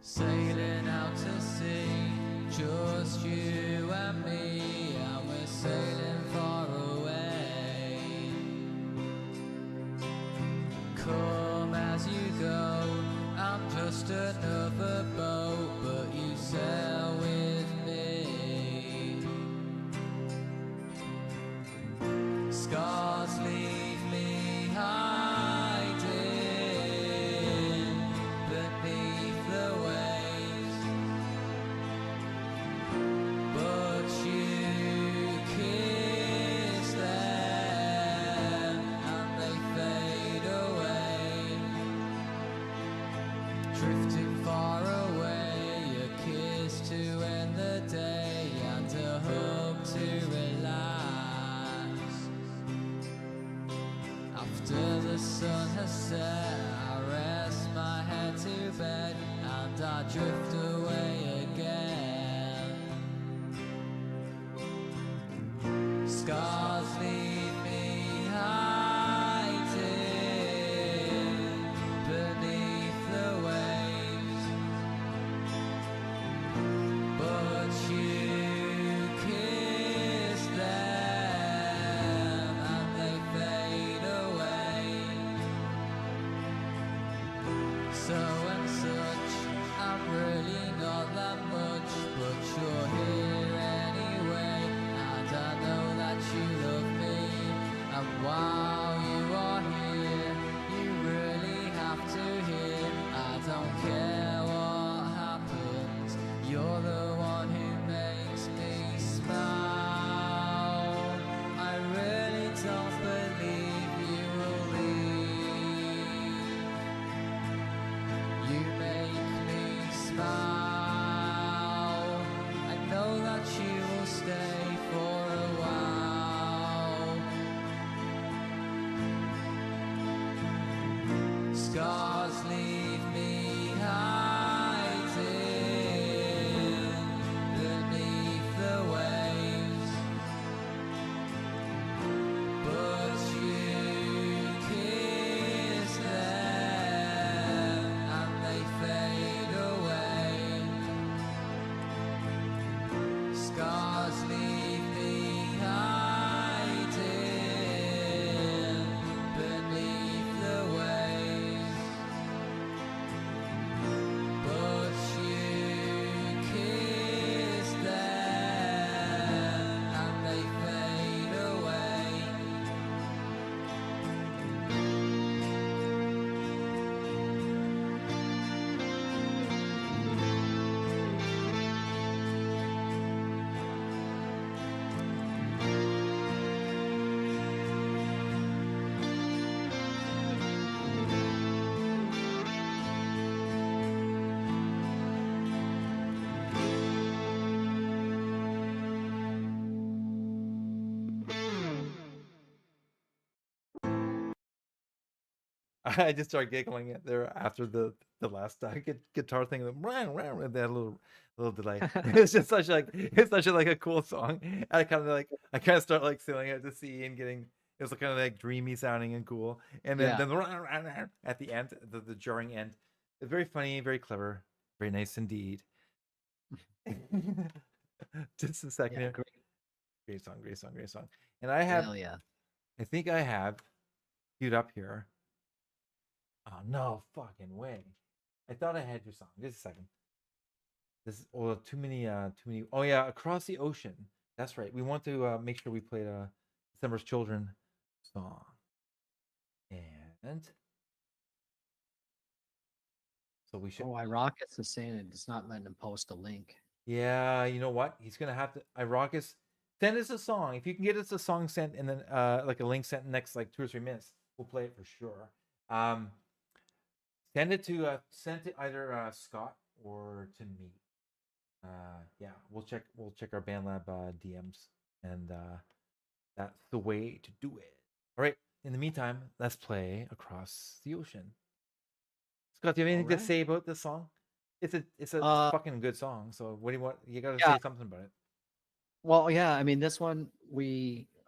Sailing out to sea, just you and me, and we're sailing far away. Come as you go, I'm just another boat, but you sail with me. Scars leave me hiding beneath the waves, but you kiss them and they fade away. Drifting far away, a kiss to end the day and a hug to relax. After the sun has set, I rest my head to bed and I drift away again. Scars leave me hiding beneath the waves, but you kiss them and they fade away. So and such, I'm really not that much, but you're here anyway, and I know that you love me. And while you are here, you really have to hear. I don't care what happens, you're the one who makes me smile. I really don't believe you will leave. You make me smile. I know that you will stay for a while. Scars leave me hiding beneath the waves, but you kiss them and they fade away. Scars leave me hiding beneath the waves, I just started giggling at there after the last guitar thing. With that little delay. It's such a like a cool song. I kind of start like sailing out to sea and getting it was kind of like dreamy sounding and cool. And then at the end, the jarring end, it's very funny, very clever, very nice indeed. Just a second Yeah, here. Great song. And I have, Hell yeah. I think I have queued up here. Oh no fucking way! I thought I had your song. Just a second. This is too many. Oh yeah, Across the Ocean. That's right. We want to make sure we played a December's Children song. And so we should. Oh, Iraqis is saying it's not letting him post a link. Yeah, you know what? He's gonna have to. Iraqis, send us a song. If you can get us a song sent and then like a link sent in the next like 2 or 3 minutes, we'll play it for sure. Send it to either Scott or to me. Yeah, we'll check our BandLab DMs, and that's the way to do it. All right. In the meantime, let's play Across the Ocean. Scott, do you have anything to say about this song? It's a fucking good song. So what do you want? You got to say something about it. Well, yeah, I mean, this one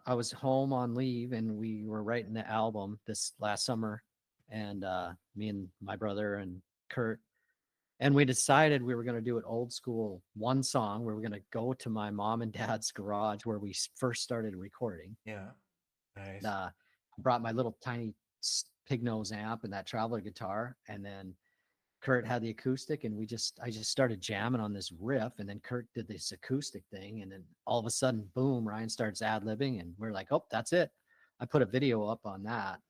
I was home on leave and we were writing the album this last summer, and me and my brother and Kurt, and we decided we were going to do it old school, one song. We were going to go to my mom and dad's garage where we first started recording. Yeah, nice. I brought my little tiny pig nose amp and that traveler guitar, and then Kurt had the acoustic, and I just started jamming on this riff, and then Kurt did this acoustic thing, and then all of a sudden, boom, Ryan starts ad-libbing, and we're like, oh, that's it. I put a video up on that,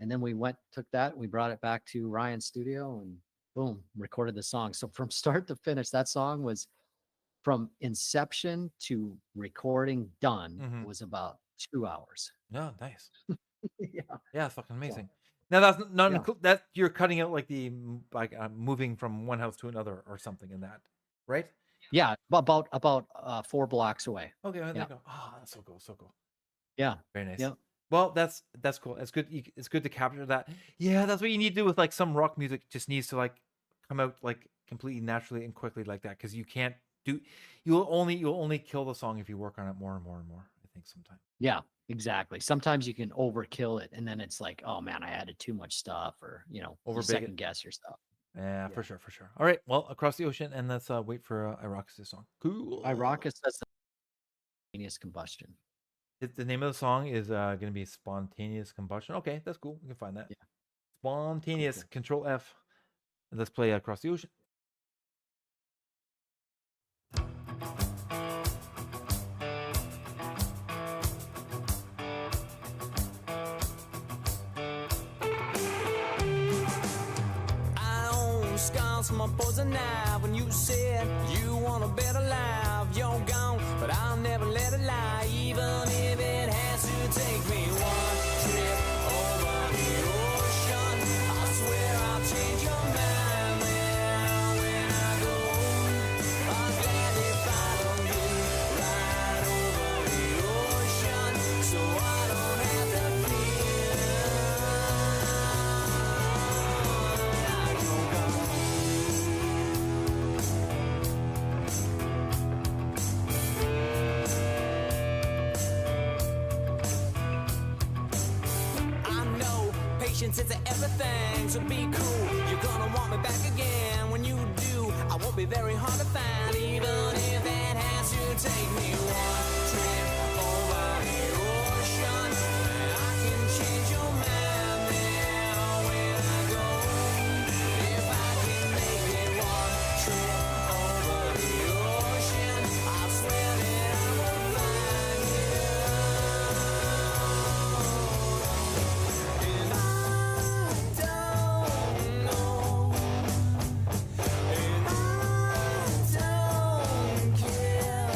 and then we took that, we brought it back to Ryan's studio, and boom, recorded the song. So from start to finish, that song was from inception to recording done was about 2 hours. No, nice. Yeah, fucking amazing. Now that's not that you're cutting out like the moving from one house to another or something in that, right? Yeah, about 4 blocks away. Okay, there you go. Oh, that's so cool. Yeah, very nice. Yeah. Well, that's cool. It's good. It's good to capture that. Yeah, that's what you need to do with like some rock music. Just needs to like come out like completely naturally and quickly like that, because you can't do. You'll only kill the song if you work on it more and more and more. I think sometimes. Yeah, exactly. Sometimes you can overkill it, and then it's like, oh man, I added too much stuff, or you second guess your stuff. Yeah, for sure. All right, well, Across the Ocean, and let's wait for Iraqis' song. Cool. Iraqis says spontaneous combustion. The name of the song is going to be Spontaneous Combustion. Okay, that's cool. We can find that. Yeah. Spontaneous. Cool. Control F. And let's play Across the Ocean. My poison now. When you said you want a better life, you're gone, but I'll never let it lie, even if it has to take me one trip over the ocean. I swear I'll change your mind now when I go. I'll gladly follow you right over the ocean, so I don't have to fear. Patience is everything, so be cool. You're gonna want me back again. When you do, I won't be very hard to find, even if it has to take me one trip over the ocean. I can change your mind now when I go. If I can make it one trip over the ocean, I swear that I will find you. And I don't care.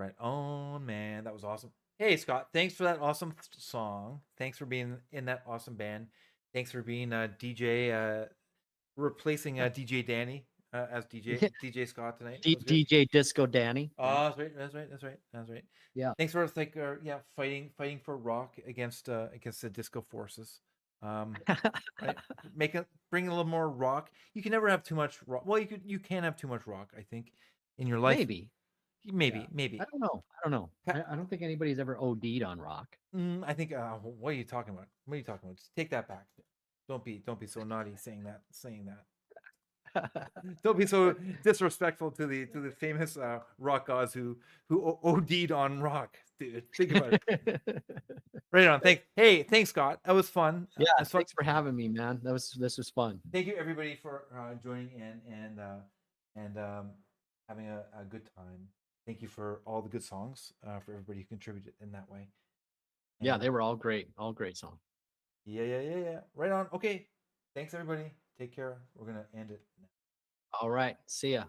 Right on, man. That was awesome. Hey, Scott, thanks for that awesome song. Thanks for being in that awesome band. Thanks for being DJ, replacing DJ Danny as DJ Scott tonight. That was good. DJ Disco Danny. Oh, that's right. That's right. That's right. That's right. Yeah. Thanks for like, yeah, fighting for rock against the disco forces. Right? Bring a little more rock. You can never have too much rock. Well, you can have too much rock, I think, in your life. Maybe. Maybe. I don't know. I don't think anybody's ever OD'd on rock. I think. What are you talking about? What are you talking about? Just take that back. Don't be so naughty saying that. Don't be so disrespectful to the famous rock gods who OD'd on rock, dude. Think about it. Right on. Thanks, Scott. That was fun. Yeah, It was fun. thanks for having me, man. This was fun. Thank you everybody for joining in and having a good time. Thank you for all the good songs, for everybody who contributed in that way. Yeah, And, they were all great songs. yeah. Right on. Okay. Thanks everybody. Take care. We're gonna end it now. All right, see ya.